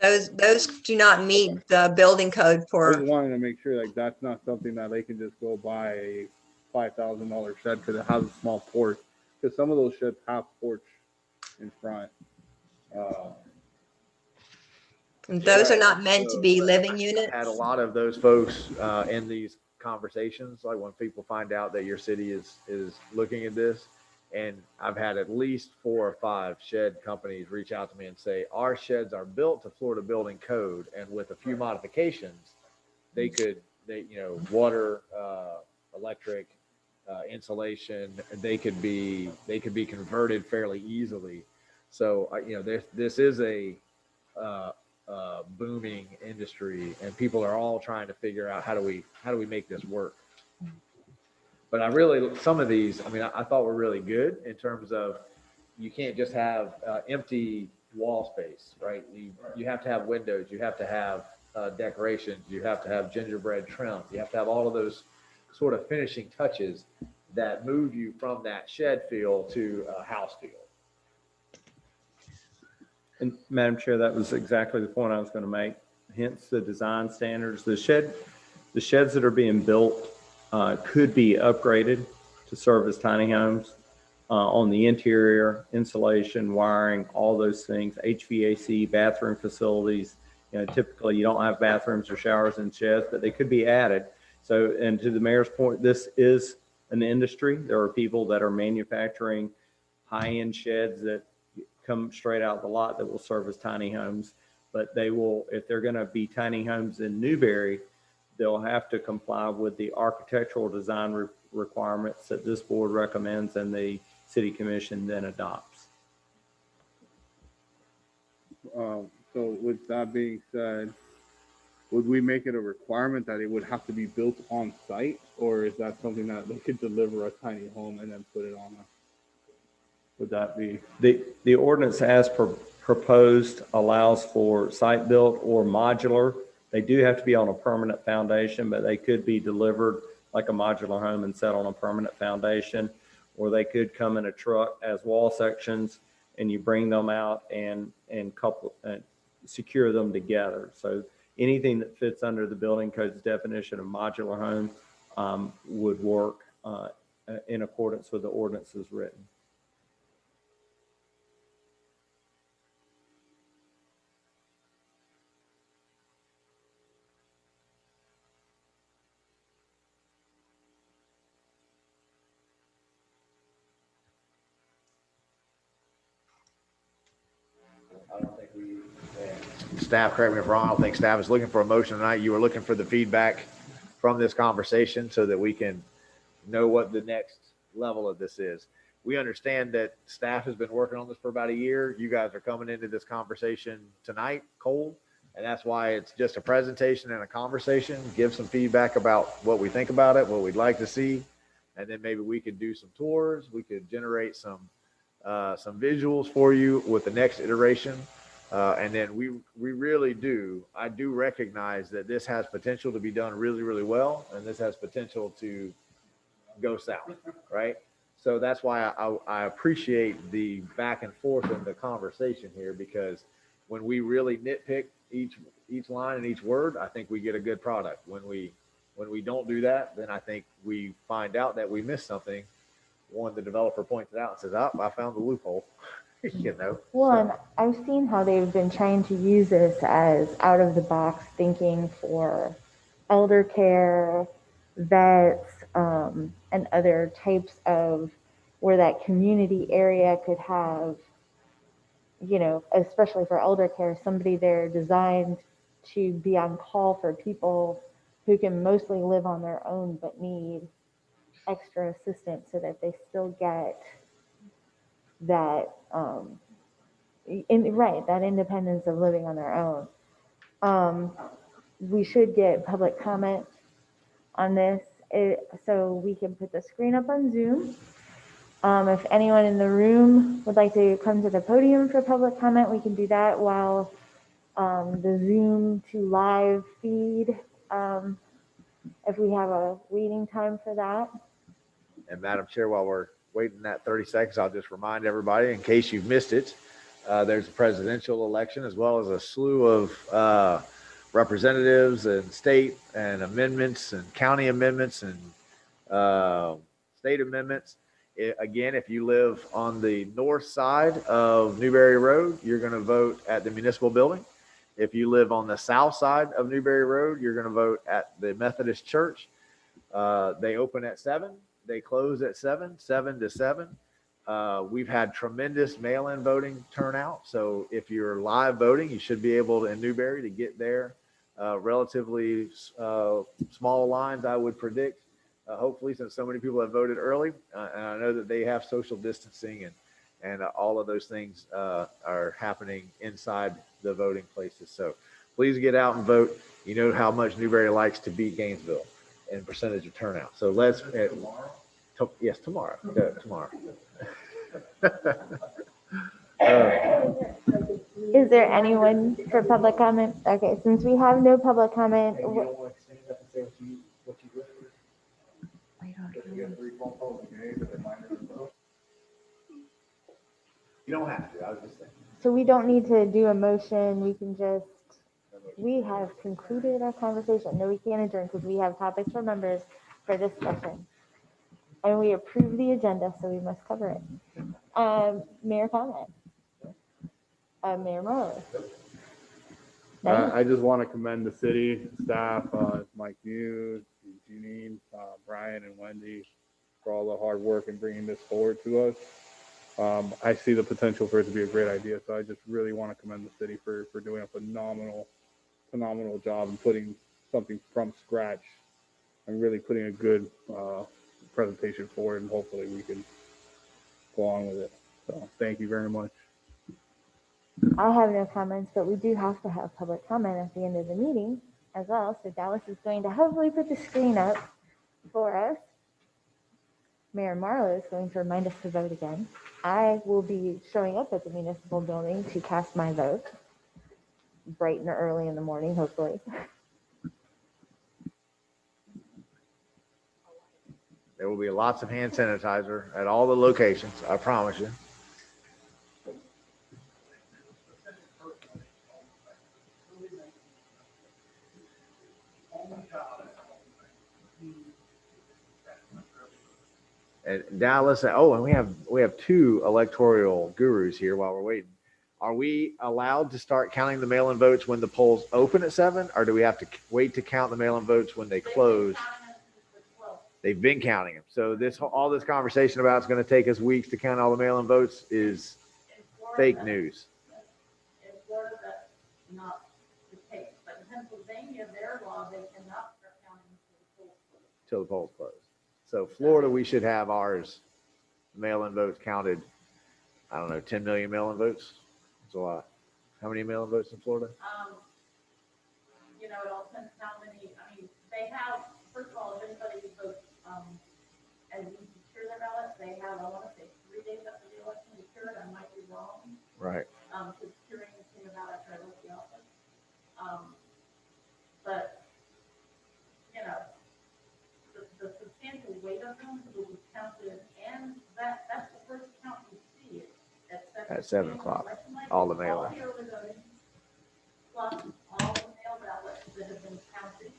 Those do not meet the building code for... I just wanted to make sure like that's not something that they can just go buy a $5,000 shed because it has a small porch. Because some of those sheds have porch in front. And those are not meant to be living units. I've had a lot of those folks in these conversations, like when people find out that your city is looking at this. And I've had at least 4 or 5 shed companies reach out to me and say, our sheds are built to Florida building code, and with a few modifications, they water, electric, insulation, they could be converted fairly easily. So this is a booming industry, and people are all trying to figure out how do we make this work. But some of these, I thought were really good in terms of, you can't just have empty wall space, right? You have to have windows, you have to have decorations, you have to have gingerbread trim, you have to have all of those sort of finishing touches that move you from that shed feel to a house feel. And Madam Chair, that was exactly the point I was going to make. Hence the design standards. The sheds that are being built could be upgraded to serve as tiny homes on the interior, insulation, wiring, all those things, HVAC, bathroom facilities. Typically you don't have bathrooms or showers in sheds, but they could be added. So, and to the mayor's point, this is an industry. There are people that are manufacturing high-end sheds that come straight out of the lot that will serve as tiny homes, but they will, if they're going to be tiny homes in Newberry, they'll have to comply with the architectural design requirements that this board recommends and the city commission then adopts. So with that being said, would we make it a requirement that it would have to be built on site, or is that something that they could deliver a tiny home and then put it on a, would that be? The ordinance as proposed allows for site built or modular. They do have to be on a permanent foundation, but they could be delivered like a modular home and set on a permanent foundation, or they could come in a truck as wall sections and you bring them out and couple and secure them together. So anything that fits under the building code's definition of modular home would work in accordance with the ordinances written. I don't think staff, correct me if I'm wrong, I don't think staff is looking for a motion tonight. You were looking for the feedback from this conversation so that we can know what the next level of this is. We understand that staff has been working on this for about a year. You guys are coming into this conversation tonight cold, and that's why it's just a presentation and a conversation. Give some feedback about what we think about it, what we'd like to see, and then maybe we could do some tours. We could generate some visuals for you with the next iteration. And then I do recognize that this has potential to be done really, really well. And this has potential to go south, right? So that's why I appreciate the back and forth in the conversation here, because when we really nitpick each line and each word, I think we get a good product. When we don't do that, then I think we find out that we missed something. One, the developer points it out and says, "Oh, I found the loophole." You know. Well, and I've seen how they've been trying to use this as out of the box thinking for elder care, vets, and other types of where that community area could have, especially for elder care, somebody there designed to be on call for people who can mostly live on their own but need extra assistance so that they still get that that independence of living on their own. We should get public comment on this so we can put the screen up on Zoom. If anyone in the room would like to come to the podium for public comment, we can do that while the Zoom to live feed, if we have a waiting time for that. And Madam Chair, while we're waiting that 30 seconds, I'll just remind everybody, in case you've missed it, there's a presidential election as well as a slew of representatives and state and amendments and county amendments and state amendments. Again, if you live on the north side of Newberry Road, you're going to vote at the municipal building. If you live on the south side of Newberry Road, you're going to vote at the Methodist Church. They open at 7. They close at 7 to 7. We've had tremendous mail-in voting turnout. So if you're live voting, you should be able to, in Newberry, to get there. Relatively small lines, I would predict. Hopefully, since so many people have voted early, and I know that they have social distancing and all of those things are happening inside the voting places. So please get out and vote. You know how much Newberry likes to beat Gainesville in percentage of turnout. So let's, yes, tomorrow. Tomorrow. Is there anyone for public comment? Okay, since we have no public comment. You don't have to. I was just saying. So we don't need to do a motion. We can just, we have concluded our conversation. No, we can't adjourn because we have topics for members for discussion. And we approve the agenda, so we must cover it. Mayor comment. Mayor Muller. I just want to commend the city staff, Mike Hughes, Janine, Brian, and Wendy for all the hard work in bringing this forward to us. I see the potential for it to be a great idea, so I just really want to commend the city for doing a phenomenal job and putting something from scratch and really putting a good presentation forward, and hopefully we can go on with it. So thank you very much. I have no comments, but we do have to have public comment at the end of the meeting as well. So Dallas is going to hopefully put the screen up for us. Mayor Marlowe is going to remind us to vote again. I will be showing up at the municipal building to cast my vote bright and early in the morning, hopefully. There will be lots of hand sanitizer at all the locations, I promise you. And Dallas, oh, and we have two electoral gurus here while we're waiting. Are we allowed to start counting the mail-in votes when the polls open at 7, or do we have to wait to count the mail-in votes when they close? They've been counting them. So all this conversation about it's going to take us weeks to count all the mail-in votes is fake news. In Florida, that's not the case, but in Pennsylvania, their law, they cannot start counting Till the polls close. So Florida, we should have ours mail-in votes counted. I don't know, 10 million mail-in votes. That's a lot. How many mail-in votes in Florida? You know, it all depends how many. I mean, they have, first of all, everybody who votes, as we secure their ballots, they have, I want to say, 3 days after the election to secure it. I might be wrong. Right. To securing anything about after I left the office. But, you know, the substantial weight of them will be counted, and that's the first count you see at 7 o'clock. All the mail. All the early voting, plus all the mail ballots that have been counted,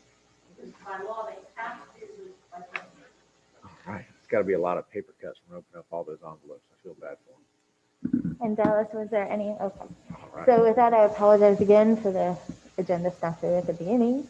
because by law they have to do this by 7. All right. It's got to be a lot of paper cuts from opening up all those envelopes. I feel bad for them. And Dallas, was there any? Okay. All right. So with that, I apologize again for the agenda snafu at the beginning.